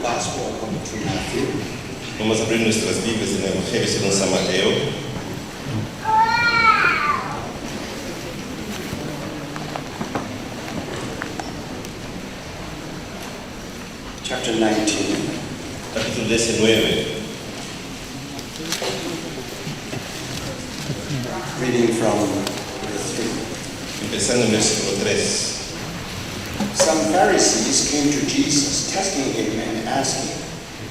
Gospel according to Matthew. Vamos a abrir nuestras Biblias en el Evangelio según San Mateo. Chapter 19. Capítulo 19. Reading from verse 3. Empezando en el versículo 3. Some Pharisees came to Jesus, testing him and asking,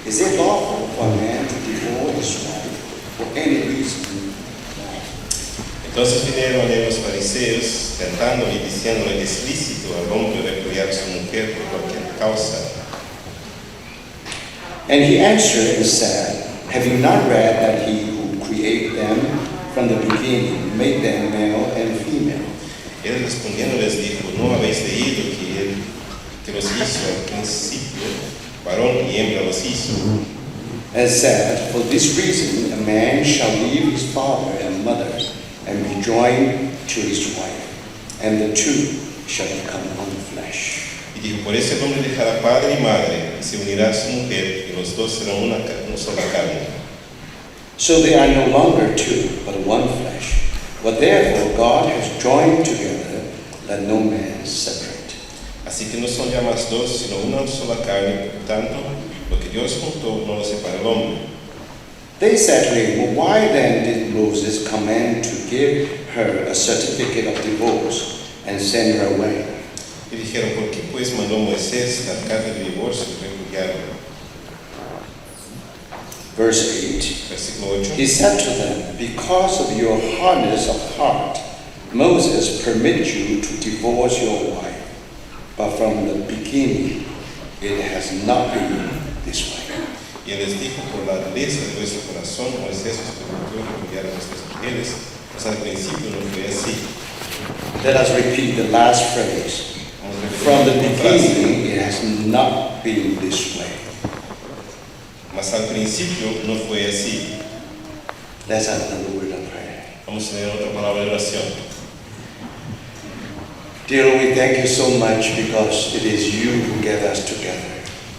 "Is it lawful for a man to divorce his wife for any reason?" Entonces vinieron a los fariseos, tentándole y diciéndole que es lícito al hombre repudiar a su mujer por cualquier causa. And he answered and said, "Have you not read that he who created them from the beginning made them male and female?" Él respondiendo les dijo, ¿no habéis leído que los hizo al principio, varón y hembra los hizo? And said, "For this reason a man shall leave his father and mother and be joined to his wife, and the two shall become one flesh." Y dijo, por eso el hombre dejará padre y madre, y se unirá a su mujer, y los dos serán una sola carne. So they are no longer two, but one flesh. What therefore God has joined together, let no man separate. Así que no son ya más dos, sino una sola carne, por tanto, lo que Dios juntó no lo separa el hombre. They said to him, "Well, why then did Moses command to give her a certificate of divorce and send her away?" Y dijeron, ¿por qué pues mandó Moisés la carta de divorcio y repudiarla? Verse 8. Versículo 8. He said to them, "Because of your hardness of heart, Moses permits you to divorce your wife, but from the beginning it has not been this way." Y él les dijo, por la dureza de vuestro corazón, Moisés os permitió repudiar a vuestras mujeres, pues al principio no fue así. Let us repeat the last phrase. From the beginning it has not been this way. Mas al principio no fue así. Let's have another word of prayer. Vamos a tener otra palabra de oración. Dear Lord, we thank you so much because it is you who gather us together.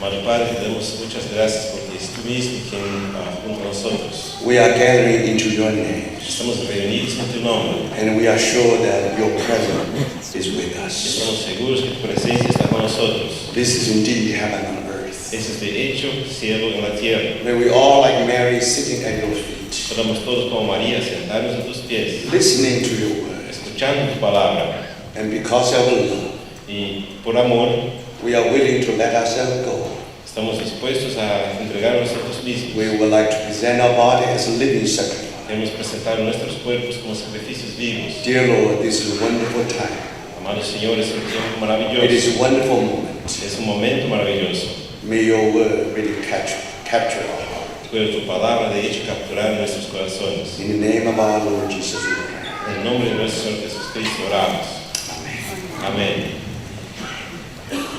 Amado Padre, te damos muchas gracias porque es tú mismo quien junto a nosotros. We are gathering into your name, Estamos reunidos en tu nombre. and we are sure that your presence is with us. Estamos seguros que tu presencia está con nosotros. This is indeed heaven on earth. Ese es de hecho cielo en la tierra. May we all, like Mary, sitting at your feet, Podamos todos como María sentarnos a tus pies, listening to your word. escuchando tu palabra. And because of your love, Y por amor, we are willing to let ourselves go. estamos dispuestos a entregar a nosotros mismos. We would like to present our body as a living sacrifice. Queremos presentar nuestros cuerpos como sacrificios vivos. Dear Lord, this is a wonderful time. Amados señores, es un tiempo It maravilloso. is a wonderful moment. Es un momento maravilloso. May your word really capture our heart. Puede tu palabra de hecho capturar nuestros corazones. In the name of our Lord Jesus, we pray. En el nombre de nuestro Señor Jesucristo oramos. Amén.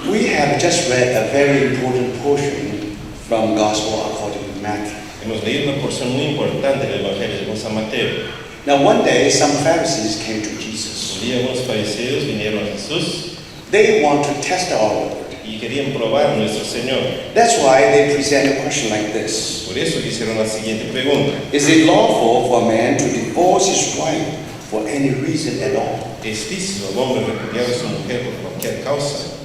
We have just read a very important portion from Gospel according to Matthew. Hemos leído una porción muy importante del Evangelio de San Mateo. Now one day some Pharisees came to Jesus. Un día unos fariseos vinieron a Jesús They want to test our Lord. y querían probar a nuestro Señor. That's why they present a question like this. Por eso le hicieron la siguiente pregunta. Is it lawful for a man to divorce his wife for any reason at all? ¿Es lícito al hombre repudiar a su mujer por cualquier causa?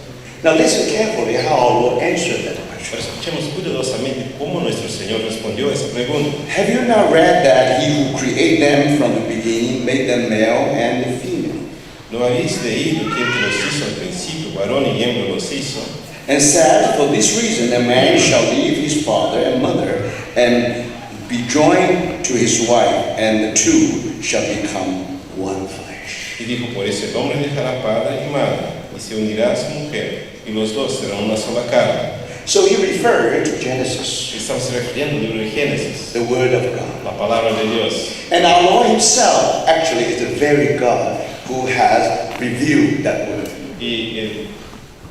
Now listen carefully how our Lord answered that Pero question. escuchemos cuidadosamente cómo nuestro Señor respondió a esa pregunta. Have you not read that he who created them from the beginning made them male and female? ¿No habéis leído que el que los hizo al principio, varón y hembra los hizo? And said, "For this reason a man shall leave his father and mother and be joined to his wife, and the two shall become one flesh." Y dijo, por eso el hombre dejará padre y madre, y se unirá a su mujer, y los dos serán una sola carne. So he referred to Genesis, Estamos refiriendo al libro de Génesis, the word of God. la palabra de Dios. And our Lord himself actually is the very God who has revealed that word. Y el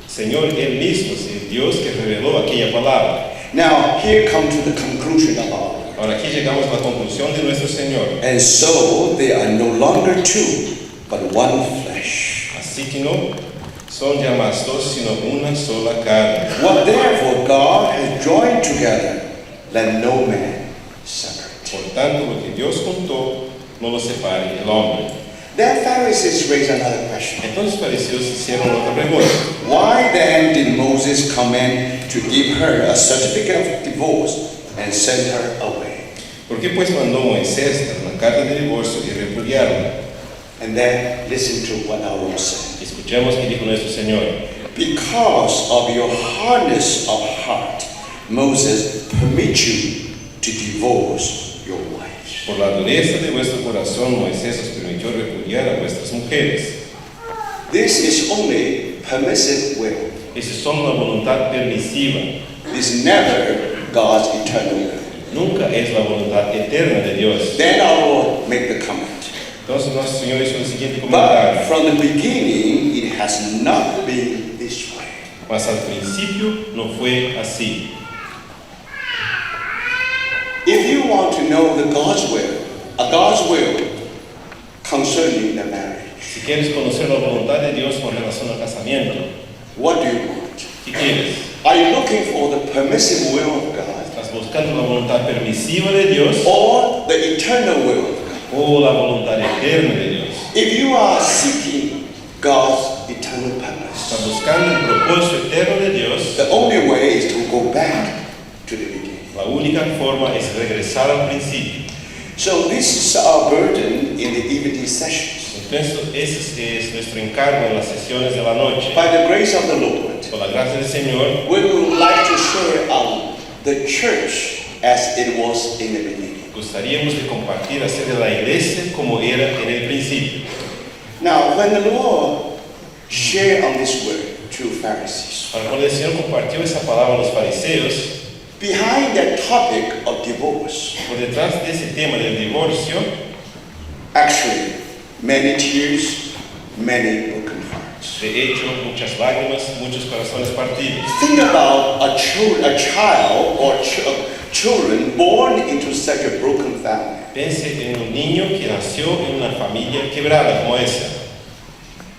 Señor, Él mismo, es el Dios que reveló aquella palabra. Now here come to the conclusion of our Lord. Ahora aquí llegamos a la conclusión de nuestro Señor. And so they are no longer two, but one flesh. Así que no Son ya más dos, sino una sola carne. What therefore God has joined together, let no man separate. Por tanto, lo que Dios juntó, no lo separe el hombre. Then Pharisees raised another question. Entonces los fariseos hicieron otra pregunta. Why then did Moses command to give her a certificate of divorce and send her away? ¿Por qué pues mandó Moisés dar una carta de divorcio y repudiarla? And then listen to what our Lord said. Escuchemos qué dijo nuestro Señor. Because of your hardness of heart, Moses permits you to divorce your wife. Por la dureza de vuestro corazón, Moisés os permitió repudiar a vuestras mujeres. This is only permissive will. Esa es solo una voluntad permisiva. This is never God's eternal will. Nunca es la voluntad eterna de Dios. Then our Lord make the comment. Entonces nuestro Señor hizo el siguiente But comentario. from the beginning, it has not been this way. Mas al principio no fue así. If you want to know the God's will concerning the marriage, Si quieres conocer la voluntad de Dios con relación al casamiento, what do you want? ¿qué quieres? Are you looking for the permissive will of God ¿Estás buscando la voluntad permisiva de Dios or the eternal will of God? o la voluntad eterna de Dios? If you are seeking God's eternal purpose, ¿Estás buscando el propósito eterno de Dios? the only way is to go back to the beginning. La única forma es regresar al principio. So this is our burden in the evening sessions. Entonces, ese es nuestro encargo en las sesiones de la noche. By the grace of the Lord, Por la gracia del Señor, we would like to share the church as it was in the beginning. gustaríamos de compartir acerca de la iglesia como era en el principio. Now, when the Lord shared on this word to Pharisees, Ahora, cuando el Señor compartió esa palabra a los fariseos, behind that topic of divorce, por detrás de ese tema del divorcio, actually, many tears, many broken hearts. de hecho, muchas lágrimas, muchos corazones partidos. Think about a child or children born into such a broken family. Pense en un niño que nació en una familia quebrada como esa.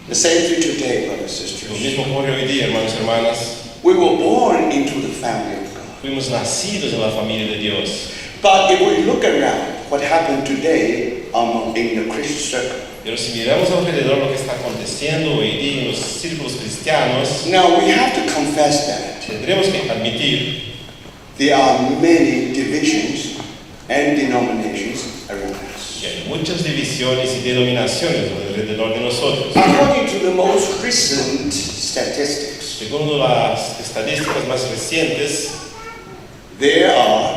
The same thing today, brothers and Lo sisters. mismo ocurre hoy día, hermanos y hermanas. We were born into the family of God. Fuimos nacidos en la familia de Dios. But if we look around what happened today in the Christian circle, Pero si miramos alrededor lo que está aconteciendo hoy día en los círculos cristianos, now we have to confess that tendremos que admitir there are many divisions and denominations around us. que hay muchas divisiones y denominaciones alrededor de nosotros. According to the most recent statistics, Según las estadísticas más recientes, there are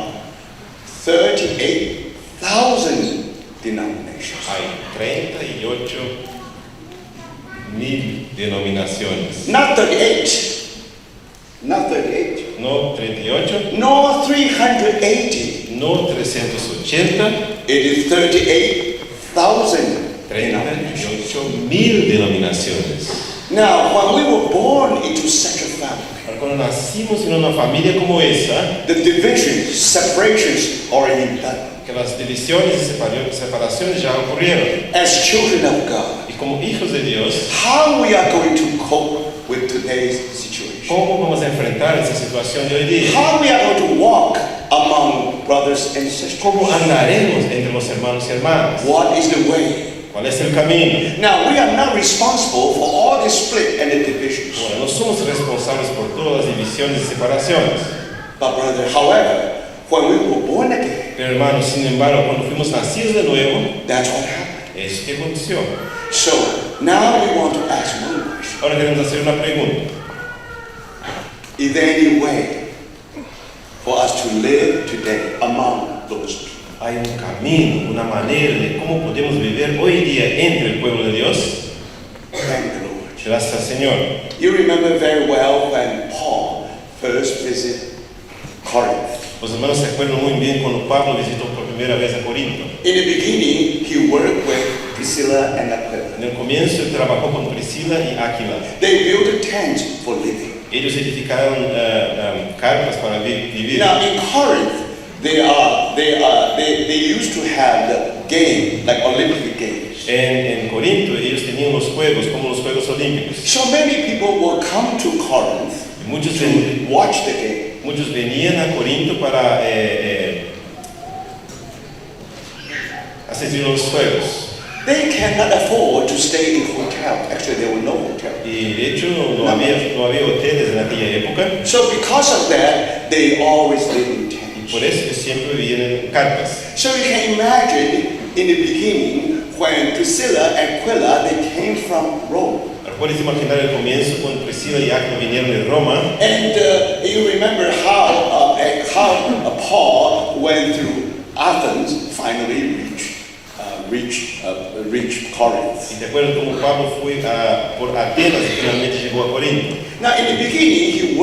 38,000 denominations. hay 38,000 denominaciones. Not 38, not 38, No 38, nor 380. no 380, It is 38,000 denominations. 38,000 denominaciones. Now, when we were born into such a family, Ahora, cuando nacimos en una familia como esa, the divisions, separations already done. que las divisiones y separaciones ya ocurrieron. As children of God, Y como hijos de Dios, how we are going to cope with today's situation? ¿cómo vamos a enfrentar esa situación de hoy día? How we are going to walk among brothers and sisters? ¿Cómo andaremos entre los hermanos y hermanas? What is the way? ¿Cuál es el camino? Now, we are not responsible for all the split and the divisions. Bueno, no somos responsables por todas las divisiones y separaciones. But brother, however, when we were born again, Pero hermanos, sin embargo, cuando fuimos nacidos de nuevo, that's what happened. eso que aconteció. So, now we want to ask one question. Ahora queremos hacer una pregunta. Is there any way for us to live today among those people? Hay un camino, una manera de cómo podemos vivir hoy día entre el pueblo de Dios. Thank the Lord. Gracias al Señor. You remember very well when Paul first visited Corinth. Los hermanos se acuerdan muy bien cuando Pablo visitó por primera vez a Corinto. In the beginning, he worked with Priscilla and Aquila. En el comienzo él trabajó con Priscila y Aquila. They built a tent for living. Ellos edificaron carpas para vivir. Now in Corinth, they used to have game, like Olympic Games. En Corinto ellos tenían los juegos, como los Juegos Olímpicos. So many people will come to Corinth Y muchos, to watch the game. muchos venían a Corinto para asistir a los juegos. They cannot afford to stay in hotel. Actually, there were no hotel. Y de hecho no había hoteles en aquella época. So because of that, they always live in tents. Por eso que siempre vivían en carpas. So you can imagine in the beginning when Priscilla and Aquila, they came from Rome. Ahora puedes imaginar el comienzo cuando Priscila y Aquila vinieron de Roma. And you remember how Paul went through Athens, finally reached Corinth. Y te acuerdas cómo Pablo fue por Atenas y finalmente llegó a Corinto. Now, in the beginning,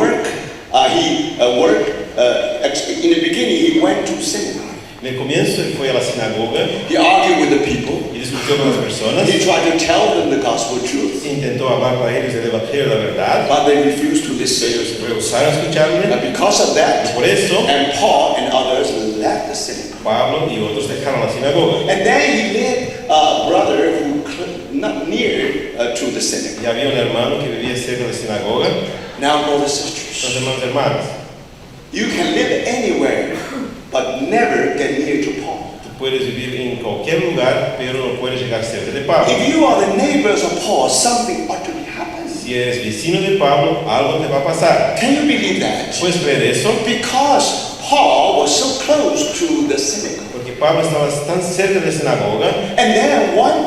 in the beginning, he went to synagogue. En el comienzo él fue a la sinagoga He argued with the people. y discutió con las personas. He tried to tell them the gospel truth, Intentó hablar para ellos del evangelio de la verdad. but they refused to listen. Ellos rehusaron escucharle. And because of Y that, por eso and Paul and others left the synagogue. Pablo y otros dejaron la sinagoga. And then he led a brother who not near to the synagogue. Y había un hermano que vivía cerca de la sinagoga. Now, brothers and sisters, Entonces, hermanos, you can live anywhere, but never get near to Paul. tú puedes vivir en cualquier lugar, pero no puedes llegar cerca de Pablo. If you are the neighbors of Paul, something utterly happens. Si eres vecino de Pablo, algo te va a pasar. Can you believe that? ¿Puedes creer eso? Because Paul was so close to the synagogue. Porque Pablo estaba tan cerca de la sinagoga. And then one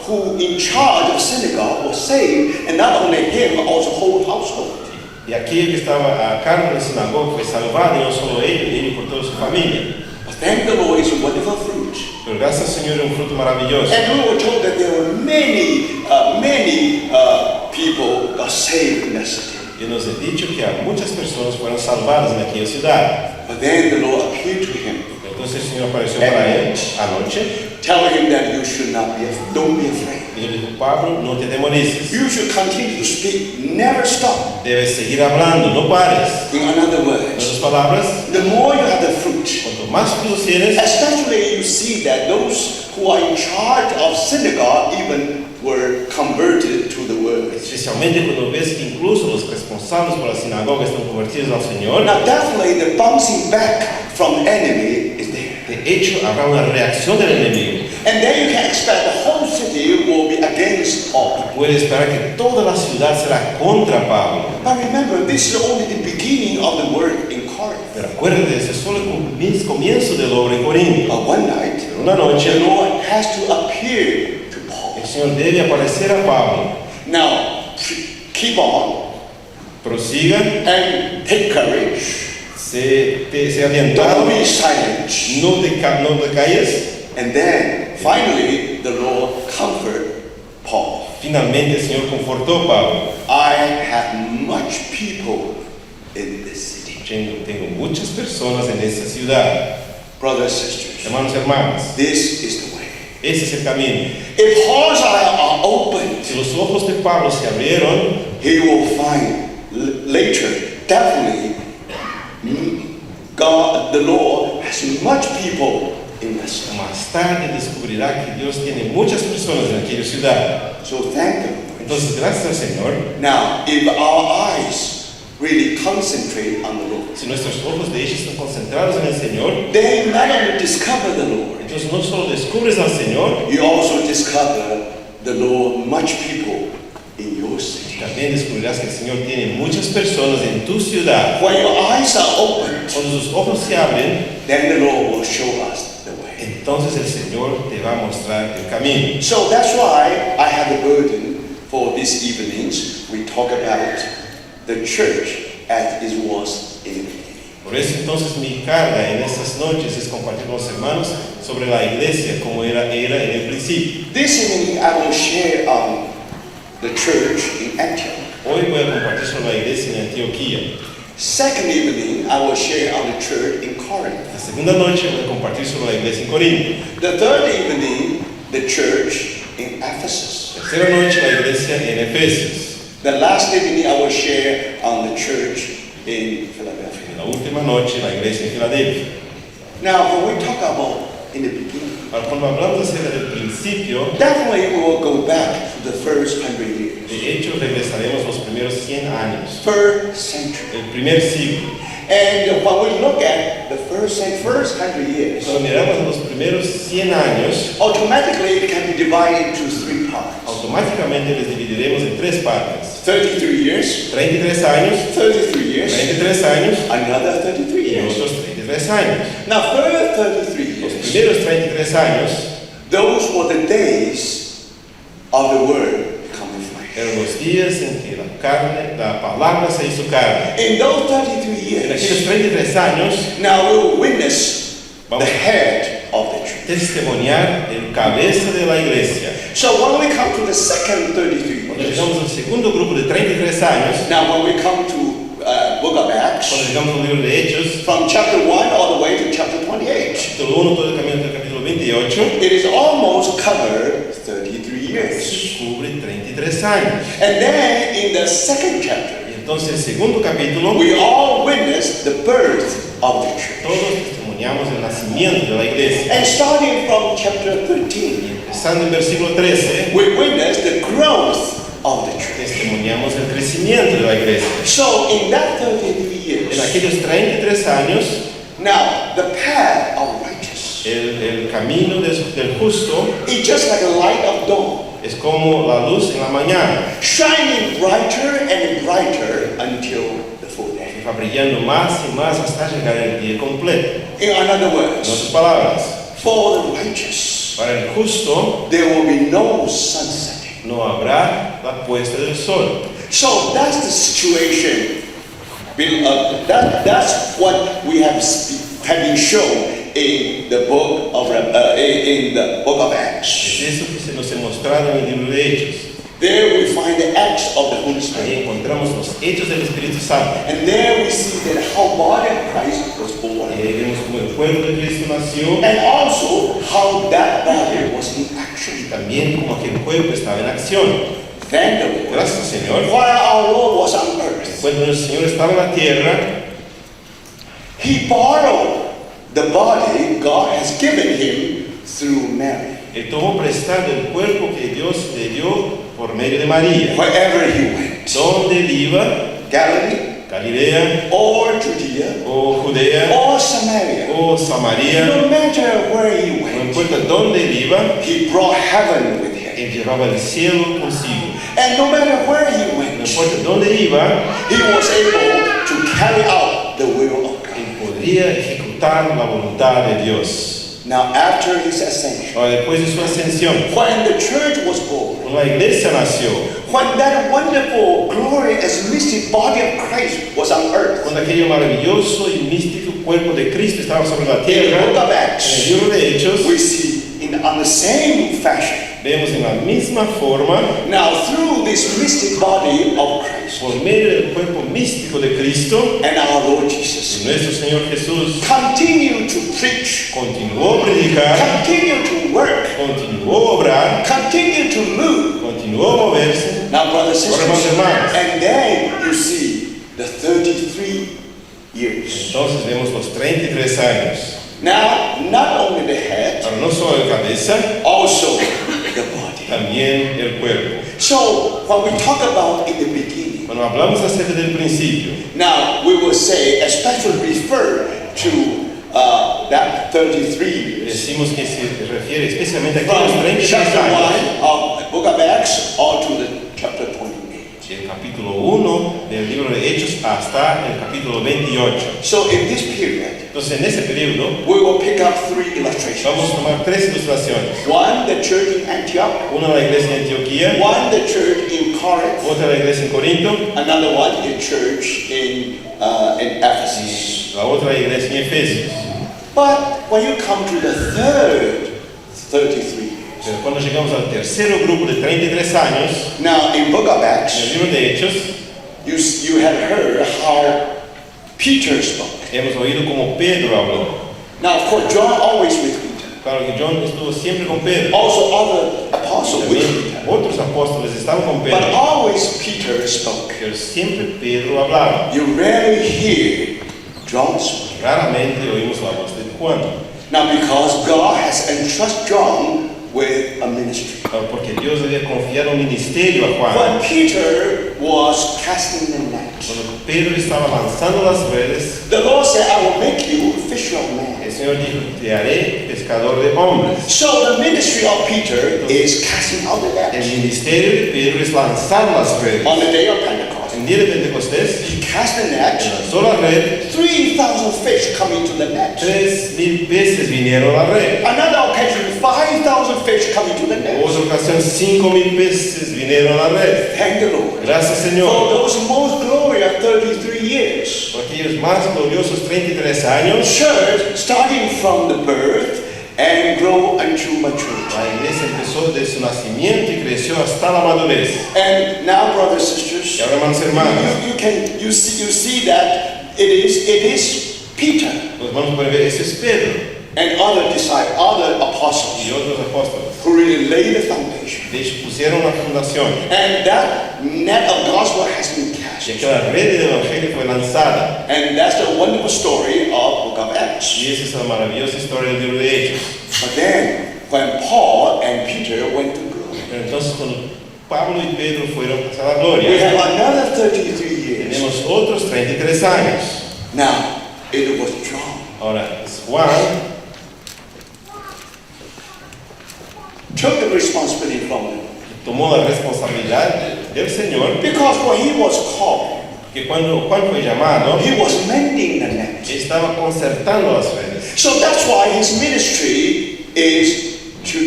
who in charge of synagogue was saved, and not only him, but also whole household. Y aquel que estaba a cargo de la sinagoga fue salvado, y no solo él y por toda su familia. But thank the Lord, it's a wonderful fruit. Pero gracias al Señor es un fruto maravilloso. And we were told that there were many people got saved in that city. Y nos ha dicho que muchas personas fueron salvadas en aquella ciudad. But then the Lord appeared to him, Entonces el Señor apareció para él anoche telling him that you should not be, don't be afraid. y le dijo: Pablo, no te demonices. You should continue to speak, never stop. Debes seguir hablando, no pares. In other En words, otras palabras, the more you have the fruit, cuanto más frutos tienes, especially you see that those who are in charge of synagogue even were converted to the word. especialmente cuando ves que incluso los responsables por la sinagoga están convertidos al Señor, Now definitely the bouncing back from the enemy is there. de hecho habrá una reacción del enemigo. And then you can expect the whole city will be against Paul. Puede esperar que toda la ciudad será contra Pablo. But remember, this is only the beginning of the work in Corinth. Pero acuérdate, ese es solo el comienzo de la obra en Corinto. One night, Pero una noche, the Lord has to appear to Paul. el Señor debe aparecer a Pablo. Now, keep on Prosiga, and take courage. sé Don't atentado, be silent. no te calles. And then, finally, the Lord comfort Paul. Finalmente el Señor confortó a Pablo. I have much people in this city. Tengo muchas personas en esta ciudad. Brothers, sisters, Hermanos, hermanas, this is the way. ese es el camino. If Paul's eyes are open, Si los ojos de Pablo se abrieron, he will find later, definitely, God, the Lord, has much people in this city. más tarde descubrirá que Dios tiene muchas personas en aquella ciudad. So thank Him. Entonces, gracias al Señor. Now, if our eyes really concentrate on the Lord, Si nuestros ojos de hecho están concentrados en el Señor, then not only discover the Lord, entonces no solo descubres al Señor, you also discover the Lord, much people in your city. también descubrirás que el Señor tiene muchas personas en tu ciudad. When your eyes are opened, Cuando sus ojos se abren, then the Lord will show us the way. entonces el Señor te va a mostrar el camino. So that's why I have the burden for these evenings. We talk about the church as it was in the beginning. Por eso entonces mi carga en estas noches es compartir con los hermanos sobre la iglesia como era en el principio. This evening I will share the church in Antioch. Hoy voy a compartir sobre la iglesia en Antioquía. Second evening I will share on the church in Corinth. La segunda noche voy a compartir sobre la iglesia en Corinto. The third evening, the church in Ephesus. Tercera noche la iglesia en Efesios. The last evening I will share on the church in Philadelphia. En la última noche la iglesia en Filadelfia. Now, when we talk about in the beginning. Ahora, cuando hablamos acerca del principio, Definitely we will go back to the first 100 years. de hecho regresaremos los primeros 100 años, First century. el primer siglo. And when we look at the first 100 years, Cuando miramos los primeros 100 años, automatically it can be divided into 3 parts. automáticamente les dividiremos en 3 partes. 33 years, 33 años, 33 years, 33 años another 33 y years. otros 33 años. Now, first 33 Los years, primeros 33 años those were the days of the Word becoming flesh. eran los días en que la palabra se hizo carne. In those 33 En aquellos years, 33 años, now we'll witness the vamos head of the church. a testimoniar el cabeza de la iglesia. So when we come to the second 33 Cuando years, llegamos al segundo grupo de 33 años, now when we come to book of cuando Acts, llegamos al libro de Hechos, from chapter 1 all the way to chapter 28, capítulo 1, todo el camino hasta el capítulo 28, it is almost covered 33 years. se cubre 33 años. And then in the second chapter, Y entonces el segundo capítulo, we all witness the birth of the church. todos testimoniamos el nacimiento de la iglesia. And starting from chapter 13, Empezando en versículo 13, we witness the growth of the church. testimoniamos el crecimiento de la iglesia. So in that 33 En years, aquellos 33 años, now the path of righteous el camino del justo is just like a light of dawn, es como la luz en la mañana, shining brighter and brighter until the full que day. va brillando más y más hasta llegar el día completo. In other En words, otras palabras, for the righteous, para el justo there will be no sunsetting. no habrá la puesta del sol. So that's the situation. That's what we have been shown in the book of Acts. Es eso que se nos ha mostrado en el libro de Hechos. There we find the acts of the Holy Spirit, Ahí encontramos los hechos del Espíritu Santo. and there we see that how body of Christ was born, Y ahí vemos cómo el cuerpo de Cristo nació and also how that body was in action. y también como aquel cuerpo estaba en acción. Then the Lord, Gracias, Señor. while our Lord was on earth, Cuando el Señor estaba en la tierra, He borrowed the body God has given Him through Mary. Él tomó prestado el cuerpo que Dios le dio por medio de María. Wherever He went, Donde él iba, Galilee, Galilea, or Judea, o Judea, or Samaria, o Samaria, no matter where He no went, importa dónde él iba, He brought heaven with Him. él llevaba el cielo consigo. And no matter where He No went, importa dónde iba, He was able to carry out the will of God. él podría ejecutar la voluntad de Dios. Now, after His ascension, Ahora, después de su ascensión, when the church was born, cuando la iglesia nació, when that wonderful, glorious, mystic body of Christ was on earth, cuando aquello maravilloso y místico cuerpo de Cristo estaba sobre la in the tierra, book of en el Acts, libro de Hechos, we see on the same fashion. vemos en la misma forma, Now, through this mystic body of Christ por medio del cuerpo místico de Cristo, and our Lord Jesus, nuestro Señor Jesús continue to preach, continuó a predicar, continue to work, continuó a obrar, continue to move. continuó a moverse. Now, brothers and Ahora, sisters, hermanos. and then you see the 33 years. Entonces vemos los 33 años. Now, not only the head, Ahora no solo la cabeza, also the body. también el cuerpo. So, when we talk about in the beginning, Cuando hablamos acerca del principio, now we will say, especially refer to that 33 years. decimos que se refiere especialmente a aquellos From 33 chapter años. 1 of the book of Acts all to the chapter 28. El capítulo 1 del libro de Hechos hasta el capítulo 28. So in this period, Entonces, en ese periodo, we will pick up 3 vamos illustrations. a tomar 3 ilustraciones. One, the church in Antioch. Una de la iglesia en Antioquía, One, the church in Corinth. otra de la iglesia en Corinto, Another one, the church in Ephesus. la otra de la iglesia en Efesios. But when you come to the third 33 years, Pero cuando llegamos al tercero grupo de 33 años, now in book of en Acts, el libro de Hechos, you had heard how Peter spoke. hemos oído como Pedro habló. Now, of course, John always with Peter. Claro que John estuvo siempre con Pedro. Also, other apostles with También Peter. otros apóstoles estaban con But Pedro. always Peter spoke. Pero siempre Pedro hablaba. You rarely hear John speak. Raramente oímos la voz de Juan. Now, because God has entrusted John with a ministry. Porque Dios había confiado un ministerio a Juan. When Peter was casting the net, Cuando Pedro estaba lanzando las redes, the Lord said, I will make you a fisher of men. el Señor dijo, te haré pescador de hombres. So the ministry of Peter is casting out the El net. ministerio de Pedro es lanzar las redes. On the day of Pentecost, En día de Pentecostés, he cast the net, lanzó la red, 3,000 fish come into the net. 3,000 peces vinieron a la red. Another occasion, 5,000 fish come into the net. Otra ocasión, 5,000 peces vinieron a la red. Thank the Lord. Gracias, For Señor. those most glorious 33 years. Por aquellos más gloriosos 33 años, Church, starting from the birth and grow unto maturity. la iglesia empezó desde su nacimiento y creció hasta la madurez. And now, brothers and Y sisters, ahora, hermanos y hermanas, you see that it is Peter los hermanos pueden ver, ese es Pedro and other disciples, other y apostles otros apóstoles. who really laid the foundation. De hecho, pusieron la fundación. And that net of gospel has been cast. Y aquella red del evangelio fue lanzada. And that's the wonderful story of Book of Acts. Y esa es la maravillosa historia del libro de Hechos. But then, when Paul and Peter went to glory, Pero entonces, cuando Pablo y Pedro fueron a la we gloria, have another 33 years. tenemos otros 33 años. Now, it was John Ahora, es Juan took the responsibility from them. tomó la responsabilidad del Señor, Because when he was called, que cuando Juan fue llamado, he was mending the net. estaba concertando las redes. So that's why his ministry is to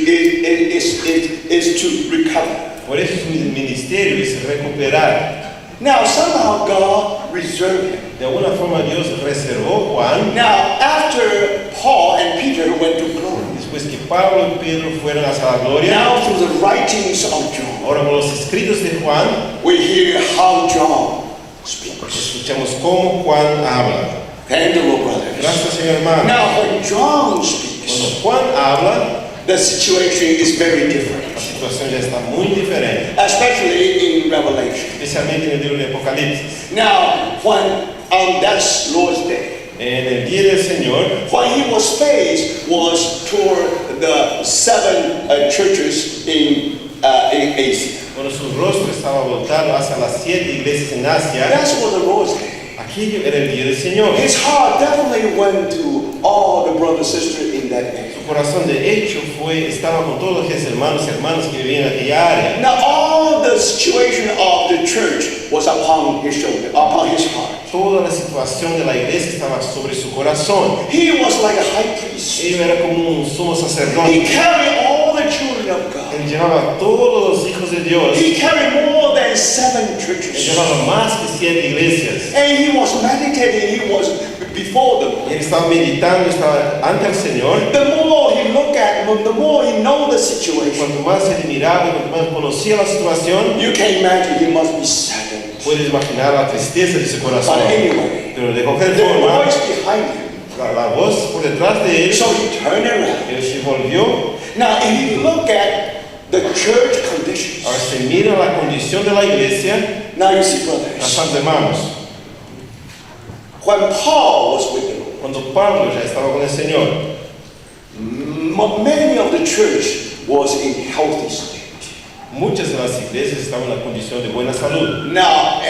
recover. Por eso su ministerio es recuperar. Now, somehow God reserved him. De alguna forma Dios reservó a Juan. Now, after Paul and Peter went to glory, Después que Pablo y Pedro fueron hacia la gloria, now through the writings of John, ahora por los escritos de Juan, we hear how John speaks. escuchamos cómo Juan habla. Thank the Lord, brothers. Gracias, Señor hermano. Now, when John Cuando speaks, Juan habla, the situation is very different, la situación ya está muy diferente, especially in Revelation. especialmente en el libro de Apocalipsis. Now, when on that Lord's Day, En el día del Señor, what he was faced was toward the seven churches in Asia. cuando su rostro estaba voltado hacia las 7 iglesias en Asia, That's what the Lord's Day. aquello era el día del Señor. His heart definitely went to all the brothers and sisters in that day. Su corazón de hecho estaba con todos los hermanos y hermanas que vivían en aquella área. Now, all the situation of the church was upon his shoulder, upon his heart. Toda la situación de la iglesia estaba sobre su corazón. He was like a high priest. Él era como un sumo He sacerdote. carried all the children of God. Él llevaba a todos los hijos de Dios. He carried more than 7 Él churches. llevaba más que 7 iglesias. And he was meditating, he was before them. Y él estaba meditando, estaba ante el Señor. The more he looked at them, the more he knows the situation. Cuanto más él miraba, cuanto más conocía la situación, You can imagine he must be saddened. puedes imaginar la tristeza de su corazón. But anyway, Pero de cualquier the forma, voice behind him. la voz por detrás de él, So he turned around. él se volvió. Now, if you look at the church conditions, Ahora se mira la condición de la iglesia, now you see, las brothers, santas hermanos. when Paul was with the Lord, Cuando Pablo ya estaba con el Señor, many of the church was in healthy state. muchas de las iglesias estaban en la condición de buena salud. Now,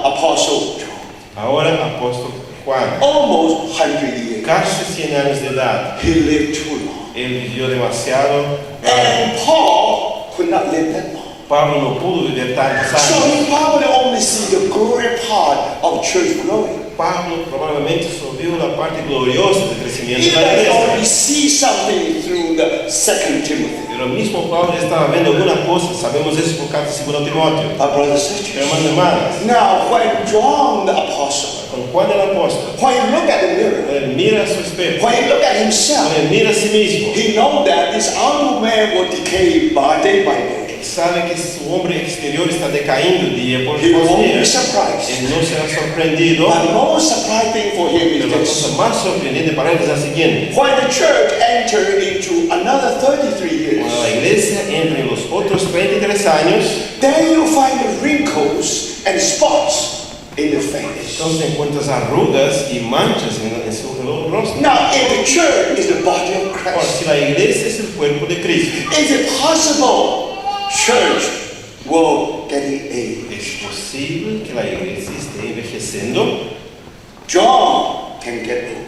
Apostle John, Ahora apóstol Juan, almost 100 years, casi 100 años de edad, he lived too long. él vivió demasiado. And Paul could not live that long. Pablo no pudo vivir tantos So años. he probably only see the glory part of church growing. Pablo probablemente solo vio la parte gloriosa del crecimiento de Even la he iglesia. only see something through the 2 Timothy. Pero el mismo Pablo ya estaba viendo alguna cosa, sabemos eso por carta de 2 Timoteo. Our brothers and Pero sisters. hermanos y hermanas, Now, when John the apostle, con Juan el apóstol, when he looked at the mirror, cuando él mira a su espejo, when he looked at himself, cuando él mira a sí mismo, he know that this outward man will decay by day. sabe que su hombre exterior está decayendo día por He won't be día. surprised. Él no será sorprendido. But the most surprising thing for him Pero la is cosa this. más sorprendente para él es la siguiente. When the church entered into another 33 years, Cuando la iglesia entra en los otros 33 años, then you find the wrinkles and spots in the face. Entonces encuentras arrugas y manchas en su rostro. Now, if the church is the body of Ahora, Christ, si la iglesia es el cuerpo de Cristo, is it possible church will getting age? ¿es posible que la iglesia esté envejeciendo? John can get old.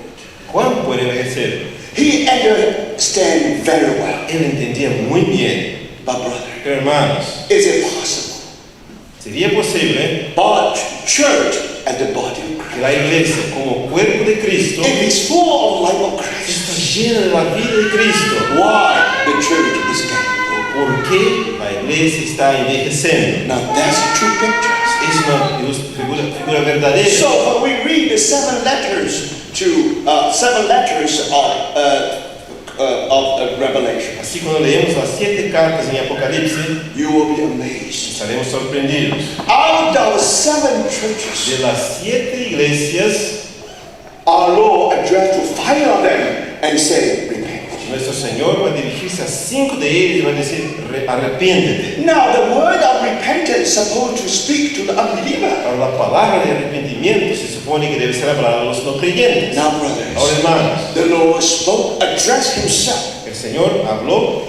Juan puede envejecer. He understand very well. Él entendía muy bien. But brother, Pero hermanos, is it possible? sería posible But church as the body of que Christ, la iglesia como cuerpo de Cristo it is full of life of Christ. está llena de la vida de Cristo. Why the church is getting old? ¿Por qué la iglesia está envejeciendo? Now that's true picture. Es una figura verdadera. So when we read the seven letters of Revelation, Así cuando leemos las 7 cartas en Apocalipsis, you will be amazed. estaremos sorprendidos. Out of those seven churches, De las 7 iglesias, our Lord addressed to 5 of them and said, repent. nuestro Señor va a dirigirse a 5 de ellos y va a decir, arrepiéntete. Now the word of repentance is supposed to speak to the unbeliever. Ahora la palabra de arrepentimiento se supone que debe ser hablada a los no creyentes. Now Ahora brothers, hermanos, the Lord spoke, addressed himself. el Señor habló.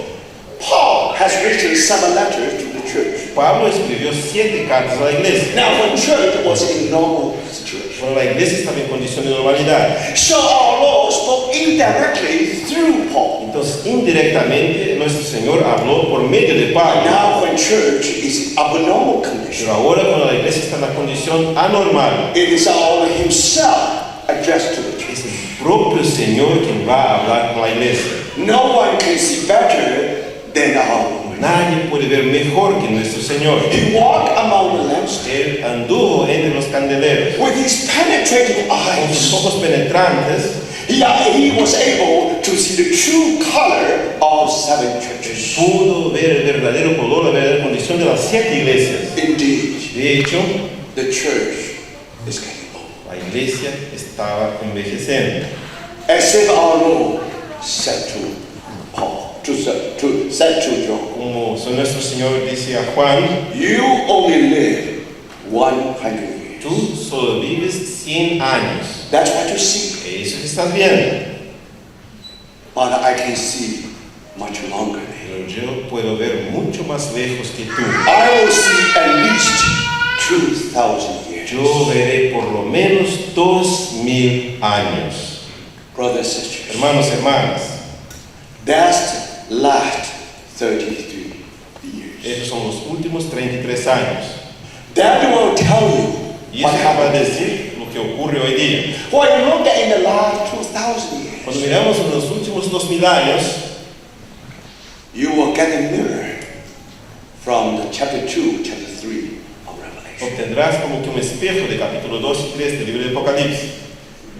Paul has written 7 letters to the church. Pablo escribió 7 cartas a la iglesia. Now when church was in normal situation, Bueno, la iglesia estaba en condición de normalidad. so our Lord spoke indirectly through Paul. Entonces, indirectamente, nuestro Señor habló por medio de And Pablo. now when church is abnormal condition, Pero ahora, cuando la iglesia está en la condición anormal, it is our Lord himself addressed to the church. es el propio Señor quien va a hablar con la iglesia. No one can see better than our Lord. Nadie puede ver mejor que nuestro Señor. He walked among the lampstands Él anduvo entre los candeleros. with his penetrating Con sus eyes. ojos penetrantes, He was able to see the true color of 7 churches. pudo ver el verdadero color, la verdadera condición de las 7 iglesias. Indeed, De hecho, the church is getting old. la iglesia estaba envejeciendo. As if our Lord said to Paul, said to John, Como nuestro Señor dice a Juan, you only live 100 years. tú solo vives 100 años. That's what you see. Eso que estás viendo. But I can see much longer than you. Pero yo puedo ver mucho más lejos que tú. I will see at least 2,000 years. Yo veré por lo menos 2000 años. Brothers and sisters, Hermanos, hermanas, that's last 33 years. esos son los últimos 33 años. That will tell you Y what eso va a happened. decir lo que ocurre hoy día. When you look at in the last 2,000 years, Cuando miramos en los últimos 2000 años, you will get a mirror from the chapter 2, chapter 3 of Revelation. obtendrás como que un espejo de capítulo 2 y 3 del libro de Apocalipsis.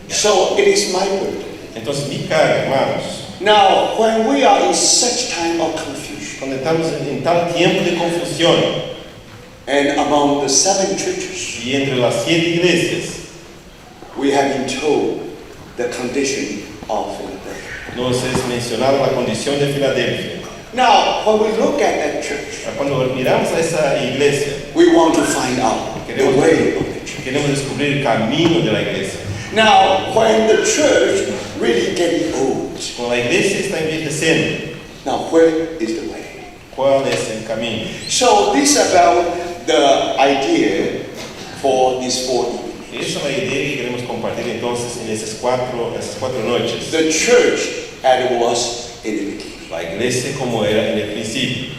So it is my burden. Entonces, mi carga, hermanos, Now, when we are in such time of confusion, cuando estamos en tal tiempo de confusión and among the 7 churches, y entre las 7 iglesias, we have been told the condition of Philadelphia. nos es mencionada la condición de Filadelfia. Now, when we look at that church, Cuando miramos a esa iglesia, we want to find out the way of the church. queremos descubrir el camino de la iglesia. Now, when the church really getting old, Cuando la iglesia está envejeciendo, now where is the way? ¿cuál es el camino? So this is about the idea for these 4 evenings. Esa es la idea que queremos compartir entonces en esas cuatro noches. The church as it was in the beginning. La iglesia como era en el principio.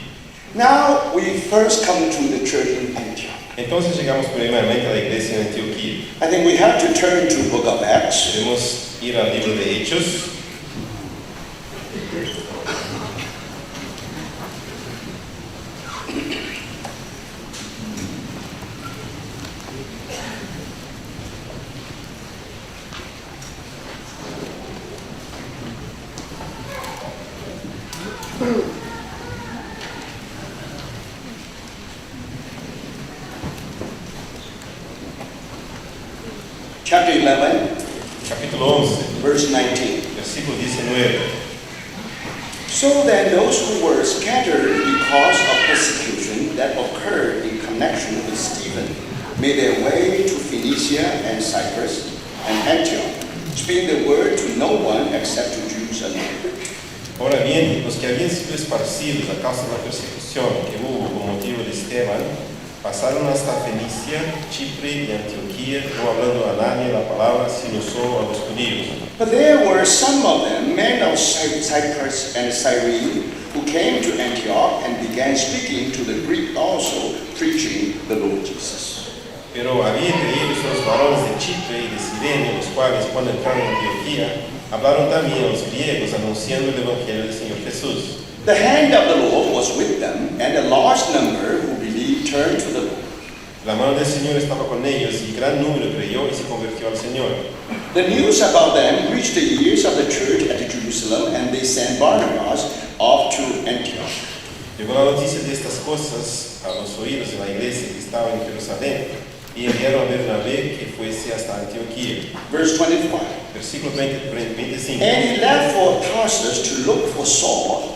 Now we first come to the church in Antioch. Entonces llegamos primeramente a la iglesia en Antioquía. I think we have to turn to Book of Acts. Debemos ir al libro de Hechos. Chapter 11, Capítulo 11, verse 19. versículo 19. So then those who were scattered because of persecution that occurred in connection with Stephen made their way to Phoenicia and Cyprus and Antioch, speaking the word to no one except to Jews alone. Ahora bien, los que habían sido esparcidos a causa de la persecución que hubo con motivo de Esteban, pasaron hasta Fenicia, Chipre y Antioquía, no hablando a nadie la palabra, sino solo a los judíos. But there were some of them, men of Cyprus and Cyrene, who came to Antioch and began speaking to the Greek also, preaching the Lord Jesus. Pero había entre ellos los varones de Chipre y de Cirene, los cuales cuando entraron en Antioquía, hablaron también a los griegos anunciando el evangelio del Señor Jesús. The hand of the Lord was with them, and a large number who believed turned to the Lord. La mano del Señor estaba con ellos y gran número creyó y se convirtió al Señor. The news about them reached the ears of the church at Jerusalem, and they sent Barnabas off to Antioch. Llegó la noticia de estas cosas a los oídos de la iglesia que estaba en Jerusalén y enviaron a Bernabé que fuese hasta Antioquía. Verse 25. Versículo 25. And he left for Tarsus to look for Saul.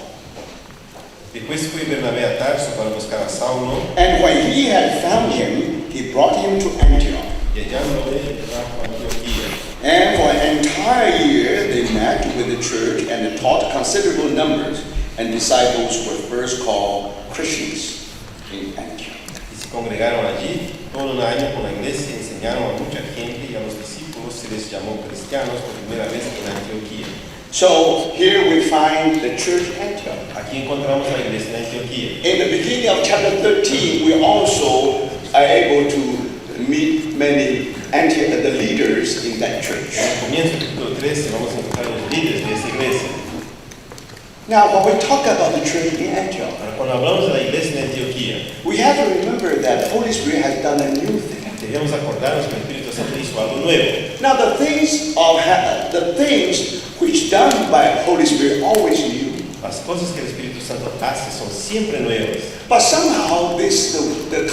Después fue Bernabé a Tarso para buscar a Saulo, And when he had found him, he brought him to Antioch. y hallándole trajo a Antioquía. And for an entire year they met with the church and taught considerable numbers, and disciples were first called Christians in Antioch. Y se congregaron allí todo un año con la iglesia, enseñaron a mucha gente y a los discípulos se les llamó cristianos por primera vez en Antioquía. So here we find the church in Antioch. Aquí encontramos la iglesia en Antioquía. In the beginning of chapter 13, we also are able to meet many the leaders in that church. En el comienzo del capítulo 13 vamos a encontrar los líderes de esa iglesia. Now, when we talk about the church in Antioch, Ahora, cuando hablamos de la iglesia en Antioquía, we have to remember that the Holy Spirit has done a new thing. debemos acordarnos que el Espíritu Santo hizo algo nuevo. Now, the things which done by the Holy Spirit always new. Las cosas que el Espíritu Santo hace son siempre nuevas. But somehow this is the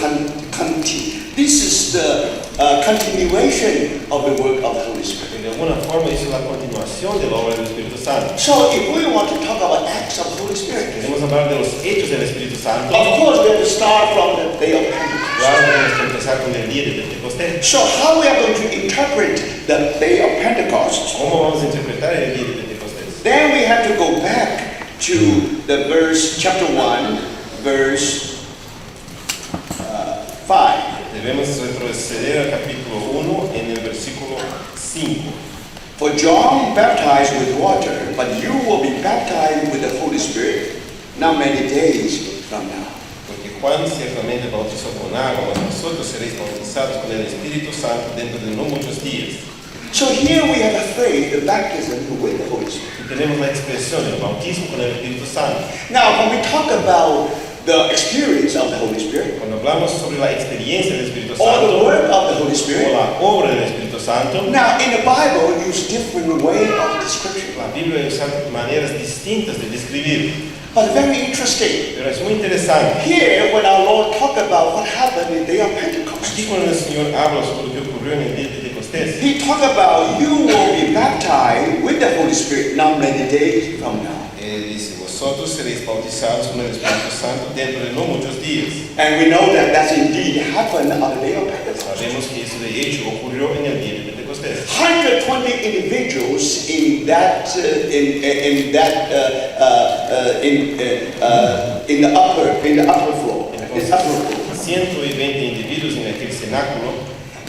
continuation of the work of the Holy Spirit. De alguna forma, eso es la continuación de la obra del Espíritu Santo. So if we want to talk about acts of the Holy Spirit, Queremos hablar de los hechos del Espíritu Santo. of course we have to start from the day of Pentecost. Claro, tenemos que empezar con el día de Pentecostés. So how we are going to interpret the day of Pentecost? ¿Cómo vamos a interpretar el día de Pentecostés? Then we have to go back to the chapter 1, verse 5. Debemos retroceder al capítulo 1 en el versículo 5. For John baptized with water, but you will be baptized with the Holy Spirit not many days from now. Porque Juan ciertamente bautizó con agua, mas vosotros seréis bautizados con el Espíritu Santo dentro de no muchos días. So here we have a phrase, the baptism with the Holy Spirit. Y tenemos la expresión, el bautismo con el Espíritu Santo. Now, when we talk about the experience of the Holy Spirit, Cuando hablamos sobre la experiencia del Espíritu or the Santo, work of the Holy o Spirit, la obra del Espíritu Santo, now in the Bible use different way of description. la Biblia usa maneras distintas de describir. But very interesting. Pero es muy interesante. Here, when our Lord talked about what happened in the day of Pentecost, Aquí cuando el Señor habla sobre lo que ocurrió en el día de Pentecostés, He talked about you will be baptized with the Holy Spirit not many days from now. Él dice, vosotros seréis bautizados con el Espíritu Santo dentro de no muchos días. And we know that that's indeed happened on the day of Pentecost. Sabemos que eso de hecho ocurrió en el día de Pentecostés. 120 individuals in the upper floor. This upper floor. 120 individuos en aquel cenáculo.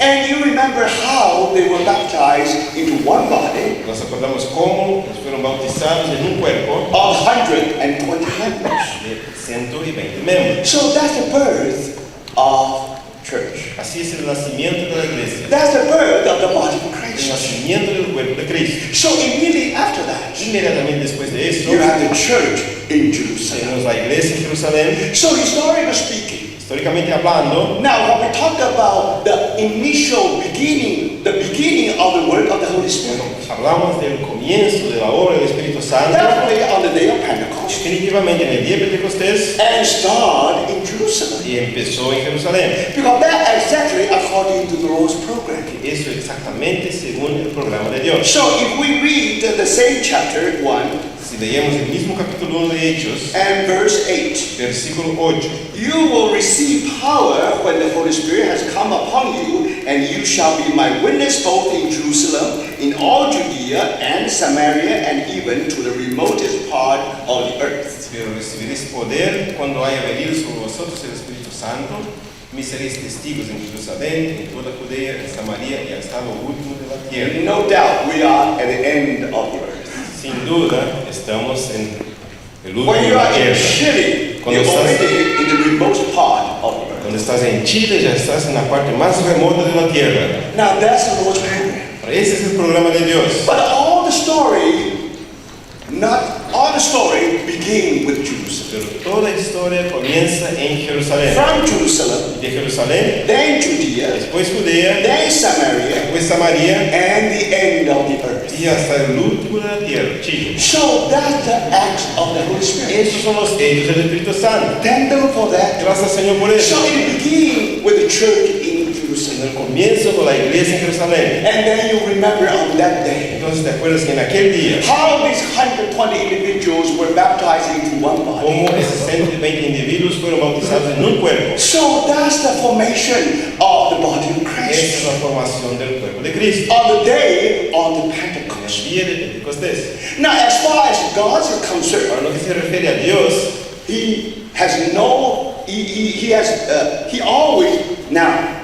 And you remember how they were baptized into one body Nos acordamos cómo ellos fueron bautizados en un cuerpo of 120 members. de 120 miembros. So that's the birth of church. Así es el nacimiento de la iglesia, That's the birth of the body of el Christ. nacimiento del cuerpo de Cristo. So immediately after that, Inmediatamente después de esto, you have the church in Jerusalem. tenemos la iglesia en Jerusalén. So historically speaking, Históricamente hablando, now when we talk about the initial beginning, the beginning of the work of the Holy Spirit, hablamos del comienzo de la obra del Espíritu Santo, definitely on the day of Pentecost, definitivamente en el día de Pentecostés, and start in Jerusalem. y empezó en Jerusalén. Because that exactly according to the Lord's program. Eso exactamente según el programa de Dios. So if we read the same chapter 1, Si Si leemos el mismo capítulo 1 de Hechos, and verse 8. versículo 8, You will receive power when the Holy Spirit has come upon you, and you shall be my witness both in Jerusalem, in all Judea and Samaria, and even to the remotest part of the earth. pero recibiréis poder cuando haya venido sobre vosotros el Espíritu Santo, me seréis testigos en Jerusalén, en toda Judea, en Samaria y hasta lo último de la tierra. No doubt we are at the end of the earth. Sin duda, estamos en el último When de you la are in tierra. Chile, Cuando you're estás- already in the remote part of the earth. Cuando estás en Chile, ya estás en la parte más remota de la tierra. Now that's the Lord's program. Pero ese es el programa de Dios. But all the story, not all the story begin with Jerusalem. Pero toda historia comienza en Jerusalén. From Jerusalem, De Jerusalén, then Judea, después Judea, then Samaria, después Samaria and the end of the earth. y hasta el último de la tierra, Chile. So that's the acts of the Holy Spirit. Esos son los hechos del Espíritu Santo. Thank them for that. Gracias, Señor, por eso. So it began with the church in En Jerusalem. el comienzo con la iglesia en Jerusalén. And then you remember on that day Entonces te acuerdas que en aquel día, how these 120 individuals were baptized into one body. como esos 120 individuos fueron bautizados en un cuerpo. So that's the formation of the body of Esa Christ. es la formación del cuerpo de Cristo. On the day of the En Pentecost. el día de Pentecostés. Now, as far as God is Para concerned, lo que se refiere a Dios, He has no, he always now.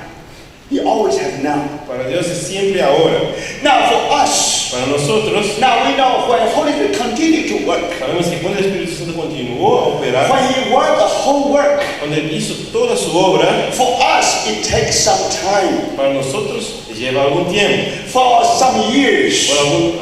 He always has now. para Dios es siempre ahora. Now, for us, Para nosotros, now we know when Holy Spirit continued to work, sabemos que cuando el Espíritu Santo continuó a operar, when He worked the whole work, cuando Él hizo toda su obra, for us it takes some time, para nosotros lleva algún tiempo, for some years. por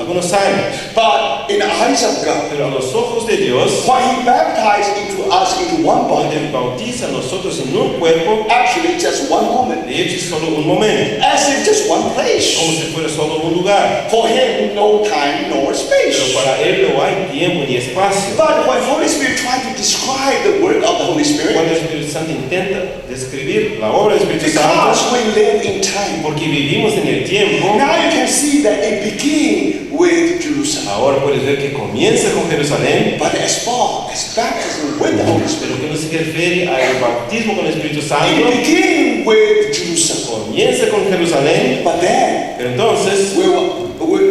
algunos años. But in the eyes of God, Pero a los ojos de Dios, when He baptized into us into one cuando body, Él bautiza a nosotros en un cuerpo, actually just one moment, de hecho es solo un momento, as if just one como place. si fuera solo un lugar. For Him, no time nor Pero space. para Él no hay tiempo ni espacio. But when Holy Spirit tried to describe the work of the Holy Spirit, Cuando el Espíritu Santo intenta describir la obra del Espíritu Santo, because we live in time, porque vivimos en el tiempo, now you can see that it began with Jerusalem. ahora puedes ver que comienza con Jerusalén, But as far as baptism with the Holy Spirit, pero que no se refiere al bautismo con el Espíritu Santo, it began with Jerusalem. comienza con Jerusalén, But then, pero entonces,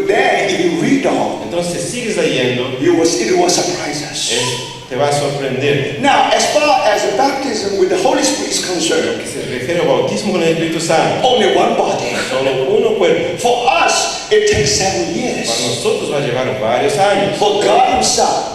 then if you read on, entonces sigues leyendo, it will surprise us. te va a sorprender. Now, as far as the baptism with the Holy Spirit is Lo concerned, que se refiere al bautismo con el Espíritu Santo, only one body. solo uno cuerpo. For us, it takes 7 Para years. nosotros va a llevar varios años. For God Himself,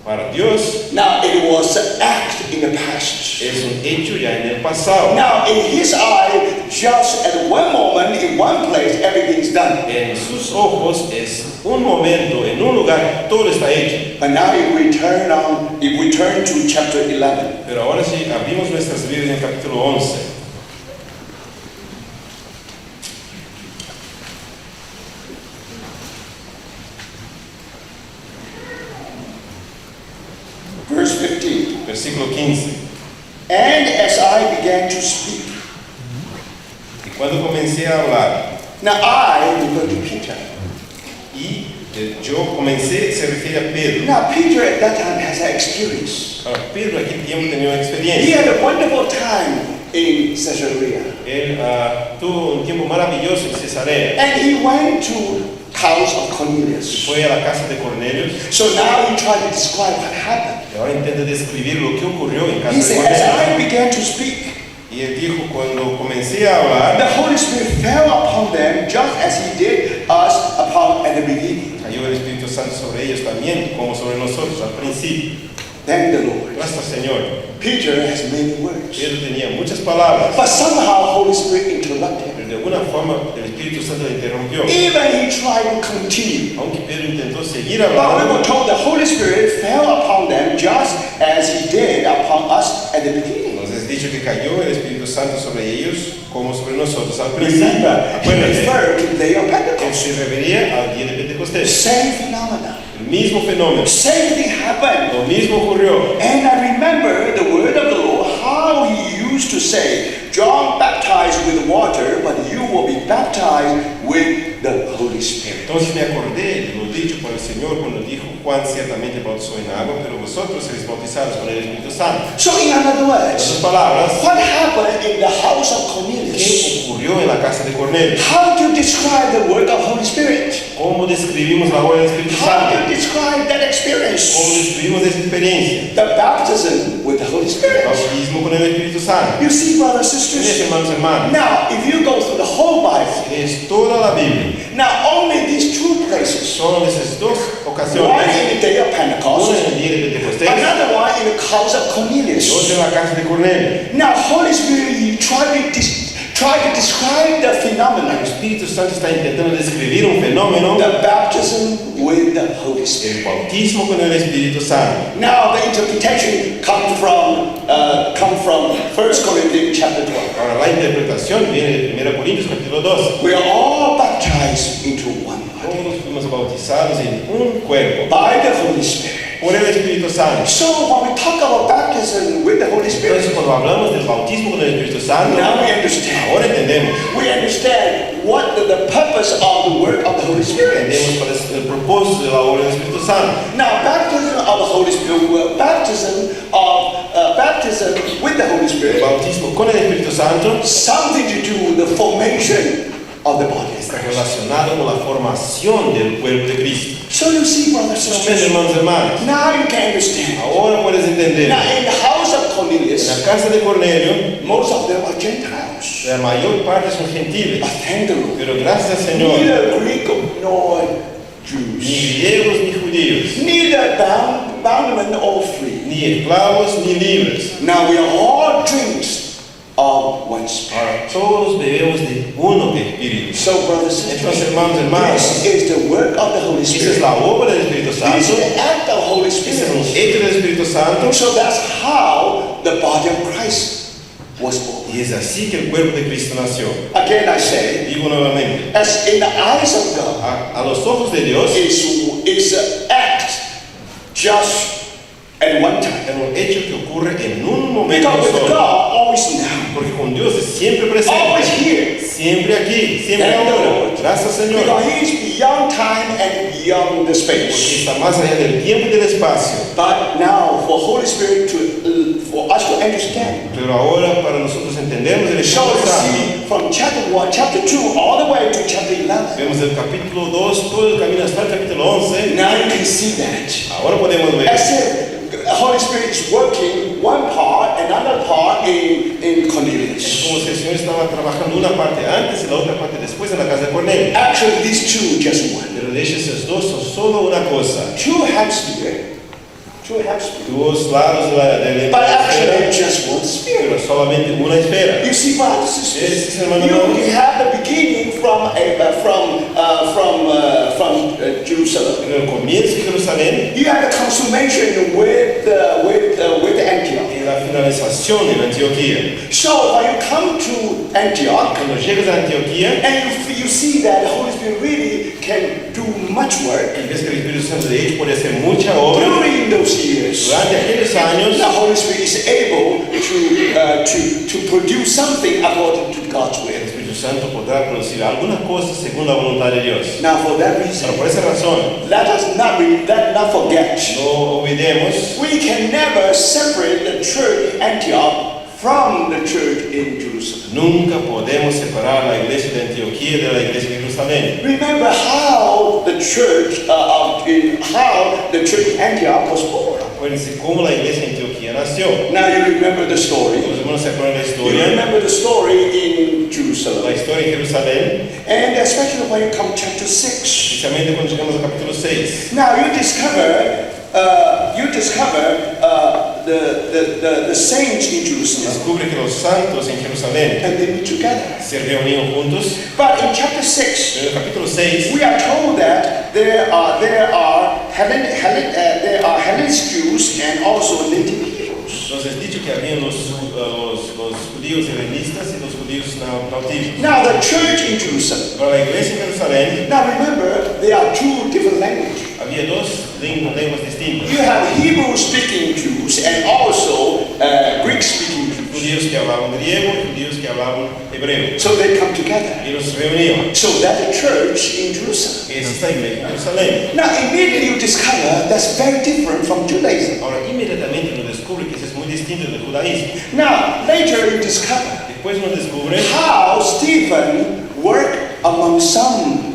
Para Dios now it was an act in the past. es un hecho ya en el pasado. Now, in His eye, just at one moment, in one place, everything's done. En sus ojos es un momento, en un lugar, todo está hecho. But now, if we turn to chapter 11, Pero ahora sí, abrimos nuestras Biblias en el capítulo 11. verse 15. Versículo 15. And as I began to speak, Y cuando comencé a hablar, now I refer to Peter. y yo comencé, se refiere a Pedro. Now, Peter at that time has an experience. Ahora, Pedro aquel tiempo tenía una He experiencia. had a wonderful time in Caesarea. Él tuvo un tiempo maravilloso en Cesarea. And he went to house of Cornelius. Fue a la casa de Cornelio. So now he tried to describe what happened. Y ahora intenta describir lo que ocurrió en casa He de said, as Cornelio. I began to speak, Y él dijo, cuando comencé a hablar, the Holy Spirit fell upon them just as He did us upon at the beginning. cayó el Espíritu Santo sobre ellos también, como sobre nosotros al principio. Thank the Lord. Nuestro Señor. Peter has many words. Pedro tenía muchas palabras, But somehow Holy Spirit interrupted him. pero de alguna forma el Espíritu Santo le interrumpió. Even he tried to continue. Aunque Pedro intentó seguir But we hablando, were told the Holy Spirit fell upon them just as He did upon us at the beginning. nos es dicho que cayó el Espíritu Santo sobre ellos como sobre nosotros al principio. Remember, he Acuérdate, referred to the day of él Pentecost. se refería al día de Pentecostés. Same phenomena. El mismo fenómeno, Same thing happened. lo mismo ocurrió. And I remember the word of the Lord, how He used to say, John baptized with water, but you will be baptized with the Holy Spirit. Entonces me acordé de lo dicho por el Señor cuando dijo: Juan ciertamente bautizó en agua, pero vosotros seréis bautizados con el Espíritu Santo. So in other En otras words, palabras, what happened in the house of ¿qué Cornelius? ocurrió en la casa de Cornelio? How do you describe the work of Holy Spirit? ¿Cómo describimos la obra del Espíritu How Santo? do you describe that ¿Cómo experience? describimos esa experiencia? The baptism with the Holy El Spirit. bautismo con el Espíritu Santo. You see, brothers and ¿Ves, sisters? hermanos y hermanas? Now, if you go through the whole Bible, Es toda la Biblia. now only these two places, Son esas dos one ocasiones. in the day of Una Pentecost, en el día de Pentecostés another one in the house of y Cornelius. otra en la casa de Cornelio. Now, Holy Spirit, you try to describe the phenomenon, El Espíritu Santo está intentando describir un fenómeno, the baptism with the Holy el Spirit. bautismo con el Espíritu Santo. Now, the interpretation comes from 1 Corinthians chapter 12. Ahora la interpretación viene de 1 Corintios capítulo 12. We are all baptized into one body Todos fuimos bautizados en un cuerpo by the Holy Spirit. por el Espíritu Santo. So, when we talk about baptism with the Holy Entonces Spirit, cuando hablamos del bautismo con el Espíritu Santo, now we understand. ahora entendemos. We understand what the purpose of the work of the Holy Spirit is. Entendemos cuál es el propósito de la obra del Espíritu Santo. Now, baptism of the Holy Spirit, baptism with the Holy El Spirit, bautismo con el Espíritu Santo something to do with the formation of the body. está relacionado con la formación del cuerpo de Cristo. So you see, brothers and Entonces, sisters, hermanos y hermanas, now you can understand. ahora puedes entender. Now, in the house of En Cornelius, la casa de Cornelio, most of them are Gentiles. la mayor parte son gentiles, But thank the Lord, pero gracias al Señor, neither Greek nor ni Jews, griegos ni judíos, neither bondmen nor free. ni esclavos ni libres. Now we are all drinks of one Spirit. Ahora todos bebemos de uno de Espíritu. So, brothers and Entonces, sisters, hermanos y hermanas, this is the work of the Holy esa es Spirit. la obra del Espíritu This Santo, is the act of Holy ese es un Spirit. hecho del Espíritu Santo, So that's how the body of Christ was born. y es así que el cuerpo de Cristo nació. Again, I say, Digo nuevamente, as in the eyes of God, a los ojos de Dios it's an act just at one time. es un hecho que ocurre en un momento Because with solo, God, always now, porque con Dios es siempre always presente, here. siempre aquí, siempre Thank the ahora. Lord. Gracias, Señor, Because He is beyond time and beyond the porque space. está más allá del tiempo y del espacio. But now, for Holy Spirit for us to understand. Pero ahora para nosotros entendemos el So Espíritu you Santo, see, from chapter 1, chapter 2, all the way to chapter 11. vemos el capítulo 2, todo el camino hasta el capítulo 11. Now you can see that. Ahora podemos ver As if the Holy Spirit is working one part, another part in Cornelius. como si el Señor estaba trabajando una parte antes y la otra parte después en la casa de Cornelio. Actually, these two just one. Pero de hecho esos dos son solo una cosa, Two hemispheres. Two hemispheres. dos lados de la But actually, esfera, just one spirit. pero solamente una esfera. You see, brothers and sisters, Yes, hermano. you have the beginning from Jerusalem. En el comienzo de Jerusalén You have the consummation with Antioch. y la finalización en Antioquía. So when you come to Antioch, Cuando llegas a Antioquía, and you see that the Holy Spirit really can do much work y ves que el Espíritu Santo de hecho puede hacer mucha obra, during those years. durante aquellos años The Holy Spirit is able to produce something according to God's el will. Espíritu Santo podrá producir alguna cosa según la voluntad de Dios. Now, for that Pero reason, por esa razón, let us not forget, no olvidemos we can never separate the church in Antioch from the church in Jerusalem. nunca podemos separar la iglesia de Antioquía de la iglesia de Jerusalén. Remember how the church in Antioch was born. Acuérdense cómo la iglesia de Antioquía nació. Now you remember the story. Los hermanos se acuerdan de la You historia, remember the story in la Jerusalem. historia en Jerusalén, And especially when you come to chapter 6. especialmente cuando llegamos al capítulo 6. Now you discover the saints in Jerusalem, Descubre que los santos en Jerusalén and they meet together. se reunieron juntos. But in chapter 6, En el capítulo 6 we are told that there are Hellenic Jews and also native Hebrews. nos es dicho que habían los judíos helenistas y los judíos nautivos. Now the church in Jerusalem. Para la iglesia en Jerusalén Now remember, there are two different languages. había dos lenguas distintas. You have Hebrew-speaking Jews and also Greek-speaking Jews. Judíos judíos que hablaban griego y judíos que hablaban hebreo. So they come together. Y los reunían. So that's the church in Jerusalem. Esa es la iglesia de Jerusalén. Now, immediately you discover that's very different from Judaism. Ahora, inmediatamente uno descubre que eso es muy distinto del judaísmo. Now, later you discover Después uno descubre how Stephen worked among some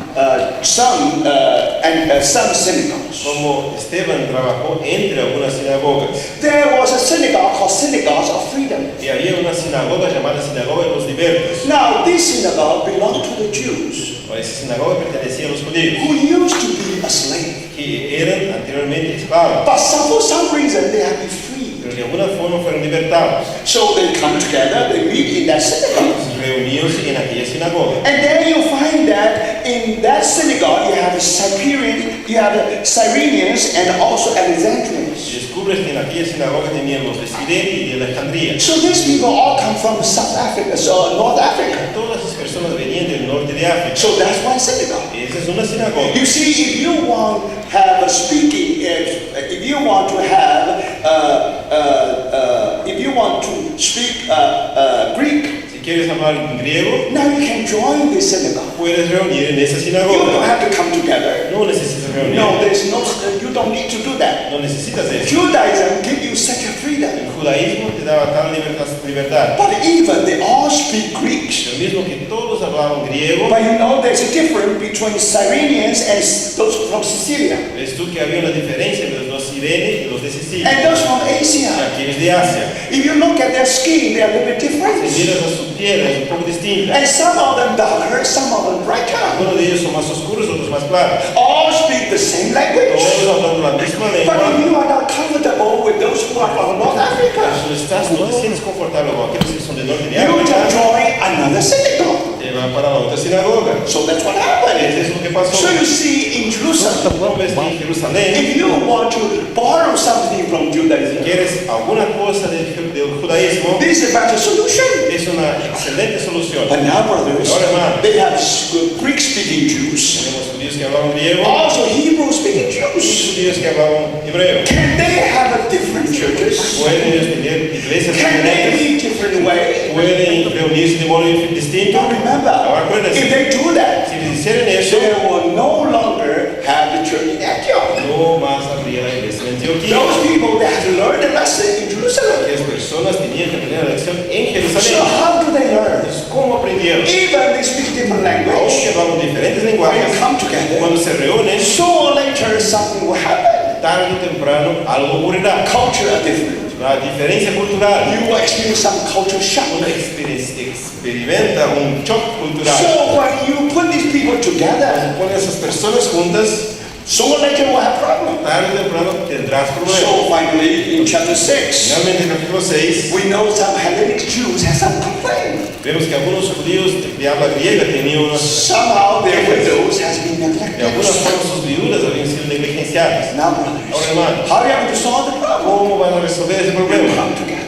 synagogues. cómo Esteban trabajó entre algunas sinagogas. There was a synagogue called Synagogues of Freedom. Y había una sinagoga llamada Sinagoga de los Libertos. Now, this synagogue belonged to the Jews Ahora, esa sinagoga pertenecía a los judíos, who used to be a slave. que eran anteriormente esclavos, But for some reason, they have been freed. pero de alguna forma fueron libertados. So they come together, they meet in that synagogue. Reunidos en aquella sinagoga. And then you find that in that synagogue, you have Cyrenians and also Alexandrians. Y descubres que en aquella sinagoga tenían los de Cirene y de Alejandría. So these people all come from South Africa, so North Africa. Todas esas personas venían del norte de África. So that's one synagogue. Esa es una sinagoga. You see, if you want to have a speaking, if you want to have, if you want to speak Greek, Si quieres hablar en griego, now you can join this synagogue. puedes reunir en esa You don't sinagoga. have to come together. No necesitas reunir. No, you don't need to do that. No necesitas eso. Judaism gives you such a freedom. El judaísmo te daba tal libertad. But even they all speak Greek. Lo mismo que todos hablaban griego. But you know there's a difference between Cyrenians and those from Sicilia. Ves tú que había una diferencia entre los Cirene y los de Sicilia. And those from Y Asia. aquellos de Asia. If you look at their skin, they are a little bit Si different. miras a su piel es un poco distinta. And some of them darker, some of them brighter. Algunos de ellos son más oscuros, otros más claros. All speak the same language. Todos hablando la misma But lengua. if you are not comfortable with those who are from North Africa, No te sientes confortable con aquellos que son del norte de you just África, join another synagogue. te van para la otra sinagoga. So that's what happened. Eso es lo que pasó. So you see in Jerusalem, No ves que en Jerusalén, if you want to borrow something from si Judaism, quieres alguna cosa del judaísmo, this is a better solution. es una excelente solución. But now, brothers, Ahora, hermano, they have Greek-speaking Jews, tenemos judíos que hablaban griego also Hebrew-speaking y Jews. judíos que hablaban hebreo. Can they have a different churches? Pueden ellos tener iglesias Can they diferentes, be different way? pueden reunirse de modo distinto. Don't remember, Ahora acuérdense, if they do that, si les hicieran eso, they will no longer have the church in Antioch. no más habría la iglesia en Antioquía. Those people that have to learn the lesson in Jerusalem. Aquellas personas tenían que aprender la lección en So Jerusalén. how do they learn? Entonces, ¿cómo aprendieron? Even they speak different Aunque language, hablamos diferentes when lenguajes, you come together, cuando se reúnen, so later something will happen. tarde o temprano algo ocurrirá. Culture are different. La diferencia cultural, You will experience some culture shock. uno experimenta un shock cultural. So when you put these people together, Cuando pones a esas personas juntas, so later we'll have problems. tarde o temprano tendrás problemas. So finally, in chapter 6, Finalmente, en el capítulo 6, we know some Hellenic Jews have some complaint. vemos que algunos judíos de habla griega tenían unos, Somehow their widows has been de alguna neglected. forma sus viudas habían sido negligenciadas. Now, Ahora, brothers, hermano, how are you going to solve the problem? ¿cómo van a resolver ese You problema? come together.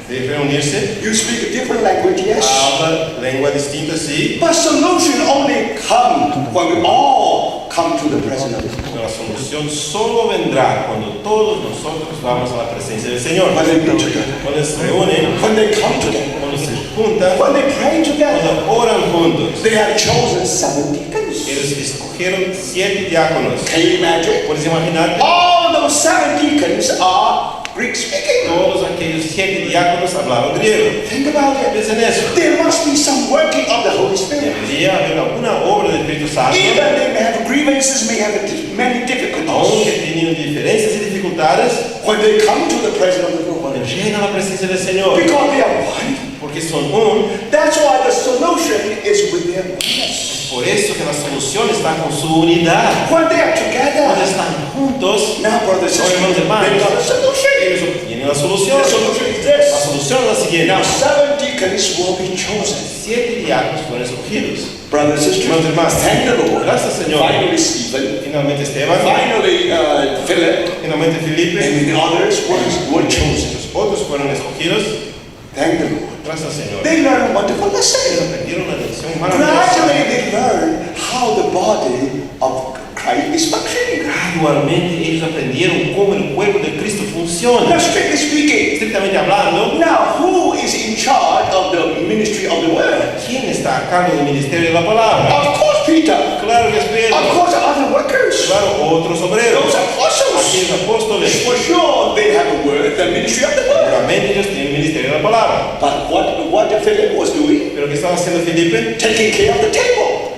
De reunirse, You speak a different language, yes. habla lengua distinta, sí, But solution only come when we all come to the presence of the pero la solución solo vendrá cuando todos nosotros vamos a la presencia del Señor. When they meet together, Cuando se reúnen, when they come together, cuando se juntan, when they pray together, cuando oran juntos. they have chosen 7 deacons. Ellos escogieron 7 diáconos. Can you imagine? ¿Puedes imaginarte? All those 7 deacons are Greek speaking. Todos aquellos 7 diáconos hablaban griego. Think about it. Piensen en eso. There must be some working of the Holy Spirit. Debería haber alguna obra del Espíritu Santo, Even they may have grievances, may have many difficulties. aunque tenían diferencias y dificultades, When they come to the presence of the Lord, cuando llegan a la presencia del Señor, because they are one, porque son uno, that's why the solution is with their oneness. por eso que la solución está con su unidad. When they are Cuando together, están juntos, now brothers and hermanos, sisters, hermanos, they got a solution. ellos obtienen la solución. The solution is La this. solución es la siguiente. Now 7 deacons will be chosen. 7 diáconos fueron escogidos. Brothers and sisters, Hermanos, hermanos, thank the Lord. gracias, Señor. Finally Stephen, Finalmente Esteban, finally Philip, finalmente Felipe, and the others were chosen. los otros fueron escogidos. Thank the Lord. Gracias, Señor. They learned a wonderful Ellos lesson. aprendieron una lección maravillosa. Gradually they learned how the body of Christ is functioning. Gradualmente ellos aprendieron cómo el cuerpo de Cristo funciona. Now strictly speaking, Estrictamente hablando, now who is is in charge of the ministry of the word? ¿Quién está a cargo del ministerio de la palabra? Of course, Peter. Claro que es Pedro. Of course, other workers. Claro, otros obreros. Those apostles. Aquellos apóstoles. For sure, they have a word, the ministry of the word. Seguramente ellos tienen el ministerio de la palabra. But what Philip was doing? Pero ¿qué estaba haciendo Felipe? Taking care of the table.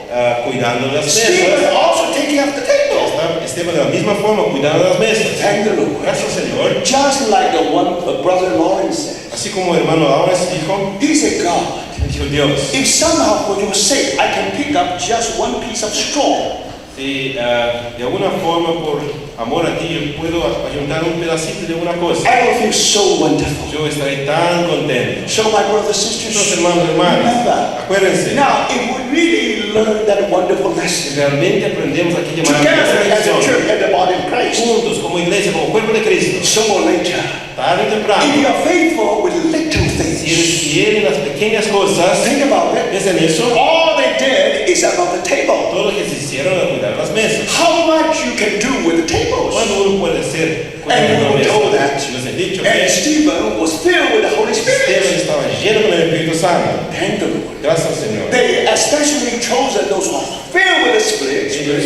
Cuidando de las Stephen mesas. also taking care of the table. Esteban de la misma forma cuidando de las mesas. Thank the Lord. Gracias, Señor. Just like the one brother Lawrence said. Así como el hermano Lawrence dijo, He said, God, dijo Dios, if somehow for your sake I can pick up just one piece of straw, si de alguna forma por amor a ti yo puedo ayuntar un pedacito de una cosa, I will feel so wonderful. yo estaré tan contento. So my brothers and Entonces, sisters, hermanos, hermanas, remember, acuérdense, now if we really learn that wonderful lesson realmente aprendemos aquí llamar a together as a lección, church and the body of Christ, juntos como iglesia, como cuerpo de Cristo, sooner or later, tarde o if temprano, you are faithful with little si eres things, fiel en las pequeñas cosas, think about it. piensa en eso, All they did is about the table. todo lo que se hicieron era cuidar las mesas. How much you can do with the tables. ¿Cuándo uno puede hacer cuidar And we una were mesa? told that. Nos han dicho And que Stephen was filled with the Holy Esteban Spirit. estaba lleno con el Espíritu Santo. Thank the Lord. Gracias, Señor. They especially chosen those who are filled with the Spirit Ellos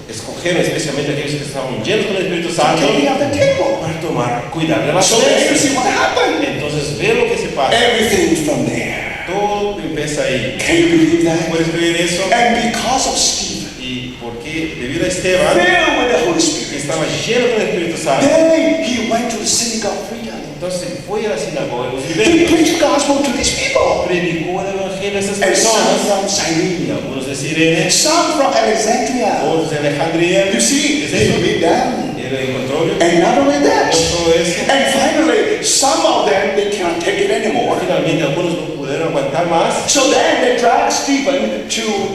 escogieron especialmente aquellos que estaban llenos con el Espíritu to Santo take care of the table. para tomar, cuidar de las So then you see mesas. what happened. Entonces ve lo que se pasa. Everything from there. Todo empieza ahí. Can you believe that? ¿Puedes creer eso? And because of Stephen, Y porque debido a Esteban, filled with the Holy que Spirit, estaba lleno con el Espíritu Santo, then he went to the synagogue freedom. entonces fue a la sinagoga de los He libertos, preached the gospel to these people. predicó el evangelio a esas And some personas, from y Cyrene, algunos de Sirene, some from Alexandria. otros de Alejandría. You see, ¿Es they eso? meet them. Él encontró And not only that, todo eso. and finally, some of them, they cannot take it anymore. Finalmente algunos no pudieron aguantar más. So then they dragged Stephen to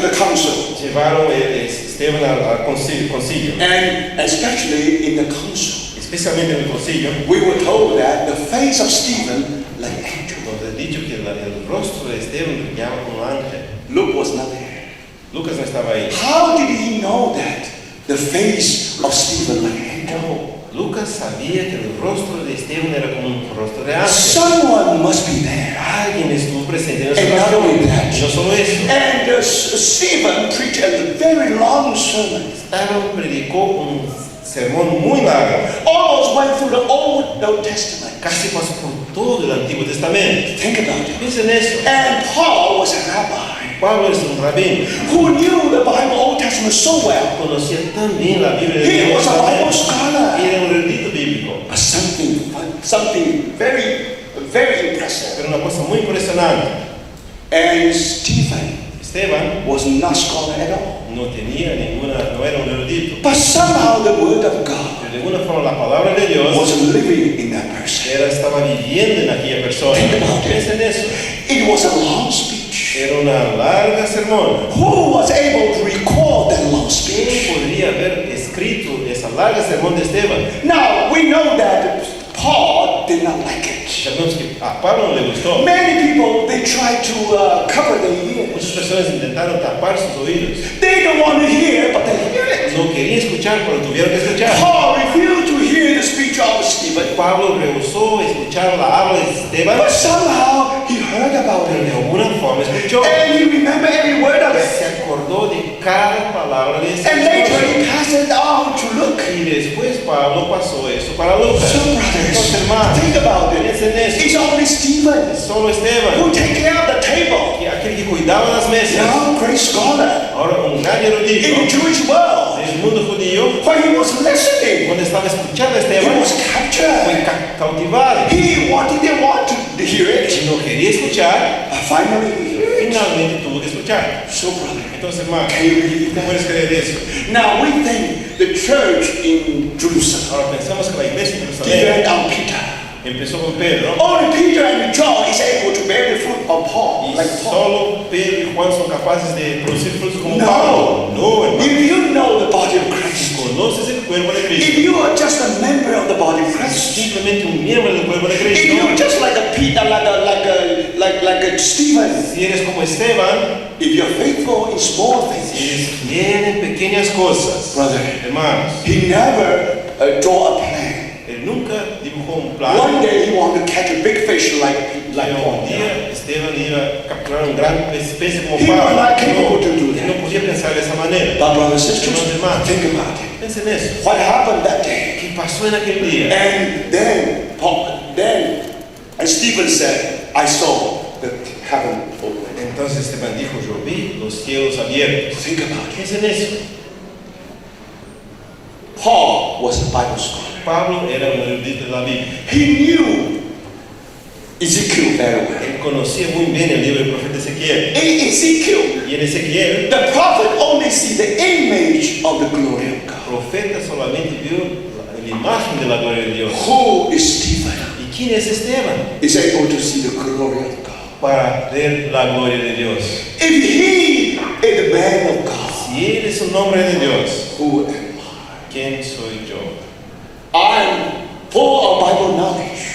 the council, Llevaron a Esteban al concilio, and especially in the council, especialmente en el concilio, we were told that the face of Stephen like angel. donde he dicho que el rostro de Esteban brillaba como ángel. Luke was not there. Lucas no estaba ahí. How did he know that the face of Stephen like angel? ¿Cómo? Lucas sabía que el rostro de Esteban era como un rostro de ángel. Someone must be there. Alguien estuvo presente en esa And not only ocasión. that. Y no solo eso. And Stephen preached a very long sermon. Esteban predicó un sermón muy largo. Almost went through the Old Testament. Casi pasó por todo el Antiguo Testamento. Think about it. Piensen eso. And Paul was a rabbi Pablo es un rabino. who knew the Bible, Old Testament so well. Conocía tan bien la Biblia del He Antiguo was a Bible Testamento. scholar. Era un erudito bíblico. But something very impressive. Pero una cosa muy impresionante. And Stephen Esteban was not scholar at all. no era un erudito. But somehow the word of God Pero de alguna forma la palabra de Dios was living in that person. estaba viviendo en aquella persona. Think about it. Piensen eso. It was a long speech. Era una larga sermón. Who was able to record that long ¿Quién speech? podría haber escrito esa larga sermón de Esteban? Now, we know that Paul did not like it. Sabemos que a Pablo no le gustó. Many people, they try to cover their Muchas ears. personas intentaron tapar sus oídos. They don't want to hear, but they hear it. No querían escuchar, pero tuvieron que escuchar. Paul refused to hear the speech of Stephen. Pablo rehusó escuchar la habla de Esteban, But somehow he heard about pero de it. alguna forma escuchó. And he remembered every word of Se it. acordó de cada palabra de And later Esteban. he passed it on to Luke. Y después Pablo pasó eso para Lucas. So Entonces, brothers, hermanos, think about it. piensen en eso. It's only Stephen Solo Esteban, who take care of the table. aquel que cuidaba las mesas, Now, great scholar ahora un gran in erudito the Jewish world. del mundo judío, When he was listening, cuando estaba escuchando a he Esteban, was fue captured. cautivado. He didn't want to hear it. Y no quería escuchar, But finally he heard it. finalmente tuvo que escuchar. So, brother, Entonces, hermano, can you believe ¿cómo that? puedes creer eso? Now we think the church in Jerusalem Ahora pensamos que la iglesia en Jerusalén depended on Peter. empezó con Pedro, Only Peter and John is able to bear the fruit of Paul, y like Paul. solo Pedro y Juan son capaces de producir frutos como No. Pablo. No, hermano. If you know the body of Christ, Conoces el cuerpo de if Cristo, you are just a member of the body of Christ, simplemente un miembro del cuerpo de if Cristo. you're just like a Peter, like a Stephen, Si eres como Esteban, if you're faithful in small si things, eres fiel en pequeñas cosas, brother, hermanos, he never draw a plan. él nunca dibujó un plan. One day he wanted to catch a big fish like Pero Paul. un día Esteban iba a capturar un gran pez como He was Pablo. not capable to do Él that. no podía pensar de esa manera. But brothers and Hermanos, sisters, hermanos, think about it. piensen en eso. What happened that day? ¿Qué pasó en aquel día? And and Stephen said, I saw the heaven open. Entonces Esteban dijo, yo vi los cielos abiertos. Think about it. Piensen en eso. Paul was a Bible scholar. Pablo era un erudito de la Biblia. He knew Ezekiel very well. Él conocía muy bien el libro del profeta Ezequiel. In Ezekiel, Y en Ezequiel, the prophet only see the image of the glory of el God. profeta solamente vio la imagen de la gloria de Dios. Who is Stephen? ¿Y quién es Esteban? Is able to see the glory of God. Para ver la gloria de Dios. If he is the man of God, Si él es un hombre de Dios, who am I? ¿quién soy yo? I'm full of Bible knowledge.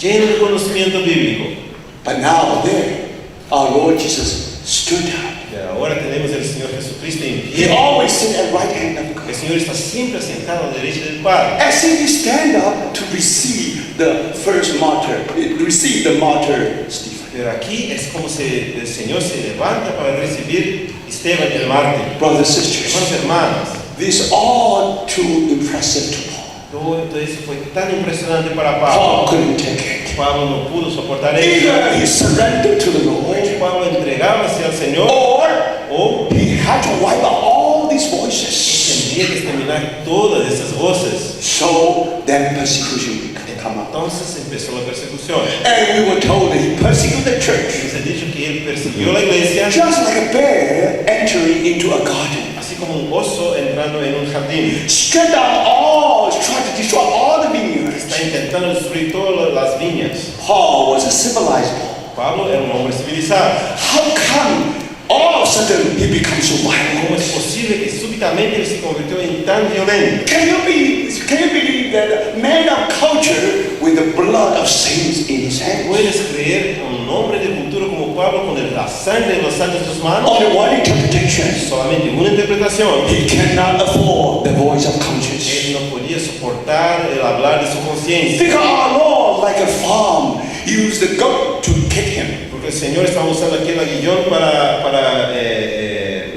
Lleno de conocimiento bíblico. But now there, our Lord Jesus stood up. Y ahora tenemos al Señor Jesucristo en He pie. always sit at right hand of God. El Señor está siempre sentado a la derecha del Padre. As if he stand up to receive the first martyr, receive the martyr Stephen. Pero aquí es como si el Señor se levanta para recibir Esteban el mártir. Brothers and Hermanos, sisters, hermanas, this is all too impressive to Paul. todo eso fue tan impresionante para Pablo. Paul couldn't take it. Pablo no pudo soportar eso. Either he surrendered to the Lord, O Pablo entregaba hacia el Señor, or o he had to wipe out all these voices. tendría que exterminar todas esas voces. So then persecution could come up. Entonces empezó la persecución. And we were told that he persecuted the church, Nos ha dicho que él persiguió la iglesia, just like a bear entering into a garden. así como un oso entrando en un jardín. Struck down all, tried to destroy all the vineyards. Está intentando destruir todas las viñas. Paul was a civilized Paul. Pablo era un hombre civilizado. How come all of a sudden he becomes so ¿Cómo es violent? posible que súbitamente él se convirtió en tan violento? Can you believe that a man of culture with the blood of saints in his hands? ¿Puedes creer un hombre de cultura como Pablo con la sangre de los santos en sus manos? Only one interpretation. Solamente una interpretación. He cannot afford the voice of conscience. Él no podía soportar el hablar de su conciencia. Because our Lord, like a farm, used the goat to kick him. Porque el Señor estaba usando aquel aguillón para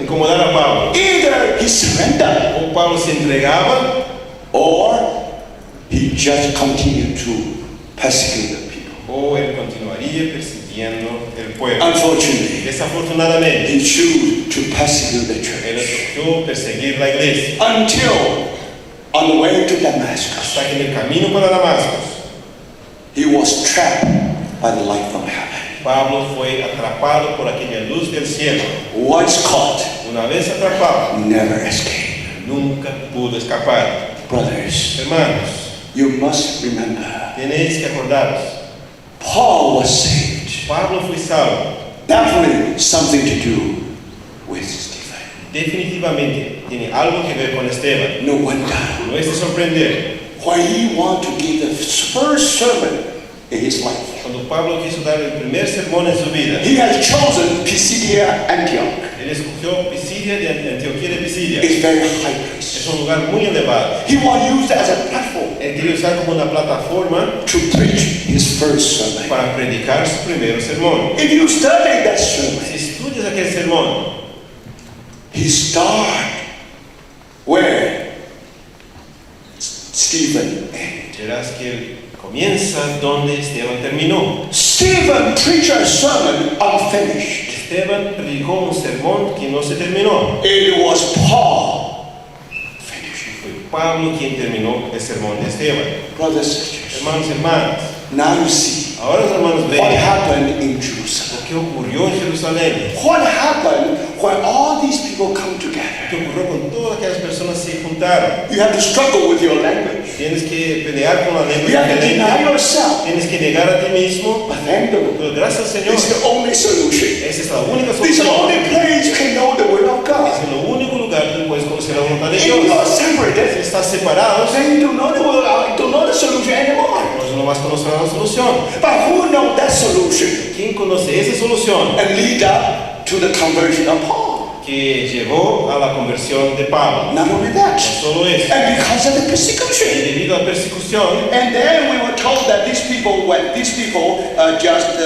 incomodar a Pablo. Either he surrendered O Pablo se entregaba or he just continued to persecute the people. o él continuaría persiguiendo el pueblo. Unfortunately, Desafortunadamente, he chose to persecute the él church escogió perseguir la iglesia. until on the way to Damascus, Hasta que en el camino para Damasco, he was trapped by the light from heaven. Pablo fue atrapado por aquella luz del cielo. Once caught, Una vez atrapado, never escape. nunca pudo escapar. Brothers, Hermanos, you must remember, tenéis que acordaros, Paul was saved. Pablo fue salvo. Definitely something to do with Stephen. Definitivamente tiene algo que ver con Esteban. No wonder No es de sorprender. when he wanted to give the first sermon in his life, Cuando Pablo quiso dar el primer sermón en su vida, he had chosen Pisidia Antioch. él escogió Pisidia de Antioquía de Pisidia. It's very high Es place. un lugar muy elevado. He was used as a platform Él quería usar como una plataforma to preach his first sermon. para predicar su primer sermón. If you study that sermon, Si estudias aquel sermón, he started where Stephen ended. verás que él comienza donde Esteban terminó. Stephen preached a sermon unfinished. Esteban predicó un sermón que no se terminó. It was Paul finished. Fue Pablo quien terminó el sermón de Esteban. Brothers and sisters, Hermanos, hermanas, now you see ahora los hermanos what ven happened in Jerusalem. lo que ocurrió en Jerusalén. What happened when all these people come together? ¿Qué ocurrió con todas aquellas personas se juntaron? You have to struggle with your language. Tienes que pelear con la lengua You have to deny diferente. yourself. Tienes que negar a ti mismo. But thank the Lord. Pero gracias al Señor, It's the only solution. esa es la única This is the solución. only place you can know the will of Es God. el único lugar donde puedes conocer la voluntad de If you are Dios. Si separated, estás separados, then you don't know the will, don't know the solution anymore. pues no vas a conocer la solución. But who knows that solution ¿Quién conoce esa solución? and lead up to the conversion of Paul? que llevó a la conversión de Pablo. Not only that, No solo eso, and because of the y persecution. debido a la persecución, And then we were told that these people just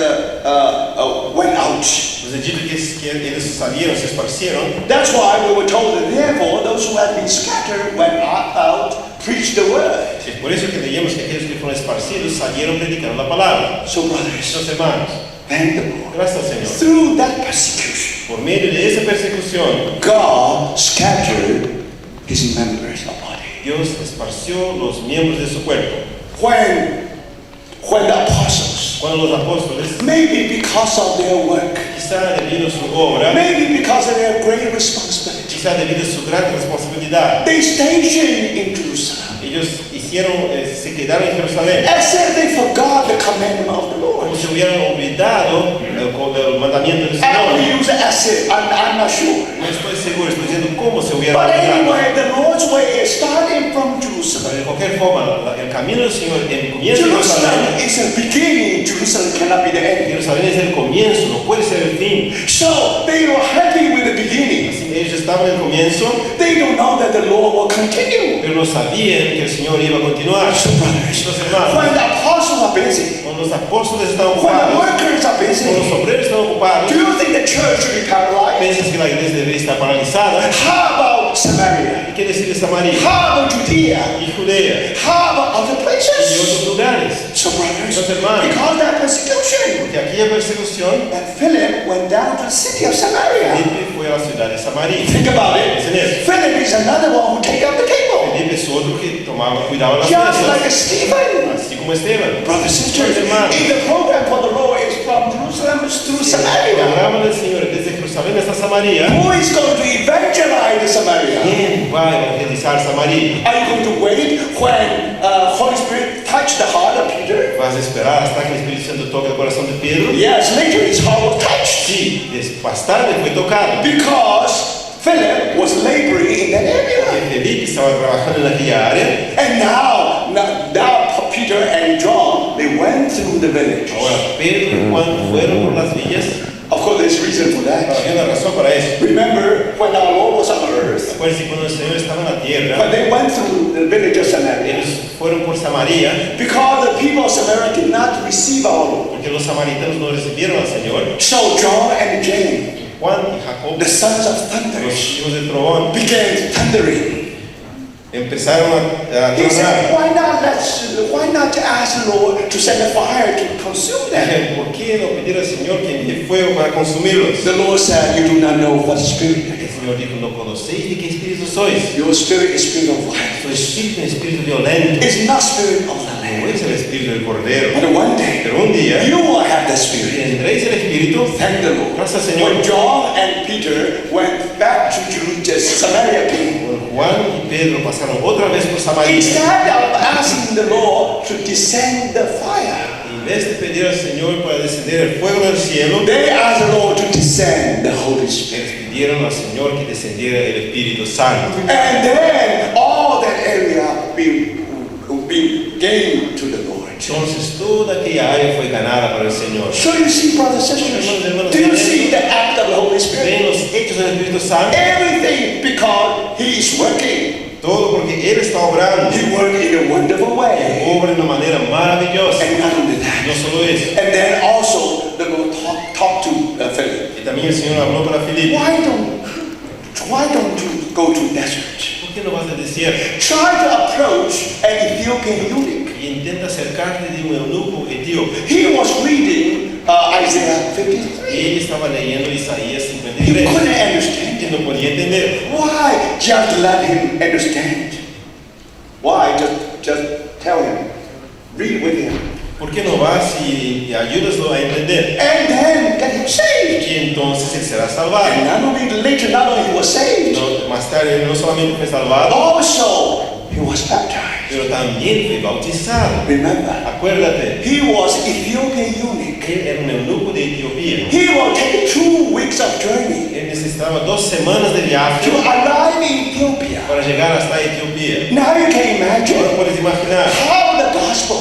went out. nos es dicho que ellos salieron, se esparcieron. That's why we were told that therefore those who had been scattered went out, preached the word. Es por eso que leíamos que aquellos que fueron esparcidos salieron predicando la palabra. So brothers, Nuestros hermanos, thank the Lord. gracias al Señor. Through that persecution, Por medio de esa persecución, God scattered his members of body. Dios esparció los miembros de su cuerpo. When the apostles, Cuando los apóstoles, maybe because of their work, quizá debido a su obra, maybe because of their great responsibility, quizá debido a su gran responsabilidad, they stationed in Jerusalem. ellos se quedaron en Jerusalén, As if they forgot the commandment of the Lord. como si hubieran olvidado el mandamiento del I Señor. don't use it as if, I'm not sure. No estoy seguro, estoy diciendo cómo se hubieran But olvidado. anyway, the Lord's way is starting from Pero Jerusalem. de cualquier forma, el camino del Señor comienza en Jerusalem Jerusalén. is the beginning, Jerusalem cannot be the end. Jerusalén es el comienzo, no puede ser el fin. So they were happy with the beginning. Así ellos estaban en el comienzo, They don't know that the Lord will continue. pero no sabían que el Señor iba a continuar. So brothers, Los hermanos, when the apostles are busy, cuando los apóstoles están when the ocupados, workers are cuando los busy, obreros están ocupados, do you think the church should be paralyzed? piensas que la iglesia debería estar paralizada. How about Samaria? ¿Y qué decir de Samaria How about Judea? y Judea How about other y places? otros lugares? So brothers, Los hermanos, because of that persecution, porque aquella persecución, and Philip went down to the city of Samaria. Felipe fue a la ciudad de Samaria. Think about it. Piensen eso. Philip is another one who take up the table. Felipe es otro que cuidaba las Just like mesas, Stephen. así como Esteban. Brothers and sisters, Hermanos. if the program for the Lord is from Jerusalem to El Samaria, programa del Señor desde Jerusalén hasta Samaria. who is going to evangelize Samaria? ¿Quién va a evangelizar Samaria? Are you going to wait when Holy Spirit touched the heart of Peter? ¿Vas a esperar hasta que el Espíritu Santo toque el corazón de Pedro? Yes, later his heart was touched Sí, más tarde fue tocado. because Philip was laboring in that area. Felipe estaba trabajando en aquella área. And now Peter and John, they went through the village. Ahora, Pedro y Juan fueron por las villas. Of course, there's reason for that. Había una razón para eso. Remember when our Lord was on earth, Acuérdense cuando el Señor estaba en la tierra, when they went through the village of Samaria, ellos fueron por Samaria, because the people of Samaria did not receive our Lord. porque los samaritanos no recibieron al Señor. So John and James, Juan y Jacob, the sons of thunder, los hijos de Trovón, began thundering. empezaron a He said, tronar. why not ask the Lord to send a fire to consume them? Dije, ¿por qué no pedir al Señor que envíe fuego para consumirlos? The Lord said, you do not know what spirit it El is. Señor dijo, no conocéis de qué espíritu sois. Your spirit is spirit of Su violence. espíritu es espíritu violento. It's not spirit of the No land. es el espíritu del cordero. But one day, Pero un día you will have that spirit. tendréis el espíritu. Thank the Lord. Gracias, Señor. When John and Peter went back to Jerusalem, Samaria came. Juan y Pedro pasaron otra vez por Samaria. Instead of asking the Lord to descend the fire, En vez de pedir al Señor para descender el fuego del cielo, they asked the Lord to descend the Holy Spirit. les pidieron al Señor que descendiera el Espíritu Santo. And then all that area will be gained to the Lord. Entonces toda aquella área fue ganada para el Señor. So you see, brothers and sisters, do you see the act of the Holy Ven Spirit? los hechos del Espíritu Santo. Everything because He is working. Todo porque Él está obrando. He worked in a wonderful way. Obra de una manera maravillosa. And not only that, No solo eso. and then also the Lord talked to Philip. Y también el Señor habló para Filipe. Why don't you go to desert? ¿Por qué no vas al desierto? Try to approach an Ethiopian eunuch. Y intenta acercarte de un eunuco etíope. He was reading Isaiah Y 53. él estaba leyendo Isaías He 53. couldn't understand Y it. no podía entender. Why? Just let him understand. Why? Just tell him. Read with him. ¿Por qué no vas y ayúdaslo a entender? And then get him saved. Y entonces él será salvado. And not only he was saved, No, más tarde él no solamente fue salvado, also he was baptized. pero también fue bautizado. Remember, Acuérdate, he was Ethiopian eunuch. él era un eunuco de Etiopía. He will take 2 weeks of journey Él necesitaba 2 semanas de viaje to arrive in Ethiopia. para llegar hasta Etiopía. Now you can imagine Ahora puedes imaginar how the gospel,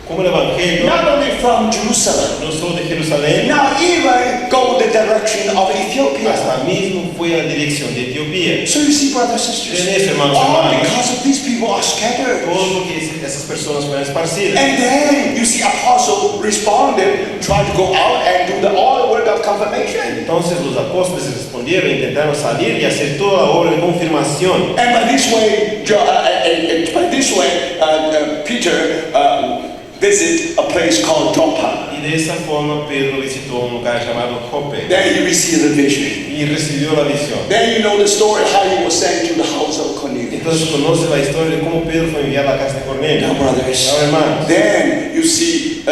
cómo el Evangelio, not only from Jerusalem, no solo de Jerusalén, now even go the direction of Ethiopia. hasta mismo fue a la dirección de Etiopía. So you see, brothers and sisters, Ven eso, hermanos, all hermanas. because of these people are scattered. Todo porque esas personas fueron esparcidas. And then you see apostle responded, tried to go out and do all the work of confirmation. Entonces los apóstoles respondieron, intentaron salir y hacer toda la obra de confirmación. And by this way, Peter visited a place called Joppa. Y de esa forma Pedro visitó un lugar llamado Jope Then he received the vision. y recibió la visión. Then you know the story how he was sent to the house of Cornelius. Entonces conoce la historia de cómo Pedro fue enviado a la casa de Cornelio. Now, brothers, Ahora, hermanos, then you see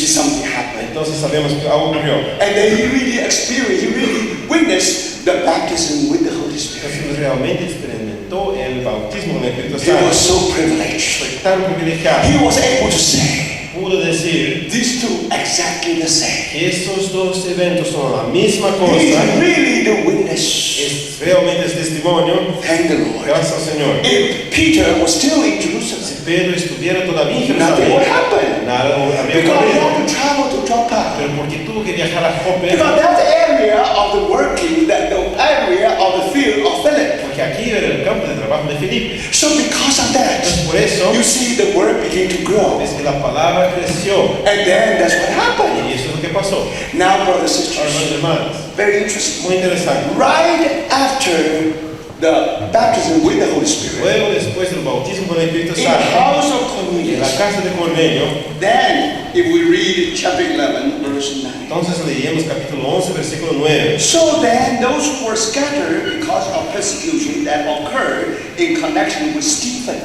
something happen. entonces sabemos que algo ocurrió. And then he really experienced, he really witnessed the baptism with the Holy Spirit. Entonces realmente experimentó el bautismo con el Espíritu He was Santo. so privileged. Fue tan privilegiado. He was able to say, Pudo decir these two exactly the same. que esos dos eventos son la misma He's cosa. really the witness. Es realmente es testimonio. Thank the Lord. Gracias al Señor. If Peter was still in Jerusalem, Si Pedro estuviera todavía en nothing would Jerusalén, happen. nada habría Because he ocurrido. had to travel to Joppa. Pero porque tuvo que viajar a Jope, Because that's the area of the working, the area of the field of Philip. porque aquí era el campo de trabajo de Felipe. So because of that, Entonces por eso you see the word begin to grow. es que la palabra creció. And then that's what happened. Y eso es lo que pasó. Now, brothers and Ahora, sisters, hermanos, very interesting. muy interesante. Right after the baptism with the Holy Spirit, Luego, después del bautismo con el Espíritu in the Santo, house of en la Cornelius, casa de Cornelio, then if we read chapter 11, verse 9. entonces leíamos capítulo 11, versículo 9. So then those who were scattered because of persecution that occurred in connection with Stephen,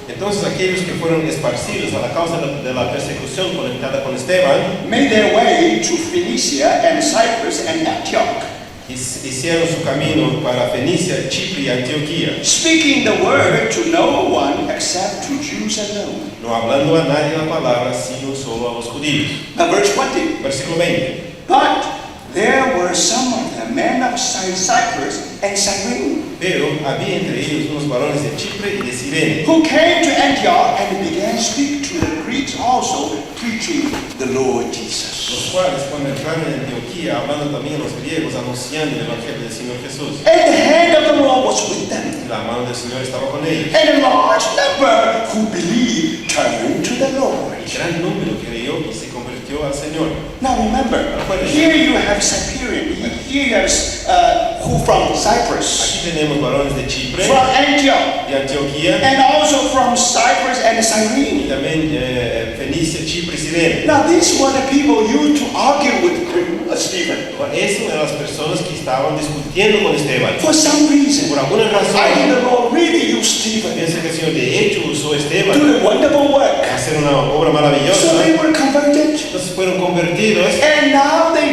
Entonces aquellos que fueron esparcidos a la causa de la persecución conectada con Esteban, made their way to Phoenicia and Cyprus and Antioch, hicieron su camino para Fenicia, Chipre y Antioquía, speaking the word to no one except to Jews alone. no hablando a nadie la palabra, sino solo a los judíos. Now verse 20. Versículo 20. But there were some of the men of Cyprus and Cyrene Pero había entre ellos unos varones de Chipre y de Cirene, who came to Antioch and began to speak to the Greeks also, preaching the Lord Jesus. los cuales cuando entraron en Antioquía, hablando también a los griegos, anunciando el evangelio del Señor Jesús. And the hand of the Lord was with them. La mano del Señor estaba con ellos. And a large number who believed turned to the Lord. El gran número creyó y se convirtió al Señor. Now remember, here you have Cyprian, here you have who from Cyprus, Aquí tenemos varones de Chipre, from Antioch, de Antioquía, and also from Cyprus and y Cyrene. también Fenicia, Chipre y Cirene. Now these were the people used to argue with Stephen. Ahora, esas eran las personas que estaban discutiendo con Esteban. For some reason, Por alguna I razón, think the Lord really used Stephen piensa que el Señor de hecho usó a to Esteban do a wonderful work. a hacer una obra So maravillosa. they were converted, Entonces fueron convertidos and now they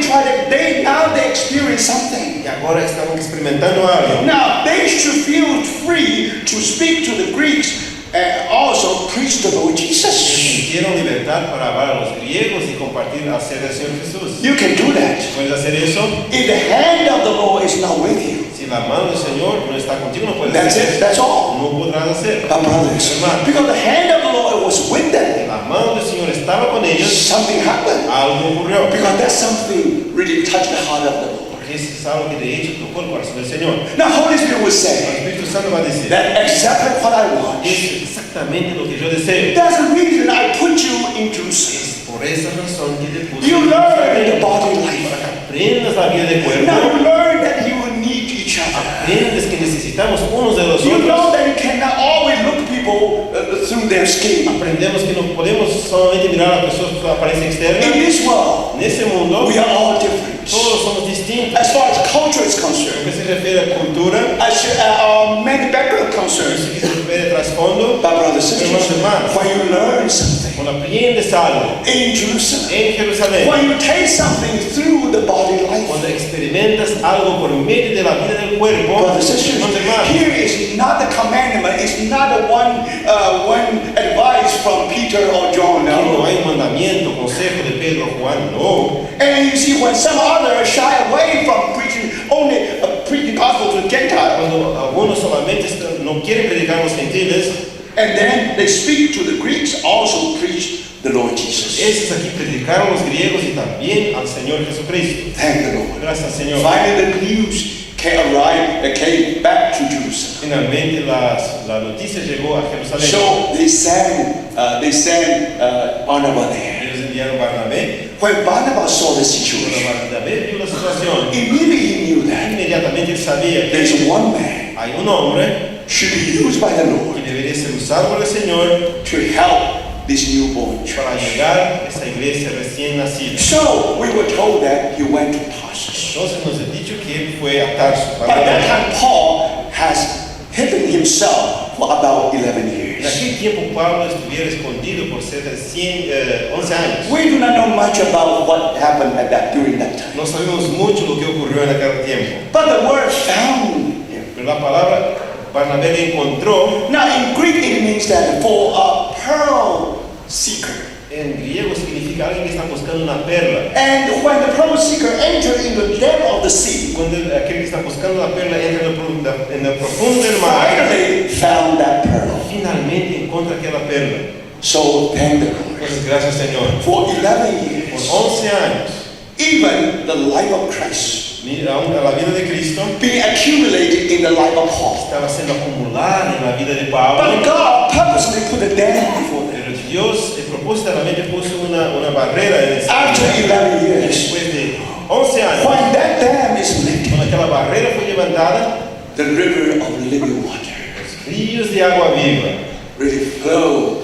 experience something. y ahora están experimentando algo. Now they should feel free to speak to the Greeks and also preach the Lord Jesus. Sintieron libertad para hablar a los griegos y compartir acerca del Señor Jesús. You can do that. ¿Puedes hacer eso? If the hand of the Lord is not with you, Si la mano del Señor no está contigo, no puedes that's hacer it. That's all. No podrás hacer. My brothers, Hermano, because the hand of the Lord was with them, la mano del Señor estaba con ellos, something happened. algo ocurrió. Because that's something really touched the heart of the Lord. Porque eso es algo que de hecho tocó el corazón del Señor. Now, Holy Spirit will El say Espíritu Santo va a decir, that exactly what I want. es exactamente lo que yo deseo. That's the reason I put you in Jerusalem. Es por esa razón que te puse You en learn Jerusalén, the body life. para que aprendas la vida de cuerpo, Now you learn that you will need each other. aprendes que necesitamos unos de los You know otros. that you cannot always look people through their skin. Aprendemos que no podemos solamente mirar a personas por su apariencia externa. In this world, En ese mundo, we are all different. todos somos distintos. As far as culture is Lo concerned, que se refiere a cultura, as our many background lo concerns, que se refiere a trasfondo, my brothers and hermanos, sisters, hermanos, when you learn something cuando aprendes algo in Jerusalem, en Jerusalén, when you taste something through the body life, cuando experimentas algo por medio de la vida del cuerpo, brothers and sisters, hermanos, hermanos, here is not the commandment, it's not the one advice from Peter or John. aquí no No. hay un mandamiento, consejo de Pedro o Juan, no. And you see, when some others shy away from preaching preaching gospel to Gentiles, Cuando algunos solamente no quieren predicar a los gentiles, And then they speak to the Greeks, also preach the Lord Jesus. Estos aquí predicaron los griegos y también al Señor Jesucristo. Thank the Lord. Gracias, Señor. Finally, the news came back to Jerusalem. Finalmente la noticia llegó a Jerusalén. So they sent Barnabas there. Ellos enviaron Barnabé. When Barnabas saw the Cuando situation, Barnabé vio la situación, immediately he knew that inmediatamente él sabía there's que one man hay un hombre should be used by the que Lord debería ser usado por el Señor to help this newborn para church. ayudar a esta iglesia recién nacida. So we were told that he went to Tarsus. Entonces nos ha dicho que él fue a Tarso. By that time, Paul has hidden himself for about 11 En years. aquel tiempo Pablo estuviera escondido por cerca de 11 años. We do not know much about what happened during that time. No sabemos mucho lo que ocurrió en aquel tiempo. But the word found him. Pero la palabra Barnabé le encontró. Now in Greek it means that for a pearl seeker. En griego significa alguien que está buscando una perla. And when the pearl seeker entered in the depth of the sea, Cuando aquel que está buscando la perla entra en el profundo del mar, finally found that pearl. finalmente encuentra aquella perla. So thank the Lord. Entonces, gracias Señor. For 11 Por years, 11 años, even the life of Christ aún la vida de Cristo being accumulated in the life of Paul. estaba siendo acumulada en la vida de Pablo. But God purposely put a dam before them. Pero Dios propositalmente puso una barrera en ese After 11 years, después de 11 años, when that dam is lifted, cuando aquella barrera fue levantada, the river of living water los ríos de agua viva really flow.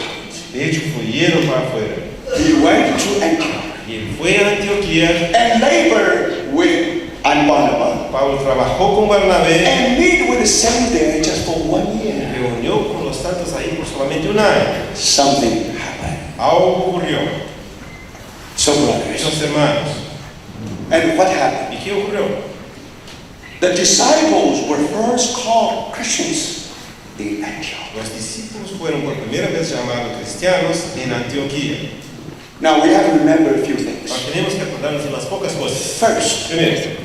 de hecho fluyeron para afuera. He went to Antioch Y él fue a Antioquía. and labored with Barnabas Pablo trabajó con Barnabé, and meet with the saints there just for 1 year. reunió con los santos ahí por solamente un año. Something happened. Algo ocurrió. So brothers, Esos hermanos. and what happened? ¿Y qué ocurrió? The disciples were first called Christians in Antioch. Los discípulos fueron por primera vez llamados cristianos en Antioquía. Now we have to remember a few Ahora things. tenemos que acordarnos de las pocas cosas. First, Primero,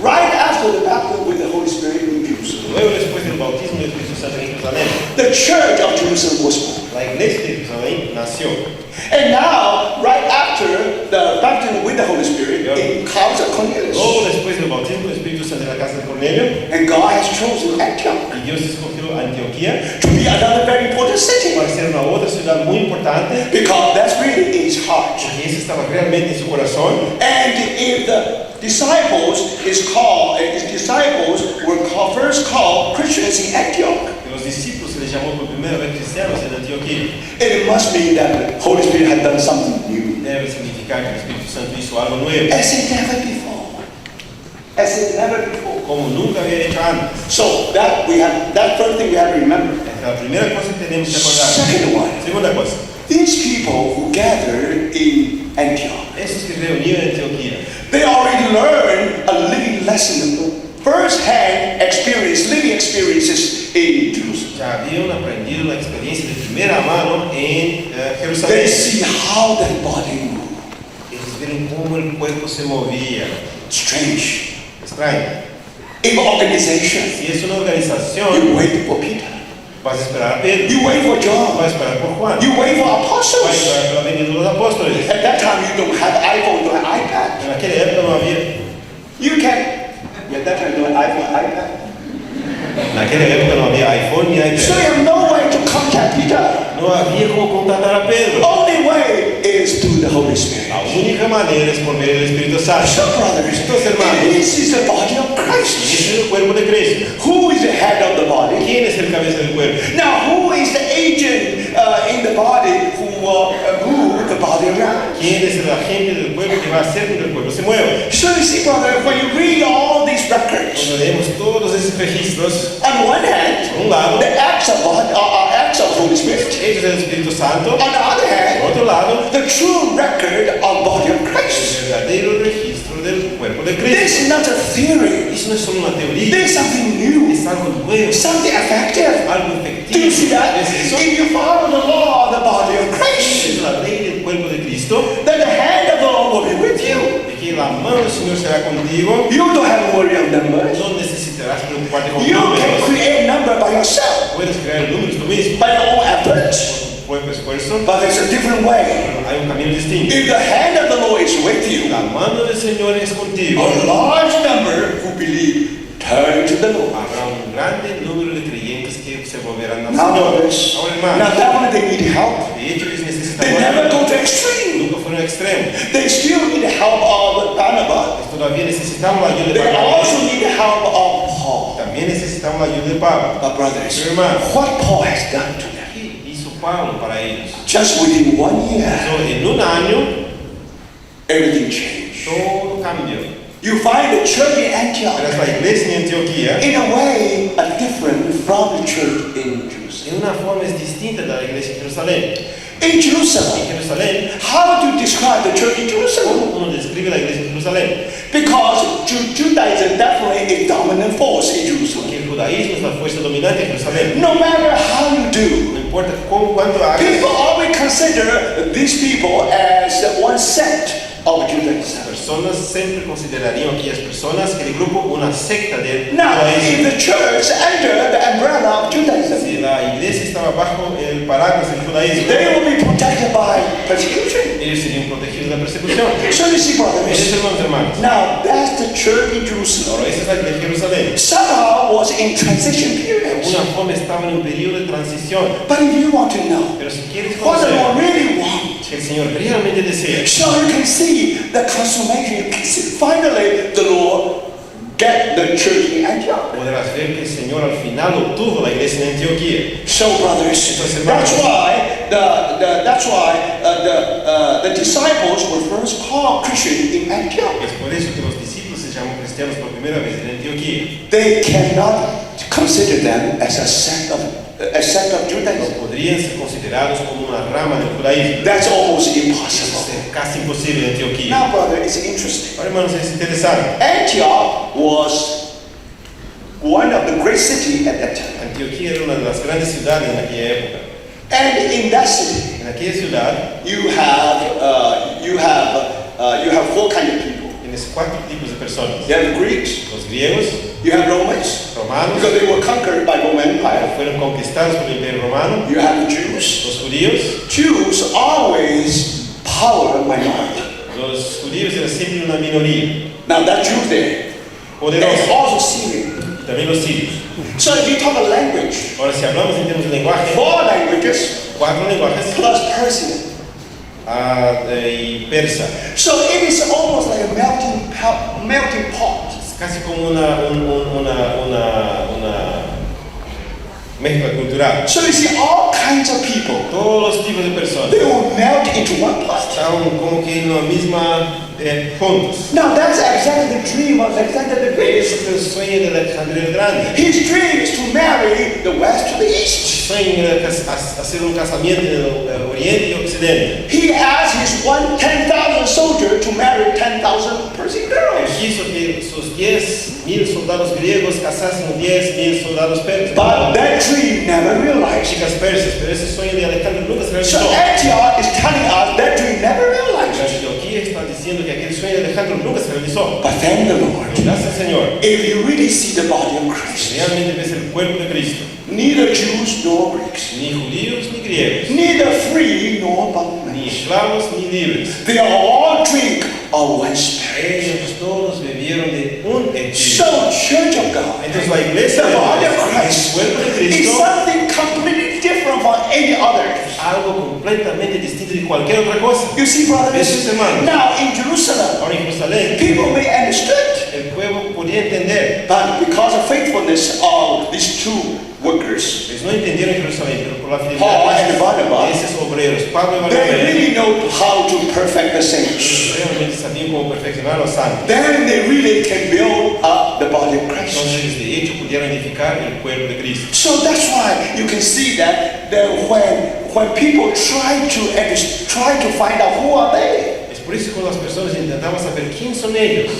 right after the baptism with the Holy Spirit in Jerusalem, luego después del bautismo del Espíritu Santo en Jerusalén, the church of Jerusalem was born. la iglesia de Jerusalén nació. And now, right after the baptism with the Holy Spirit in the house of Cornelius, Luego después del bautismo del Espíritu Santo en la casa de Cornelio, and God has chosen Antioch y Dios escogió Antioquía to be another very important city para ser una otra ciudad muy importante, because that's really in his heart. porque ese estaba realmente en su corazón. And if the disciples were first called Christians in Antioch, Que los discípulos se les llamó por primera vez cristianos en Antioquía, it must mean that the Holy Spirit had done something new, debe significar que el Espíritu Santo hizo algo nuevo, as it never before, as it never before. como nunca había hecho antes. So that first thing we have to remember. Esta es la primera cosa que tenemos que acordar. Second one, Segunda cosa, these people who gathered in Antioch, esos que reunieron en Antioquía, they already learned a living lesson, first-hand experience, living experiences in Jerusalem. ya habían aprendido la experiencia de primera mano en They Jerusalén. see how the body moved. Ellos vieron cómo el cuerpo se movía. Strange. Extraño. In organization, Si es una organización, you wait for Peter, vas a esperar a Pedro, you wait for vas a John, esperar por Juan, you wait for vas a apostles. esperar por la venida de los apóstoles. At that time, you don't have iPhone, you don't have iPad. En aquella época no había, You can. At that time, you don't have iPhone, iPad. en aquella época no había iPhone ni So iPad. you have no way to contact Peter. No había cómo contactar a Pedro. Only way is through the Holy Spirit. La única manera es por medio del Espíritu So, Santo. brothers, Entonces, hermanos, this is the body of y Christ. ese es el cuerpo de Cristo. Who is the head of the body? ¿Quién es el cabeza del cuerpo? Now, who is the agent in the body who move the body around? ¿Quién es el agente del cuerpo que va a hacer que el cuerpo se mueva? So you see, brother, when you read all these records, Cuando leemos todos esos registros, on one hand, por un lado, the acts of Holy Spirit. hechos del Espíritu Santo, On the other por hand, otro lado, the true record of body of Christ. el verdadero registro del cuerpo de This Cristo. is not a theory. Eso no es solo una teoría, This is something new, es algo nuevo, something effective. algo Do efectivo. you see that? ¿Es eso? If you follow the law of the body of Christ, Es la ley del cuerpo de Cristo, then the hand of the Lord will be with you. de que la mano del Señor será contigo. You don't have to worry of numbers. No necesitarás preocuparte con You can números. create number by yourself, Puedes crear números tú mismo, by your own efforts. por tu esfuerzo, But there's a different way. pero hay un camino distinto. If the hand of the Lord is with you, La mano del Señor es contigo. a large number who believe turn to the Lord. Habrá un grande número de creyentes que se volverán al Now, Señor. brothers, Ahora, now hermanos, that one they need help. de hecho, ellos necesitan They never go ayuda. to extreme. Nunca fueron extremos. They still need the help of Barnabas. Todavía necesitamos la ayuda de They also Pablo. need the help of Paul. También necesitamos la ayuda de Pablo. But brothers, Hermanos, what Paul has done to them, ¿qué hizo Pablo para ellos? just within 1 year, So, en un año, everything changed. todo cambió. You find the church in Verás Antioch, la iglesia en Antioquía, in a way, different from the church in Jerusalem. en una forma es distinta de la iglesia en Jerusalén. In Jerusalem, En Jerusalén, how do you describe the church in Jerusalem? ¿cómo uno describe la iglesia en Jerusalén? Because Judaism definitely is dominant force in Jerusalem. Que el judaísmo es la fuerza dominante en Jerusalén. No matter how you do, No importa cómo, cuánto hagas, people always consider these people as one sect of Judaism. personas siempre considerarían aquellas personas que el grupo una secta del Now, judaísmo. if the church under the umbrella of Judaism, Si la iglesia estaba bajo el paraguas del judaísmo, they will be protected by persecution. ellos serían protegidos de la persecución. So you see, Esos brothers, hermanos. now that's the church in Jerusalem. Ahora, esa es la iglesia de Jerusalén. Somehow was in transition De periods. alguna forma estaba en un periodo de transición. But if you want to know Pero si quieres what the Lord conocer really wants, que el Señor realmente desea, so you can see the transformation. You can see finally the Lord get the church in Antioch. podrás ver que el Señor al final obtuvo la iglesia en Antioquía. So, brothers, Entonces, that's hermanos. why the disciples were first called Christian in Antioch. Es por eso que los discípulos se llaman cristianos por primera vez en Antioquía. They cannot consider them as a sect of No Judaism. podrían ser considerados como una rama del judaísmo. That's almost Eso impossible. es casi imposible en Antioquía. Now, brother, it's interesting. Ahora, hermanos, es interesante. Antioch was one of the great cities at that time. Antioquía era una de las grandes ciudades en aquella época. And in that city, En aquella ciudad you have four kinds of people. tienes cuatro tipos de personas. You have the Greeks, Los griegos, you have Romans, romanos, because they were conquered by Roman Empire. fueron conquistados por el imperio romano. You have the Jews. Los judíos, Jews always power minority. los judíos eran siempre una minoría. Now that Jews there, and Poderosa. also Syrian. Y también los sirios. So if you talk a language, Ahora, si hablamos en términos de lenguaje, four languages cuatro lenguajes plus Persian. y persa. So it is almost like a melting pot. Es casi como una mezcla cultural. So you see all kinds of people. Todos los tipos de personas They will melt into one pot. estaban como que en la misma juntos. Now that's exactly the dream of Alexander the Great. Ese es el sueño de Alejandro el Grande. His dream is to marry the west to the east. El sueño era hacer un casamiento en el oriente y occidente. He asked his 10,000 soldiers to marry 10,000 Persian Él girls. quiso que sus 10,000 soldados griegos casasen con 10,000 soldados persas. But that dream never realized. Chicas persas, pero ese sueño de Alejandro nunca se So realizó. Antioch is telling us that dream never realized. Antioquía está diciendo que aquel sueño de Alejandro nunca se realizó. But thank the Lord. Gracias, Señor. If you really see the body of Christ, Realmente ves el cuerpo de Cristo. neither Jews nor Greeks, Ni judíos ni griegos, neither free nor ni bondmen, esclavos ni libres. they are all drink of one spirit. Ellos todos bebieron de un espíritu. So, Church of God, Entonces la iglesia the de body of Dios, el Christ, cuerpo de is Cristo, something completely different from any other. algo completamente distinto de cualquier otra cosa. You see, brothers, Yes, hermanos. now in Jerusalem, Ahora en Jerusalén, people may understood, el pueblo podía entender, but because of faithfulness of these two workers, ellos no entendieron Jerusalén, pero por la Paul and fidelidad Barnabas, de esos obreros, Pablo y they Barnabé, really know how to perfect the saints. ellos realmente sabían cómo perfeccionar a los santos. Then they really can build up the body of Christ. Entonces, de hecho, pudieron edificar el cuerpo de Cristo. So that's why you can see that when people try to find out who are they, Es por eso que cuando las personas intentaban saber quién son ellos,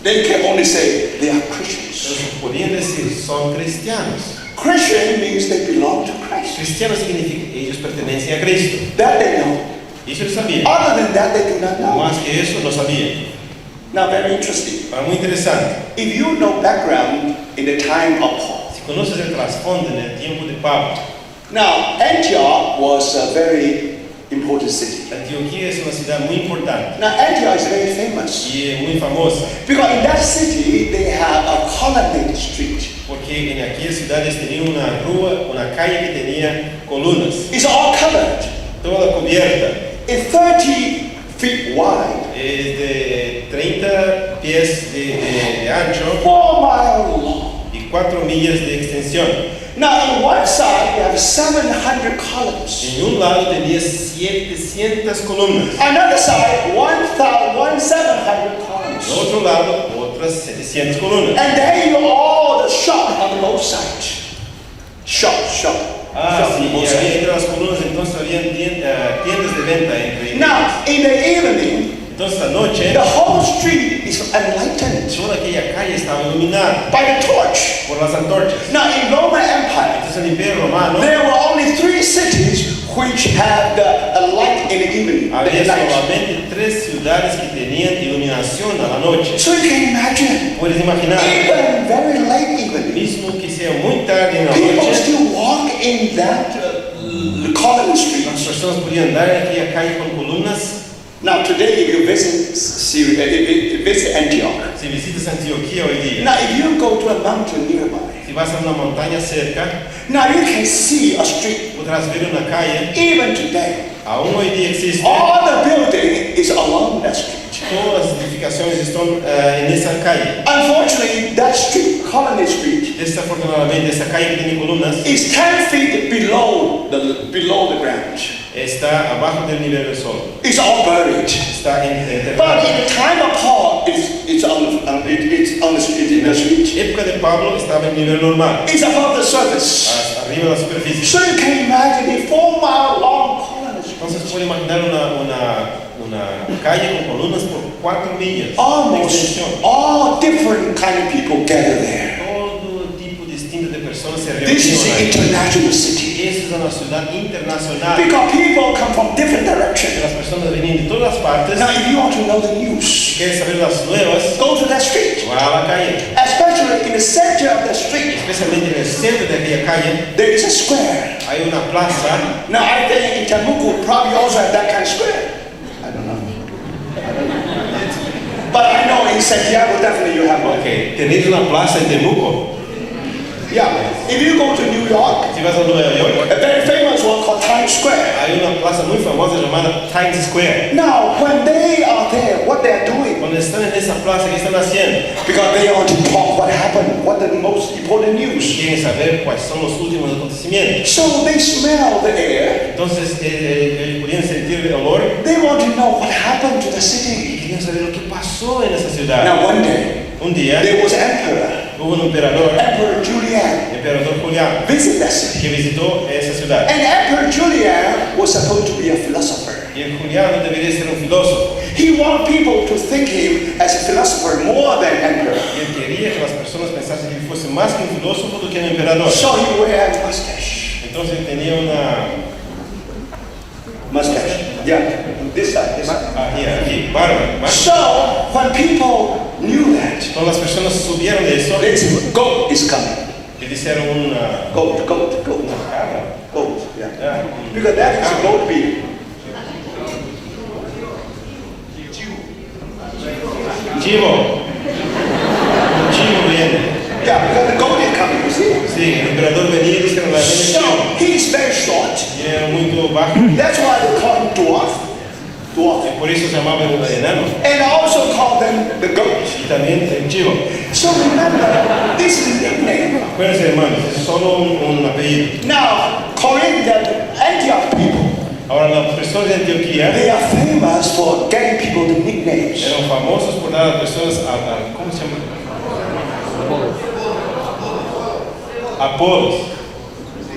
they can only say they are Christians. ellos podían decir, son cristianos. Christian means they belong to Christ. Cristiano significa que ellos pertenecen a Cristo. That they know. Y eso lo sabían. Other than that, they do not know. Más que eso, no sabían. Now, very interesting. Ahora, muy interesante. If you know background in the time of Paul. Si conoces el trasfondo en el tiempo de Pablo, Now, Antioch was a very important city. Antioquía es una ciudad muy importante Now, Antioch is very famous y es muy famosa because in that city they have a colonnade street. porque en aquellas ciudades tenía una calle que tenía columnas, It's all covered. toda cubierta, It's 30 feet wide, es de 30 pies de ancho 4 miles long. y 4 millas de extensión. Now, on one side, you have 700 columns. En un lado tenía 700 columnas, Another side, 1,700 en columns. otro lado otras 700 columnas. And there you all the shop on both sides. Shop. Sí, both y sides. había entre las columnas entonces había tiendas de venta entre ellas. Now, in the evening, Entonces la noche the whole street is enlightened toda aquella calle estaba iluminada by the torch. por las antorchas. Now, in Roman Empire, Entonces el Imperio Romano there were only 3 cities which had a light in the evening, había at night. solamente 3 ciudades que tenían iluminación a la noche. So you can imagine, Puedes imaginar, even very late evening, mismo que sea muy tarde en la people noche, still walk in that common street. las personas podían andar en aquella calle con columnas. Now today, if you visit Syria, if you visit Antioch, Si visitas Antioquía hoy día, now if you go to a mountain nearby, si vas a una montaña cerca, now you can see a street. podrás ver una calle, Even today, aún hoy día existe, all the building is along that street. todas las edificaciones están en esa calle. Unfortunately, that street, Colony Street, Desafortunadamente, esa calle que tiene columnas is 10 feet below the ground. está abajo del nivel del sol. It's all buried. Está enterrada. But in the time of Paul, it's on the street, in the street. Época de Pablo estaba en nivel normal, It's above the surface. arriba de la superficie. So you can imagine a 4-mile long Colony Street. Entonces puede imaginar una calle con columnas por 4 millas de Almost extensión. all different kind of people gather there. Todo tipo distinto de personas se This is reunieron an ahí. international city. Esa es una ciudad internacional. Because people come from different directions. Las personas venían de todas partes. Now, if you want to know the Si news, quieres saber las nuevas, go to that street. va a la calle. Especially in the center of the street, Especialmente en el centro de aquella calle there is a square. hay una plaza. Now, I think in Temuco probably also have that kind of square. I don't know. But I know in Santiago definitely you have one. Ok, tenéis una plaza en Temuco. Yeah. If you go to New York, Si vas a Nueva York, a very famous one called Times Square. hay una plaza muy famosa llamada Times Square. Now, when they are there, what they are doing, Cuando están en esa plaza, ¿qué están haciendo? because they want to talk what happened, what the most important news. Quieren saber cuáles son los últimos acontecimientos. So they smell the air. Entonces, podían sentir el olor They want to know what happened to the y city. querían saber lo que pasó en esa ciudad. Now, one day, Un día there was an emperor, hubo un emperador, Emperor Julian, Emperador Julián, visit that city. que visitó esa ciudad. And Emperor Julian was supposed to be a philosopher. Y el Julián debería ser un filósofo. He wanted people to think him as a philosopher more than emperor. Y él quería que las personas pensasen que él fuese más que un filósofo do que un emperador. So he wear a mustache. Entonces él tenía una... Mustache. Yeah, this side. aquí, barba. So when people knew that, Todas las personas subieron de eso they said, goat is coming. y dijeron una... Goat. cabra. Goat, yeah. Ya. Because that is a goat beard. Chivo. Un chivo viene. Yeah, because the goat is coming, you see. Sí, el emperador venía y dijeron la viene el So chivo. he's very short. Y era muy bajo. That's why they call him dwarf. Dwarf. Y por eso se llamaba el enano. And also call them the goat. Y también el chivo. So remember, this is a nickname. Acuérdense, hermanos, es solo un apellido. Now, Corinth, the Antioch people, Ahora, las personas de Antioquía they are famous for getting people the nicknames. eran famosos por dar a las personas ¿cómo se llama? Apodos.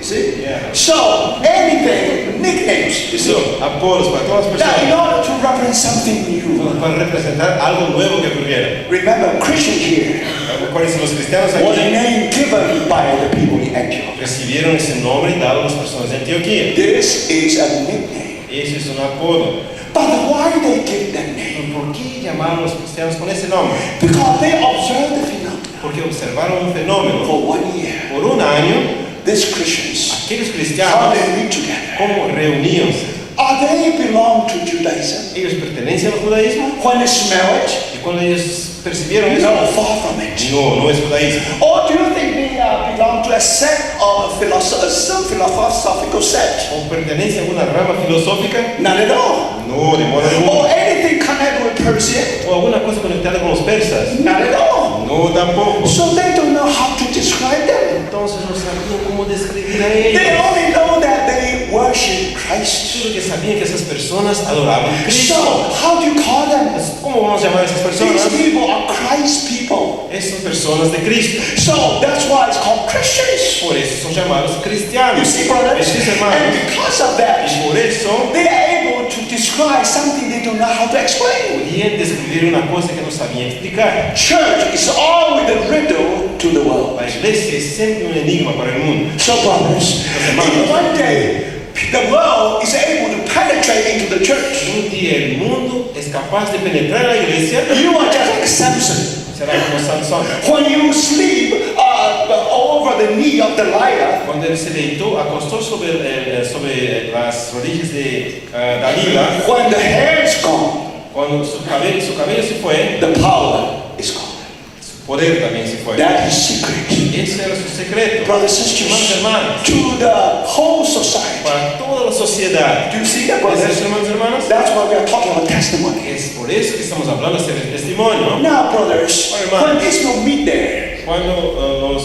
See? Yeah. So, anything, nicknames, you see. So, apodos para todas las Now, in personas. order to represent something new, Para representar algo nuevo que ocurriera. remember, Christian here Acuérdense, los cristianos was a aquí name given by the people in Antioch. recibieron ese nombre dado a las personas de Antioquía. This is a nickname. Eso es un apodo. But why they give that name? ¿Por qué llamaron a los cristianos con ese nombre? Because they observed the phenomenon. Porque observaron un fenómeno. For 1 year, Por un año, these Christians, aquellos how cristianos, they meet together. ¿cómo reuníanse? Are they belong to Judaism? ¿Ellos pertenecen al judaísmo? When they smell it, Y cuando ellos percibieron eso, no, far from it. no, no es judaísmo. Or do you think they belong to a sect or some philosophical sect? ¿O pertenece a alguna rama filosófica? Not at all. No, de modo Or alguno. anything connected with Persia? ¿O alguna cosa conectada con los persas? Not at all. No, tampoco. So they don't know how to describe them. Entonces no sabían cómo describir a They ellos. only know that they worship Christ. Solo que sabían que esas personas adoraban a Cristo. So how do you call them? ¿Cómo vamos a llamar a esas These personas? people are Christ people. Esas personas de Cristo. So that's why it's called Christians. Por eso son llamados You cristianos. see, brothers? Mis And hermanos. because of that, Y por eso they are able to describe something they don't know how to explain. podían describir una cosa que no sabían explicar. Church is always a riddle to the world. La iglesia es siempre un enigma para el mundo. So, brothers, if one day the world is able to penetrate into the church, Un día el mundo es capaz de penetrar en la iglesia, you are just like Samson. será como Sansón. When you sleep over the knee of Delilah, Cuando él se deitó, acostó sobre las rodillas de Dalila, when the hair is gone, cuando su cabello se fue, the power is gone. su poder también se fue. That is secret. Ese era su secreto. Brothers and sisters, Hermanos, to the whole society. para toda la sociedad. Do you see that, ¿Ves brothers? eso, hermanos? That's why we are talking about testimony. Es por eso que estamos hablando acerca del testimonio. Now, brothers, Hermanos. when these people meet there, Cuando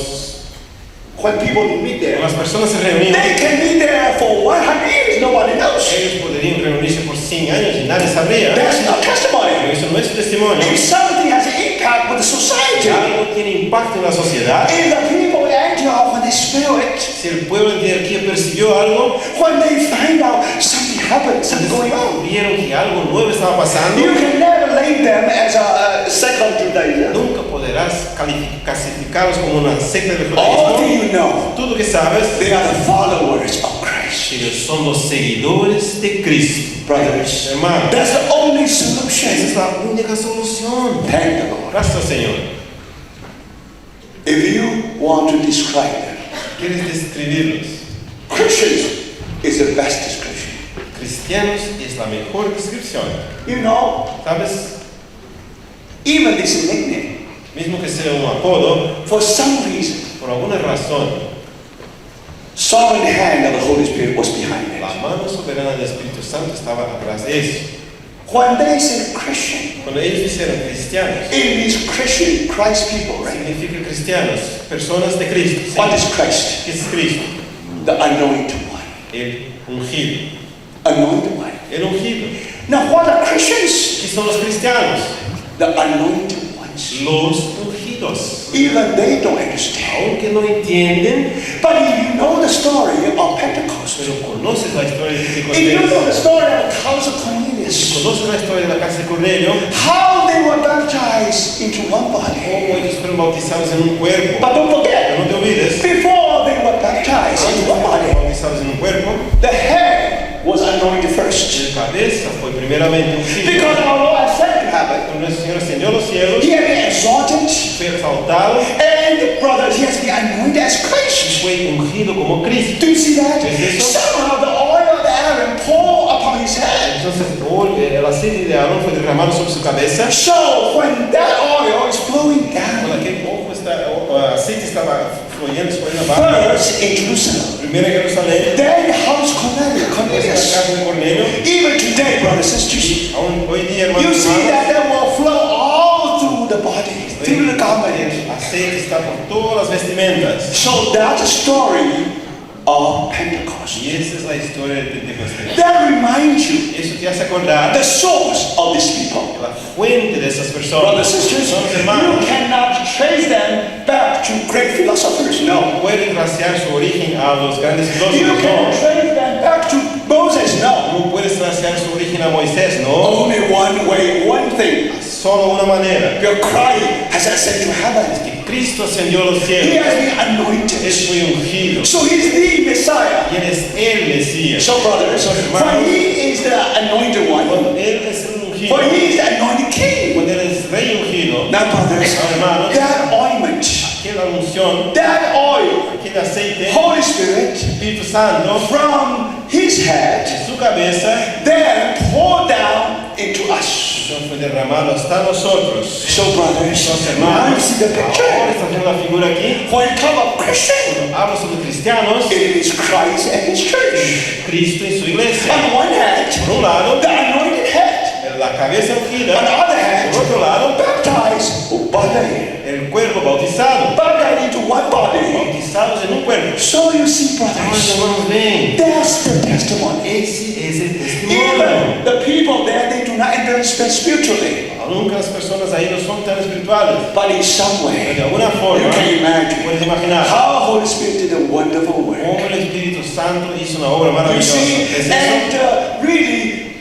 when people meet there, las personas se reunían, they can meet there for 100 years, nobody knows. ellos podrían reunirse por 100 años y nadie sabría. That's not Pero testimony. eso no es testimonio. If something has an impact with the Si society, algo tiene impacto en la sociedad, if the people in Antioch, when they smell it, si el pueblo de Antioquía percibió algo, when they find out something happened, something going on, vieron que algo nuevo estaba pasando, you can never lay them as a second Judaism. nunca podrás clasificarlos como una secta del All do judaísmo. you know? Tú lo que sabes, They are the followers of Christ. ellos son los seguidores de Cristo. Brothers, Hermano, that's the only esa es solution. la única solución. Thank the Lord. Gracias, Señor. If you want to describe them, ¿Quieres describirlos? Christians is the best description. Cristianos es la mejor descripción. You know, ¿Sabes? even this nickname, Mismo que sea un apodo, for some reason, por alguna razón, sovereign hand of the Holy Spirit was behind la it. mano soberana del Espíritu Santo estaba atrás de eso. When they say Christian, Cuando ellos dijeron cristianos, it means Christian, Christ people, right? significa cristianos, personas de Cristo. ¿Sí? What is Christ? ¿Qué es Cristo? The anointed one. El ungido. Anointed one. El ungido. Now, what are Christians? ¿Qué son los cristianos? The anointed ones. Los ungidos. Even they don't understand. Aunque no entienden, But if you know the story of Pentecost, pero conoces la historia de if you know Pentecostés, the story of the house of Cornelius, conoces la historia de la casa de Cornelio, how they were baptized into one body. cómo ellos fueron bautizados en un cuerpo. But don't Pero forget, no te olvides, before they were baptized antes into one de body, ser bautizados en un cuerpo, the head was anointed first. el cabeza fue primeramente ungido. Because our Lord said to heaven, Cuando nuestro Señor ascendió a los cielos, he had been exalted, fue exaltado and brothers, he has been anointed as y Christ. fue ungido como Cristo. Do you see that? ¿Ves eso? Somehow the oil that Aaron poured upon his head. Entonces el aceite de Aarón fue derramado sobre su cabeza. So when that oil is flowing Cuando down, aquel aceite estaba fluyendo sobre la barra, first in Jerusalem, primero en Jerusalén, then the house Cornelius, después en la Cornelius. casa de Cornelio, Even today, brothers and sisters, aún hoy día, you hermanos, see that they will flow all through the body, through the garment. el aceite está por todas las vestimentas. So that's the story of Pentecost. Y esa es la historia de Pentecostés. That reminds you Eso te hace acordar the source of these people. la fuente de esas personas. Brothers and sisters, Son los you hermanos. cannot trace them back to great philosophers. No. No pueden rastrear su origen a los grandes You filósofos. can trace them back to Moses. No. No puedes rastrear su origen a Moisés. No. Only one way, one thing. Solo una manera. Your cry has ascended to heaven. Que Cristo ascendió a los He cielos. has been Él anointed. fue ungido. So he's the Messiah. Y Él es el Mesías. So brothers, when he is the anointed one, Cuando Él es el ungido, when he is the anointed king. cuando Él es rey ungido, Now brothers, hermanos, that ointment, aquella unción, that oil, aquel aceite, Holy Spirit, Espíritu Santo, from his head, de su cabeza, then pour down into us. entonces fue derramado hasta nosotros. So brothers, Entonces, now you hermanos, see the ahora picture. está viendo la figura aquí. When it comes of Christian, Hablo sobre cristianos, it is Christ and his church. Cristo y su iglesia. On one hand, Por un lado, the anointed head. la cabeza On ungida. the other hand, Por otro lado, baptized body. el cuerpo bautizado. Baptized into one body. Bautizados en un cuerpo. So you see, Ahora, brothers, hermanos, ven. that's the testimony. Ese es el testimonio. Even the people there, they do not understand spiritually, Nunca las personas ahí no son tan espirituales. but in some Pero way, de alguna you forma, can imagine puedes imaginar how Holy Spirit did a wonderful work. cómo el Espíritu Santo hizo una obra You maravillosa. see, ¿Es eso? and really,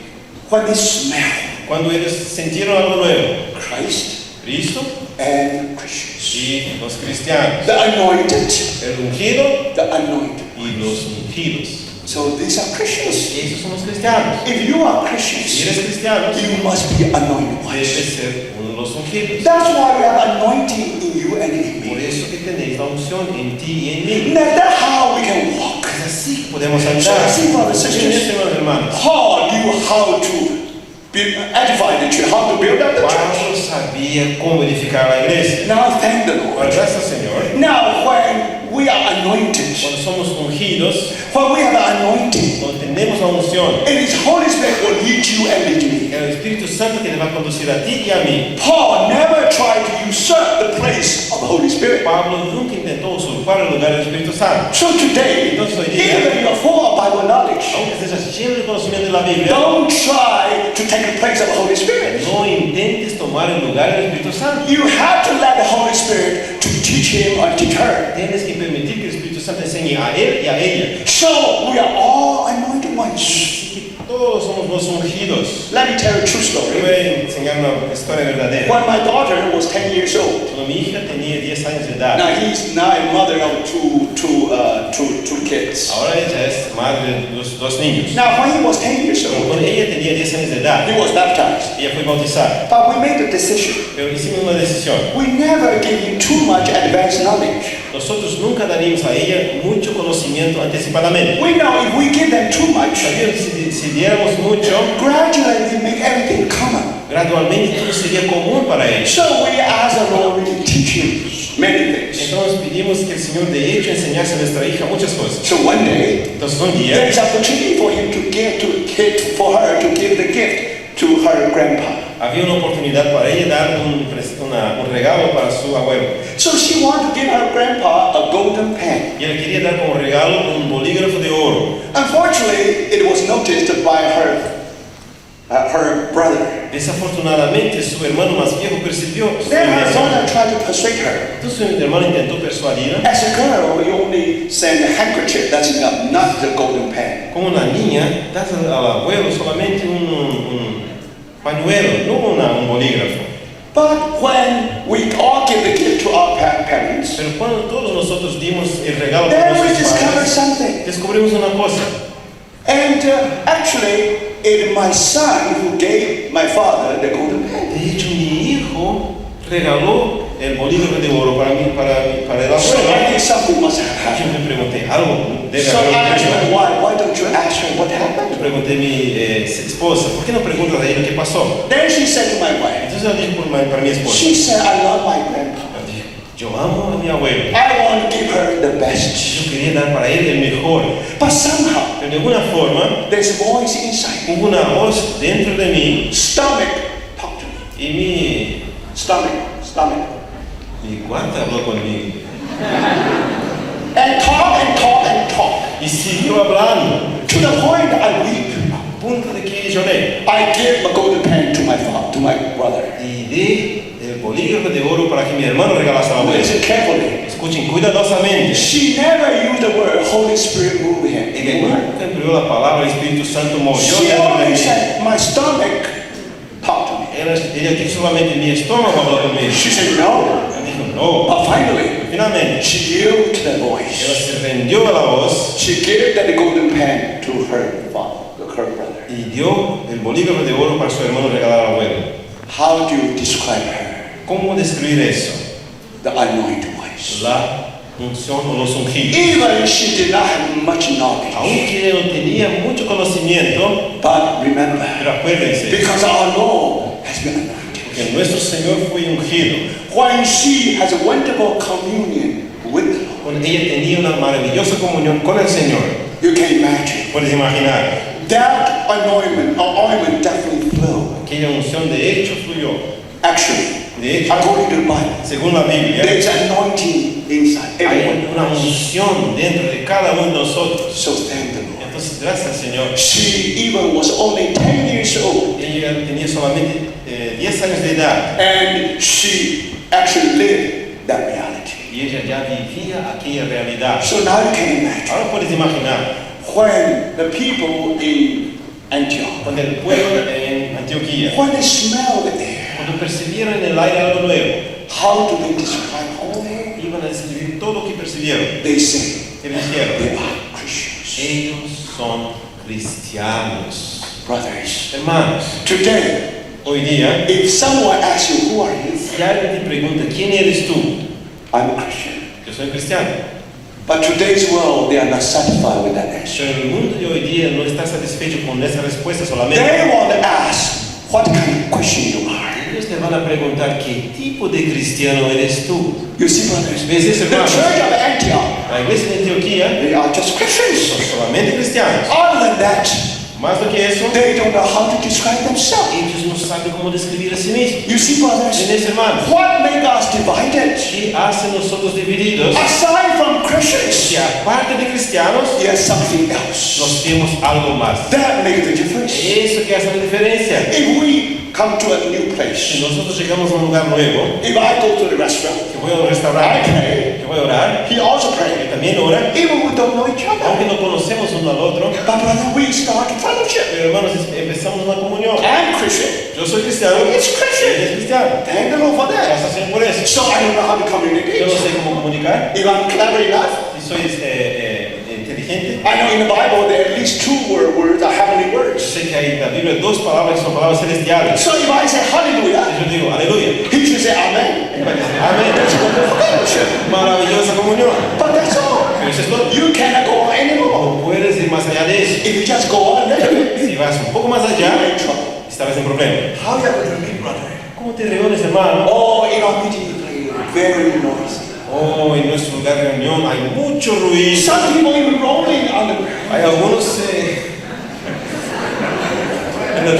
when they smell Cuando ellos sintieron algo nuevo, Christ Cristo and Christians, y los cristianos, the anointed, el ungido the anointed. y los ungidos. So these are Christians. Esos son los cristianos. If you are Si Christians, eres cristiano, you must be anointed ones. debes ser uno de los ungidos. That's why we have anointing in you and in Por me. eso que tenéis la unción en ti y en mí. Now that's how we can walk. Es así que podemos So andar. see, brothers and Miren, sisters, hermanos, Paul knew how to edify the church, how to build up the church. Pablo sabía cómo edificar la iglesia. Now thank the Ahora, Lord. gracias, Señor. Now when we are anointed, Cuando somos ungidos, when we have the anointing, cuando tenemos la unción, it is Holy Spirit will lead you and lead me. el Espíritu Santo que te va a conducir a ti y a mí. Paul never tried to usurp the place of the Holy Spirit. Pablo nunca intentó usurpar el lugar del Espíritu Santo. So today, Entonces hoy día, even you are full of Bible knowledge, aunque estés lleno de conocimiento de la Biblia, don't try to take the place of the Holy Spirit. no intentes tomar el lugar del Espíritu Santo. You have to let the Holy Spirit to teach him or teach her. Tienes que permitir que el Espíritu Santo enseñe a él y a ella. So we are all anointed ones. Así que todos somos los ungidos. Let me tell you a true Yo story. voy a enseñar una historia verdadera. When my daughter was 10 years old, Cuando mi hija tenía 10 años de edad, now he's now a mother of two kids. ahora ella es madre de dos niños. Now when he was 10 years Pero old, cuando ella tenía 10 años de edad, he was baptized. ella fue bautizada. But we made the decision. Pero hicimos una decisión. We never gave him too much advanced knowledge. Nosotros nunca daríamos a ella mucho conocimiento anticipadamente. We know if we give them too much, Sabíamos que si diéramos mucho, gradually they make everything common. gradualmente todo sería común para ella. So we ask the Lord to teach him many things. Entonces pedimos que el Señor de hecho enseñase a nuestra hija muchas cosas. So one day, Entonces un día there is opportunity for him to for her to give the gift to her grandpa. había una oportunidad para ella dar un regalo para su abuelo. So she wanted to give her grandpa a golden pen. Y él quería dar como regalo un bolígrafo de oro. Unfortunately, it was noticed by her brother. Desafortunadamente su hermano más viejo percibió su Then her intención. brother tried to persuade her. Entonces su hermano intentó persuadirla. As a girl, you only send a handkerchief, that's enough, not the golden pen. Como una niña, das al abuelo solamente un pañuelo, no un bolígrafo. But when we all give the gift to our parents, Pero cuando todos nosotros dimos el regalo then para we nuestros discover padres, something. descubrimos una cosa. And actually, it's my son who gave my father the golden pen. De hecho, mi hijo regaló el bolígrafo de oro para mí, para el So I abuelo. think something must have Yo happened. me pregunté, algo debe So haber I asked ocurrido. her, why don't you ask her what Le happened? pregunté a mi esposa, ¿por qué no preguntas a ella qué pasó? Then she said to my wife, Entonces le dije para mi esposa, she said, I love my grandpa. le dije, yo amo a mi abuelo. I want to give her the best. Yo quería dar para él el mejor. But somehow, Pero de alguna forma, there's a voice inside me. hubo una voz dentro de mí Stomach, talk to me. y mi guarda habló conmigo. And talk and talk. Y siguió hablando, To the point I weep. a punto de que lloré. I gave a golden pen to my father, to my brother. Y di el bolígrafo de oro para que mi hermano regalase a la abuela. Listen carefully. Escuchen cuidadosamente. She never used the word Holy Spirit move him. Ella nunca empleó la palabra Espíritu Santo movió She dentro de only mí. said, my stomach talk to me. Ella dijo solamente mi estómago habló conmigo. She said, no. Ella dijo, No. But finally, Finalmente, she yielded to the ela voice. se rendió a la voz She gave that golden pen to her father, her brother. y dio el bolígrafo de oro para su hermano regalar al abuelo. How do you describe her? ¿Cómo describir eso? The anointed voice. La unción o los ungidos. Even she did not have much knowledge. Aunque ella no tenía mucho conocimiento, But remember, pero acuérdense because our Lord has been anointed. que nuestro Señor fue ungido. When she has a wonderful communion with the Lord, Cuando ella tenía una maravillosa comunión con el Señor, you can imagine puedes imaginar, that ointment definitely flowed. aquella unción de hecho fluyó. Actually, De hecho, according to the Bible, según la Biblia, there's anointing inside hay everyone. una unción dentro de cada uno de nosotros. So thank the Lord. Entonces, gracias Señor. She even was only 10 years old, Ella tenía solamente 10 años de edad and she actually lived that reality. y ella ya vivía aquella realidad. So now you can imagine Ahora puedes imaginar, when the people in Antioch, cuando el pueblo en Antioquía, when they smell the air, cuando percibieron en el aire algo nuevo, how do they describe all? iban a describir todo lo que percibieron. They say ¿Qué dijeron? they are Christians, Ellos son cristianos. brothers. Hermanos, Today, hoy día, if someone asks you, who are you? si alguien te pregunta, ¿quién eres tú? I'm a Christian. Yo soy cristiano. But today's world, they are not satisfied with that answer. Pero el mundo de hoy día no está satisfecho con esa respuesta solamente. They want to ask, what kind of Christian you are? Ellos te van a preguntar, ¿qué tipo de cristiano eres tú? You see, brothers, ¿Ves eso, the hermanos? church of Antioch, La iglesia de Antioquía they are just Christians. son solamente cristianos. Other than that, Más do que eso, they don't know how to describe themselves. ellos no saben cómo describir a sí mismos. You see, brothers, ¿Entiendes, hermanos? what makes us divided? ¿Qué hacen nosotros divididos? Aside from Christians, Si aparte de cristianos, there's something else. nos tenemos algo más. That makes the difference. Eso que hace la diferencia. If we come to a new Si place, nosotros llegamos a un lugar nuevo, if I go to the restaurant, que voy a un restaurante, que voy a orar, he also que prays. también ora, Even we don't know each other. aunque no conocemos uno al otro, But brother, we start a fellowship. pero hermanos, empezamos una comunión. I'm Christian. Yo soy cristiano, It's él Christian. es cristiano. Thank the Lord for that. Gracias Señor por eso. So I don't know how to Yo no communicate. sé cómo comunicar, If I'm clever enough, si soy inteligente. I know in the Bible there are at least two words are heavenly Yo words. sé que hay en la Biblia dos palabras que son palabras celestiales. So if I say hallelujah, Yo digo, aleluya. he should say amen. Él va a decir, amén. That's wonderful fellowship. Maravillosa comunión. But that's all. Pero eso es todo. You cannot go on anymore. No puedes ir más allá de eso. If you just go on a little bit, Si vas un poco más you're allá, in trouble. estarás en problema. How are you going to meet, brother? ¿Cómo te reúnes, hermano? Oh, in our meeting, very noisy. Oh, en nuestro lugar de reunión hay mucho ruido. Some people even rolling on the ground. Hay algunos en el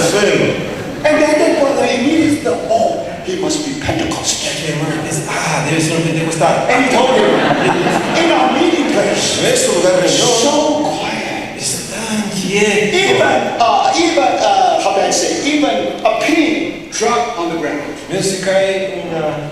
suelo. And then that brother immediately thought, oh, he must be Pentecostal. Que, hermano, debe ser un pentecostal. And he told him, in our meeting place, Nuestro lugar de reunión so quiet. es tan quieto. How do I say, even a pin dropped on the ground. Mira si cae una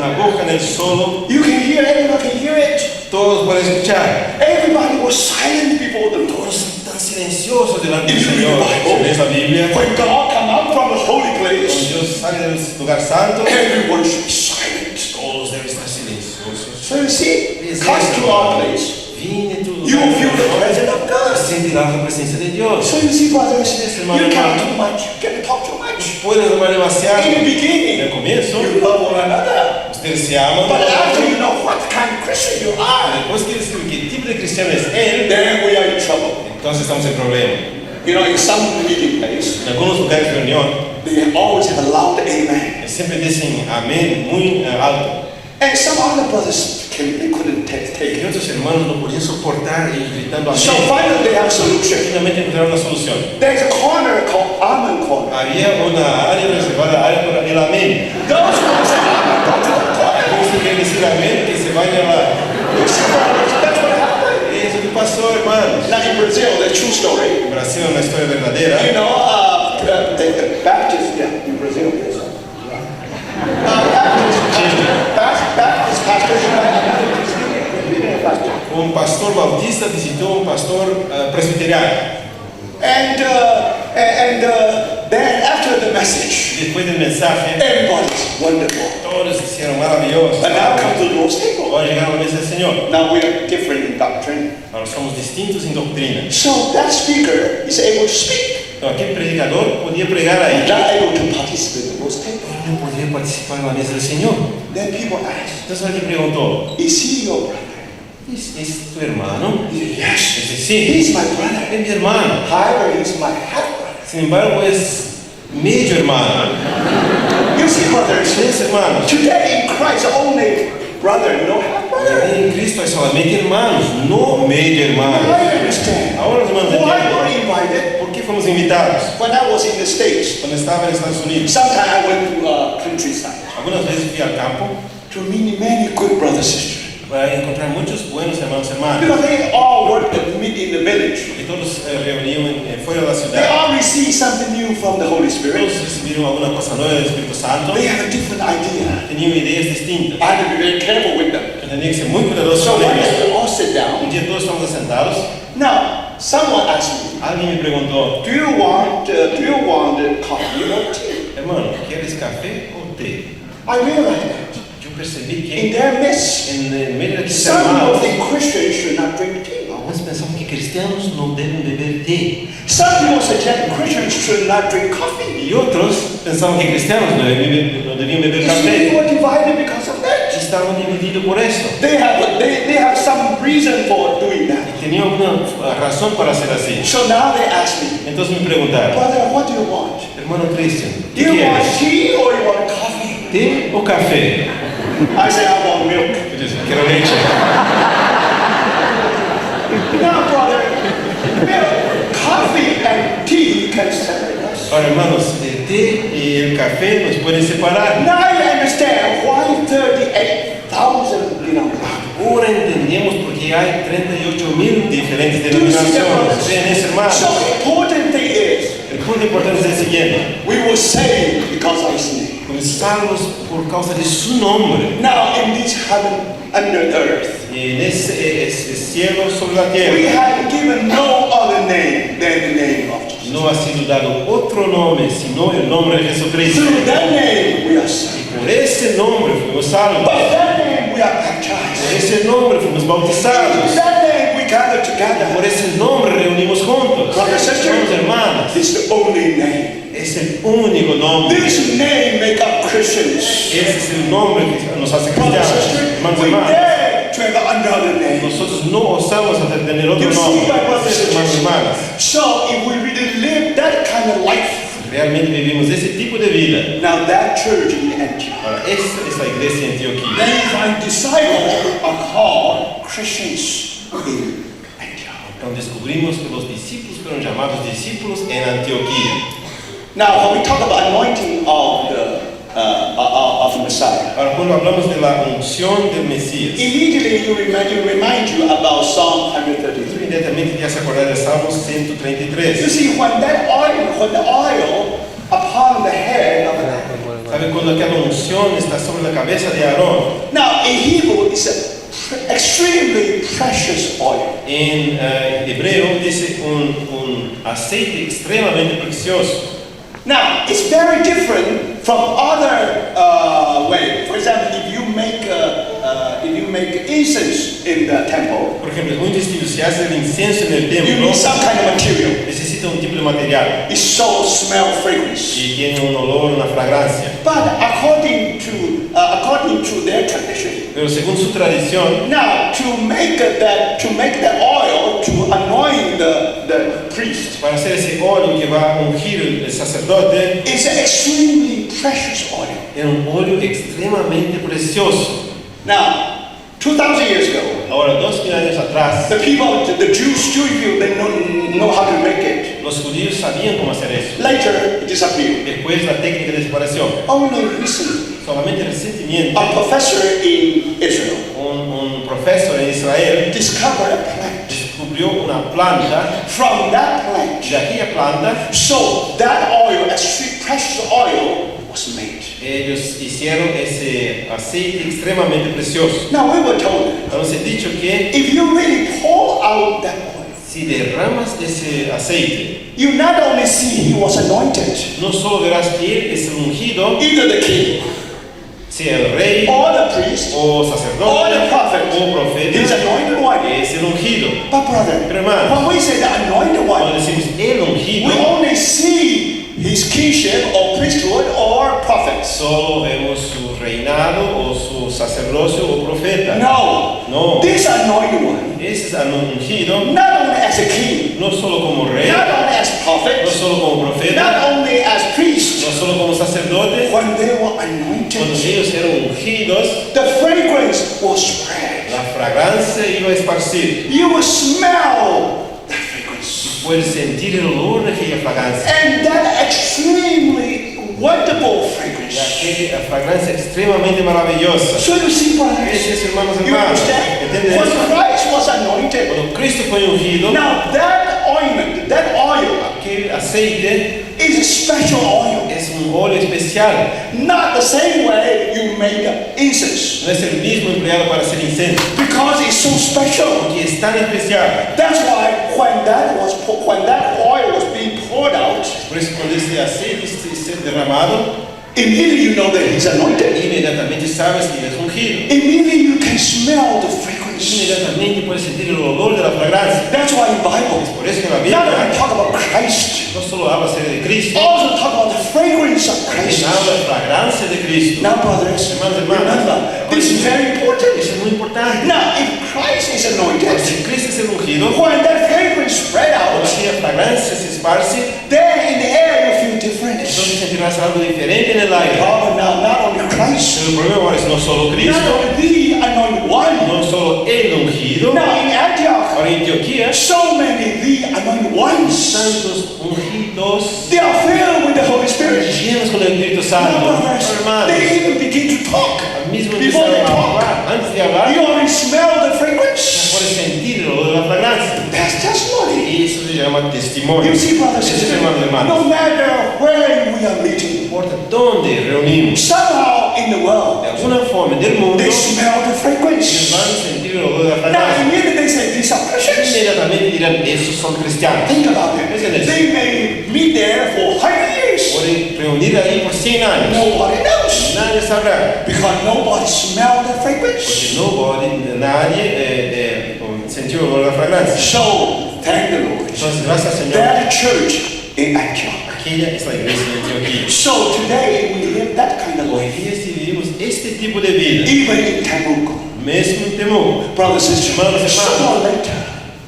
aguja en el suelo, You can hear, everyone can hear it. todos pueden escuchar. Everybody was silent before the Lord. Todos están silenciosos delante del If you read Señor. the Si Bible, lees la Biblia, when God come out from the holy cuando place, Dios sale del lugar santo, everyone should be silent. todos deben estar silenciosos. So you see, come to our place. Viene tu You will feel the lugar, presence of God. sentirás la presencia de Dios. So you see, brothers, Yes, you hermano. can't too much. You can't talk too much. Puedes hablar demasiado. In the En el beginning, comienzo, you love one another. ustedes se aman. But after you know what kind of Christian you are, Después que descubrir qué tipo de cristiano es él, then we are in trouble. entonces estamos en problema. You know, in some meeting place, En algunos lugares de reunión, they always have a loud amen. siempre dicen amén muy alto. And some other brothers they couldn't take Y it. otros hermanos no podían soportar y gritando So amén. finally they have a solution. Finalmente encontraron una solución. There's a corner called Amen Corner. Había una área reservada, área para el amén. Those who say Amen, go to the corner. Aquellos que quieren decir amén, que se vayan a la... You see, brothers, that's what happened. Eso que pasó, hermanos. Now in Brazil, the true story. En Brasil, una historia verdadera. You know, the Baptist, yeah, in Brazil, yes. Baptist pastor. Un pastor bautista visitó un pastor presbiteriano. And then after the message, Después del mensaje, everybody wonderful. Todos hicieron maravilloso. But now come to the Lord's table. Ahora llegaron a la mesa del Señor. Now we are different in doctrine. Ahora somos distintos en doctrina. So that speaker is able to speak, Então, aquele predicador podía pregar ahí, and not able to participate in the Lord's table. pero no podía participar en la mesa del Señor. Then people ask, Entonces alguien preguntó, is he your brother? ¿es tu hermano? Yes. Dice, sí, He's my brother. es mi hermano. However, he's my half brother. Sin embargo, es medio hermano. You see, brothers, Tres hermanos. today in Christ, only brother, no half brother. En Cristo hay solamente hermanos, no medio hermano. I understand. Ahora los hermanos Why entienden. were invited? ¿Por qué fuimos invitados? When I was in the States, Cuando estaba en Estados Unidos, sometimes I went to countryside algunas veces fui al campo to meet many good brothers and sisters. para encontrar muchos buenos hermanos y hermanas. Because they all work at meet in the village. Y todos reunían fuera de la They ciudad. all receive something new from the Holy Todos Spirit. recibieron alguna cosa nueva del Espíritu Santo. They have a different idea. Tenían ideas distintas. I have to be very careful with them. Yo tenía que ser muy cuidadoso So con one ellos. day we all sit Un down. día todos estábamos sentados. Now, someone asked me, Alguien me preguntó, do you want coffee or tea? hermano, ¿quieres café o té? I realized that Yo percibí in que their midst, en el medio de aquellos some hermanos, think Christians should not drink tea. algunos pensaban que cristianos no deben beber té. Some people suggest Christians should not drink coffee. Y otros pensaban que cristianos no debían beber You see, café. they were divided because of that. Y estaban divididos por eso. They have some reason for doing that. Y tenían una razón para ser así. So now they ask me, Entonces me preguntaron, brother, what do you want? hermano Cristian, Do ¿qué you want quieres? tea or you want coffee? ¿Té o café? I say I want milk. Yo dije, quiero leche. Now, brother, milk, coffee and tea can separate us. Ahora, hermanos, el té y el café nos pueden separar. Now you understand why 38,000, Ahora entendemos por qué hay 38,000 diferentes Do you see that, denominaciones. brothers? Ven, hermanos. So the important thing is, El punto importante es el siguiente. we were saved because of His name. Fuimos salvos por causa de su nombre. Now, in this heaven under earth, Y en ese cielo sobre la we tierra have given no other name than the name of Jesus. no ha sido dado otro nombre sino el nombre de Jesucristo. Through that name we are saved. Por ese nombre fuimos salvos. By that name we are Por baptized. ese nombre fuimos By bautizados. that name we gather Por together. ese nombre reunimos juntos. Brothers and Somos sisters, hermanos. it's the only name. Es el único nombre. This name make up Christians. Ese es el nombre que nos hace Brothers and cristianos. sisters, Hermanos y we hermanas. dare to have another name. Nosotros no osamos hasta tener otro You see, nombre. my brothers and Hermanos y sisters. hermanas. So if we really live that kind of life, Realmente vivimos ese tipo de vida. now that church in Antioch, Ahora, esta es la iglesia de Antioquía. then my disciples are called Christians in Antioch. Entonces descubrimos que los discípulos fueron llamados discípulos en Antioquía. Now, when we talk about anointing of the Messiah, Ahora, cuando hablamos de la unción del Mesías, immediately you remind you about Psalm 133. inmediatamente te hace acordar de Salmos You 133. see, when the oil upon the head of Aaron. ¿Sabe cuando aquella unción está sobre la cabeza de Aarón? Now, in Hebrew, it's an extremely precious oil. En hebreo dice un aceite extremadamente precioso. Now, it's very different from other way. For example, if you make incense in the temple, Por ejemplo, es muy distinto si hace el incienso en el you templo, need some kind of material. necesita un tipo de material It so smell fragrance. y tiene un olor, una fragancia. But according to their tradition, Pero según su tradición, now to make that oil to anoint the priest para hacer ese óleo que va a ungir el sacerdote, is an extremely precious oil. era un óleo extremadamente precioso. Now, 2,000 years ago, Ahora, 2000 años atrás, the Jewish people, they know how to make it. los judíos sabían cómo hacer eso. Later, it disappeared. Después la técnica desapareció. Only recently, Solamente recientemente, a professor in Israel un profesor en Israel discovered a plant. descubrió una planta. From that plant, De aquella planta, so that oil, extreme precious oil, was made. ellos hicieron ese aceite extremadamente precioso. Now, we were told Nos he dicho que if you really pour out that oil, si derramas ese aceite, you not only see he was anointed, no solo verás que él es el ungido, either the king sea el rey or the priest o or the sacerdote prophet. o profeta, He's anointed one. es el ungido. But brother, Pero hermano, when we say the anointed cuando one, decimos el ungido, we only see his kingship or priesthood or prophets. solo vemos su reinado o su sacerdocio o profeta. No. This anointed one, Ese es el ungido, not only as a king, no solo como rey, not only as no prophet, solo como profeta, not only as priest, no solo como sacerdote. when they were Cuando anointed, ellos eran ungidos, the fragrance was spread. la fragancia iba a esparcir. You will smell that fragrance. Puedes sentir el olor de aquella fragancia. And that extremely wonderful Y fragrance. aquella fragancia extremadamente maravillosa. So you see, brothers, Es, hermanos, you hermanos. understand? ¿Entiendes When eso? Christ was anointed, Cuando Cristo fue ungido, now that ointment, that oil, aquel aceite is a special oil. es un óleo especial. Not the same way you make incense. No es el mismo empleado para hacer incendio, Because it's so special. porque es tan especial. That's why when that oil was being poured out, Por eso cuando ese aceite es derramado, immediately you know that he's anointed. inmediatamente sabes que es ungido. Immediately you can smell the fragrance. Inmediatamente puedes sentir el olor de la fragancia. That's why in Bible, Por eso que en la not only Biblia talk about Christ, no solo habla acerca de Cristo, also talk about the fragrance of Christ. sino habla de fragancia de Cristo. Now, brothers, Hermanos, remember, this is very important. Eso es muy importante. Now, if Christ is anointed, Si Cristo es el ungido, when that fragrance spread cuando out, aquella fragancia se esparce, then in the air you feel different. entonces sentirás algo diferente en el aire. Problem now, not only Christ, Pero el problema ahora es no solo not Cristo, only the anointed one. no solo el ungido. Now in Antioch, Ahora en Antioquía, so many the anointed ones, tantos ungidos they are filled with the Holy Spirit. llenos con el Espíritu Now, Santo. brothers, Hermanos, they even begin to talk. al mismo Before empezaron they a talk, hablar, antes de hablar, you already smell the fragrance. puedes sentir el olor de la fragancia. That's testimony. Y eso se llama testimonio. You see, brothers and Eso es, sisters, hermanos, hermanos. no matter where we are meeting, No importa dónde reunimos, somehow in the world, de alguna forma del mundo, they smell the ellos fragrance. van a sentir el olor de la Now, fragancia. immediately they say, these are Christians. Inmediatamente dirán, esos son cristianos. Think about it. Listen to this. They may meet there for 100 years. Pueden reunir ahí por 100 años. Nobody knows. Nadie sabrá. Because nobody smelled the fragrance. Porque nadie sintió el olor de la fragancia. So, thank the Lord. Entonces, gracias Señor. That church in Antioch. Aquella es la iglesia de Antioquía. So today we live that kind of Hoy life. día si vivimos este tipo de vida, Even in Temuco. mesmo en Temuco, Brothers and sisters, Hermanos, sooner or later,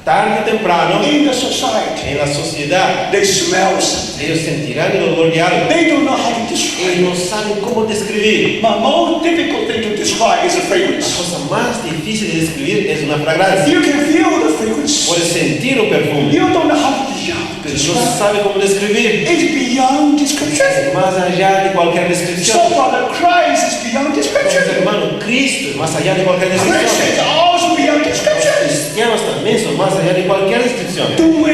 tarde o temprano, in the society, en la sociedad, they smell something. ellos sentirán el olor de algo. They don't know how to describe Ellos it. no saben cómo describir. The most difficult thing to describe is a La fragrance. cosa más difícil de describir es una fragancia. You can feel the fragrance. Puedes sentir un perfume, You don't know how to pero no describe. sabe cómo describir. It's beyond description. Más allá de cualquier So, descripción. brother, Christ is beyond Entonces, description. hermano, Cristo es más allá de cualquier Christians descripción. are also beyond Los description. cristianos también son más allá de cualquier descripción. Do we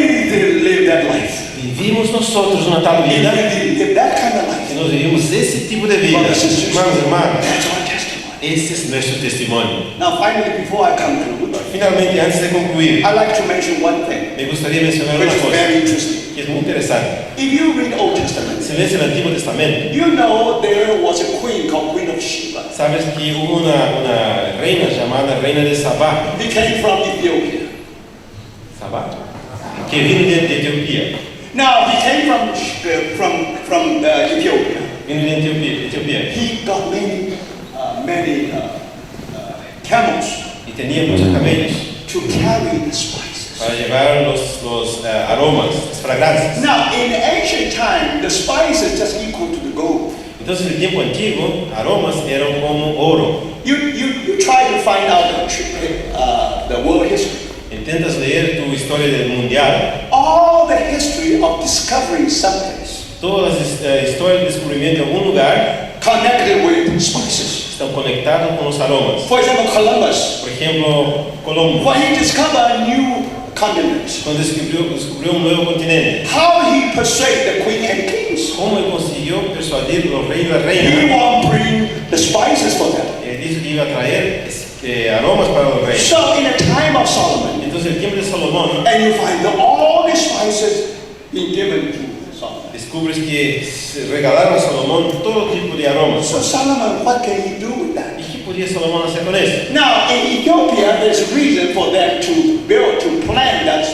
live that life? Vivimos nosotros una tal If vida, we live that kind of que life, nos vivimos ese tipo de vida. brothers and sisters, Hermanos, hermanos, that's our testimony. ese es nuestro testimonio. Now, finally, before I conclude, Finalmente, antes de concluir, I'd like to mention one thing, me gustaría mencionar which una is cosa very interesting. que es muy interesante. If you read Old Testament, Si lees el Antiguo Testamento, you know there was a queen called Queen of Sheba. sabes que hubo una reina llamada Reina de Sabá, He came from Ethiopia. que vino de Etiopía. Now, he came from Ethiopia. Vino de Etiopía. He got many camels Y tenía muchos camellos to carry the spices. para llevar los aromas, las fragancias. Now, in ancient time, the spice is just equal to the gold. Entonces, en el tiempo antiguo, aromas eran como oro. You try to find out the world history. Intentas leer tu historia del mundial, All the history of discovering someplace todas las historias de descubrimiento de algún lugar connected with spices. están conectadas con los aromas. For example, Columbus, Por ejemplo, Colombo, when he discovered a new continent, cuando descubrió un nuevo continente, how he persuaded the queen and kings. ¿cómo él consiguió persuadir a los reyes y las He reinas? won't bring the spices for them. Él dijo que iba a traer aromas para los reyes. So in the time of Solomon, Entonces, el tiempo de Salomón, and you find that all the spices being given to Solomon. descubres que se regalaron a Salomón todo tipo de aromas. So Solomon, what can he do with that? ¿Y qué podía Salomón hacer con eso? Now in Ethiopia, there's a reason for them to plant that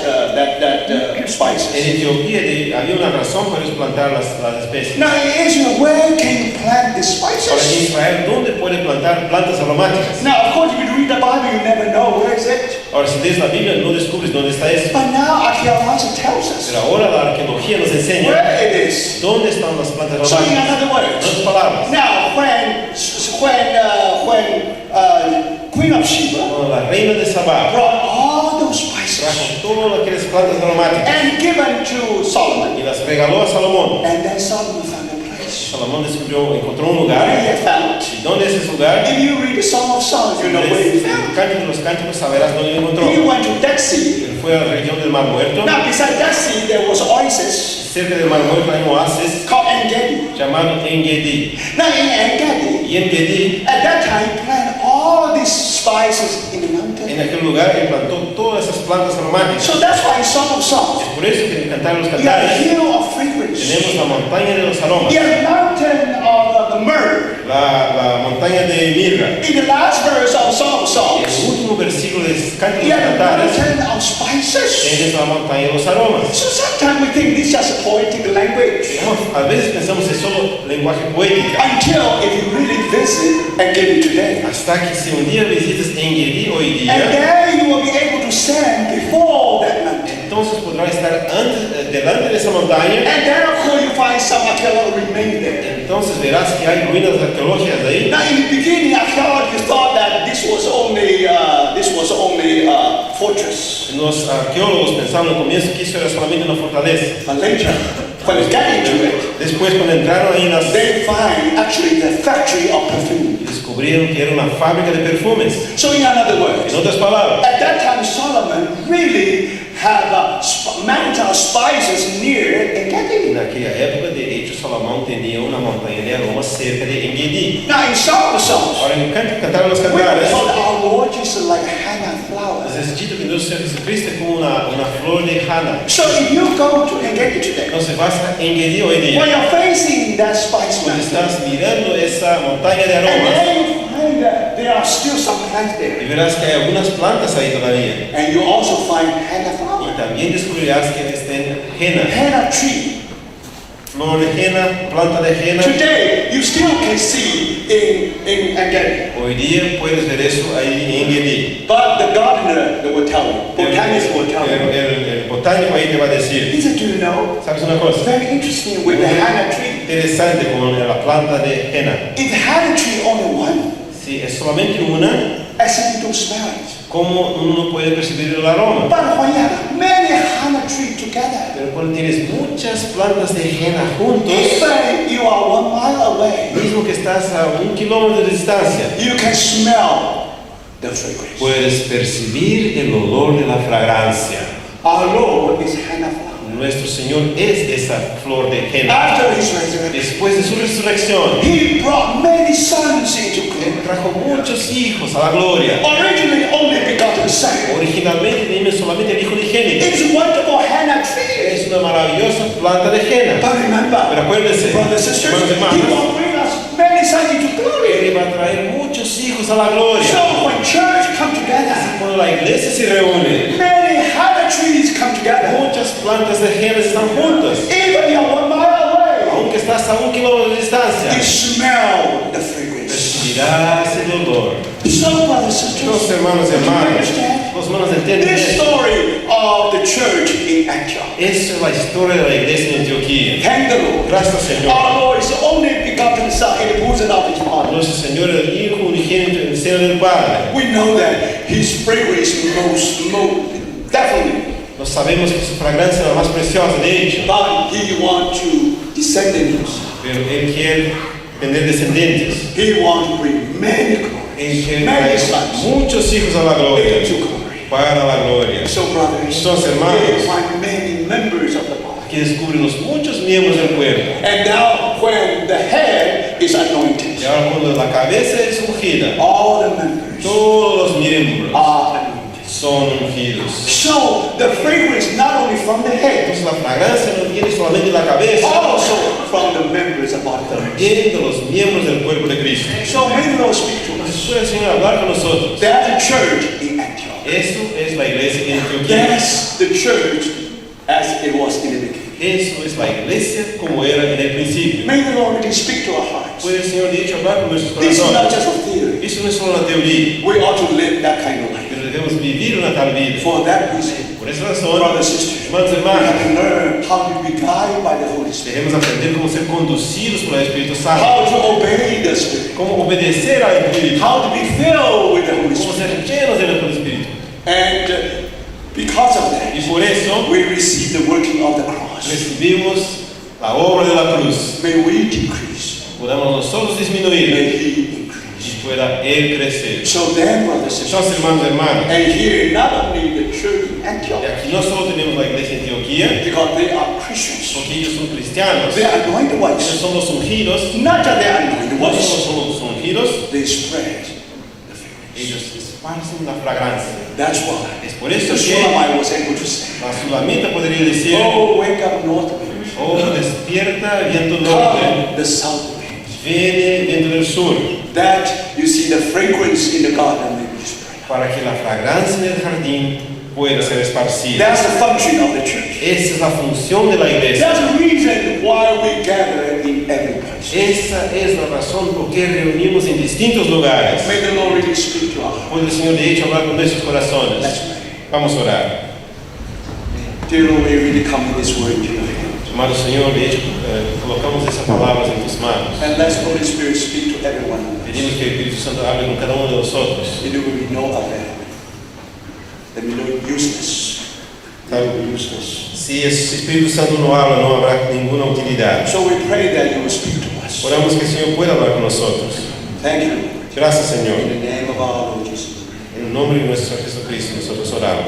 spices. En Etiopía había una razón para ellos plantar las especies. Now in Israel, where can you plant the Ahora en spices? Israel, ¿dónde puede plantar plantas aromáticas? Now, of course, if you read the Bible, you never know where is it. Ahora si lees la Biblia no descubres dónde está eso. But now archaeology tells us Pero ahora la arqueología nos enseña where it is. dónde están las plantas So in aromáticas. other En words, otras palabras, now when Queen of Sheba cuando la reina de Sabá brought all those spices trajo todas aquellas plantas aromáticas and given to Solomon, y las regaló a Salomón, and then Solomon found a place Salomón encontró un where he lugar. had found. ¿Y dónde es ese lugar? If you read the Song of Songs, you know where he El found. Cántico de los Cánticos sabrás dónde lo He encontró. went to Dead Sea. Él fue a la región del Mar Muerto. Now beside Dead Sea, there was oasis Cerca del Mar Muerto hay un oasis called En-Gedi. llamado En-Gedi. Now in En-Gedi, Y En-Gedi, at that time, he planted all these spices in the mountain. en aquel lugar, él plantó todas esas plantas aromáticas. So that's why in Song of Songs, Es por eso que en Cantar los you have the Cantares hill of fragrance. tenemos la montaña de los aromas, You have mountain of the myrrh. la montaña de mirra. In the last verse of Song of En Songs, el último versículo de Cantar you los have the Cantares mountain of spices. tienes la montaña de los aromas. So sometimes we think this is just a poetic language. A veces pensamos que es solo lenguaje poética. Until if you really visit En-Gedi today. Hasta que si un día visitas En-Gedi hoy And día, there you will be able to stand before that mountain. entonces podrás estar delante de esa montaña. And then of course you find some archaeological remains there. Entonces verás que hay ruinas arqueológicas ahí. Now in the beginning, archaeologists thought that this was only fortress. Los arqueólogos pensaban al comienzo que eso era solamente una fortaleza. But later, when they got into it, Después cuando entraron ahí they find actually the factory of perfume. descubrieron que era una fábrica de perfumes. So in other words, En otras palabras, at that time Solomon really had a mountain of spices near En-Gedi. en aquella época, de hecho, Salomón tenía una montaña de aromas cerca de En-Gedi. Now in Song of Songs, Ahora, en Cantar los we Cantares, call our Lord Jesus like Hannah flower. es dicho que nuestro Señor Jesucristo es como una flor de Hana. So if you go to En-Gedi today, Entonces vas a En-Gedi hoy when día, you're facing that spice cuando mountain, estás mirando esa montaña de and aromas, then you find that there are still some plants y there, verás que hay algunas plantas ahí todavía. and you also find Hannah Y flower, también descubrirás que estén henna, Hannah tree. flor de henna, planta de henna. Today you still can see in En-Gedi, Hoy día puedes ver eso ahí en En-Gedi. but the gardener they will tell you, botanist will tell Pero you. el botánico ahí te va a decir, He said, do you know? ¿sabes una cosa? Very interesting with the Hannah tree. Interesante con la planta de henna. If the Hannah tree only one, Si es solamente una, as if you don't smell it. ¿cómo uno no puede percibir el aroma? But when you have many Hannah trees together, Pero cuando tienes muchas plantas de henna juntos, even you are 1 mile away, mismo que estás a 1 kilómetro de distancia, you can smell the fragrance. puedes percibir el olor de la fragancia. Our Lord is Hannah flower. Nuestro Señor es esa flor de henna. After his resurrection, Después de su resurrección, he brought many sons into Él glory. trajo muchos hijos a la gloria. Originally only begotten son. Originalmente teníamos solamente el hijo unigénito. It's wonderful Hannah tree. Es una maravillosa planta de henna. But remember, Pero acuérdense, brothers and sisters, hermanos y he hermanas, will bring us many sons into glory. Él va a traer muchos hijos a la gloria. So when church come together, Cuando la iglesia se reúne, many Hannah trees come together. muchas plantas de henna están juntas. Even you're 1 mile away, Aunque estás a 1 kilómetro de distancia, you smell the fragrance. percibirás el olor. So, brothers and Los sisters, hermanos y do you hermanas, understand? los hermanos entienden This esto. story of the church in Antioch. Esa es la historia de la iglesia en Antioquía. Thank the Lord. Gracias, Señor. Our Lord is the only begotten Son in the bosom of His Father. Nuestro Señor, el Hijo unigénito en el seno del Padre. We know that His fragrance is most definitely. No sabemos que su fragancia es la más preciosa, de hecho. But He wants to descendants. Pero Él quiere tener descendientes. He wants to bring many Él quiere many traer sons muchos hijos a la gloria. into glory. Para la gloria. So, brothers, Entonces, hermanos, you find many members of the body. Aquí descubrimos muchos miembros del cuerpo. And now, when the head is anointed, Y ahora cuando la cabeza es ungida, all the members todos los miembros are anointed. son ungidos. So the fragrance not only from the head, Entonces la fragancia no viene solamente de la cabeza, also from the members of our body. también de los miembros del cuerpo de Cristo. So may the Lord speak to Entonces us. puede el Señor hablar con nosotros. There's a church in Antioch. Eso es la iglesia en Antioquía. That's the church as it was in the beginning. Eso es la iglesia como era en el principio. May the Lord really speak to our hearts. Puede el Señor de hecho hablar con nuestros This is not corazones. just a theory. Eso no es solo una teoría, We ought to live that kind of life. pero debemos vivir una tal vida. For that reason, Por esa razón, brothers and sisters, hermanos y we have hermanas, to learn how to be guided by the Holy Spirit. debemos aprender cómo ser conducidos por el Espíritu Santo, How to obey the Spirit. cómo obedecer al Espíritu, How to be filled with the Holy cómo Spirit. ser llenos del Espíritu. And because of that, Y por eso we receive the working of the cross. recibimos la obra de la cruz. May we decrease. Podamos nosotros disminuir May He y increase. pueda Él crecer. So then, brothers and Entonces, sisters, hermanos y hermanas, and here not only the church in y Antioch, aquí no solo tenemos la iglesia de Antioquía, because they are Christians. porque ellos son cristianos, They are anointed ellos ones. son los ungidos, Not just they are anointed no solo ones, son los ungidos, they spread the fragrance. ellos esparcen la fragancia. That's why Es por eso the que Shulamite was able to say, la Sulamita podría decir, oh, wake up north wind. oh, despierta viento norte, Come the south wind. viene viento del sur, That, you see, the fragrance in the garden may be spread. para que la fragancia del jardín pueda ser esparcida. That's the function of the church. Esa es la función de la iglesia. That's the reason why we gather in every place. Esa es la razón por qué reunimos en distintos lugares. May the Lord really speak to our heart. Puede el Señor de hecho hablar con nuestros corazones. Let's pray. Vamos a orar. Dear Lord, we really come with this word to your hand. Amado Señor, de hecho, colocamos esas palabras en tus manos. And let the Holy Spirit speak to everyone. Pedimos que el Espíritu Santo hable con cada uno de nosotros. It will be no avail. Let me know useless. That will be useless. Si el Espíritu Santo no habla, no habrá ninguna utilidad. So we pray that you will speak to us. Oramos que el Señor pueda hablar con nosotros. Thank you, Lord. Gracias, Señor. In the name of our Lord Jesus. En el nombre de nuestro Jesucristo, nosotros oramos.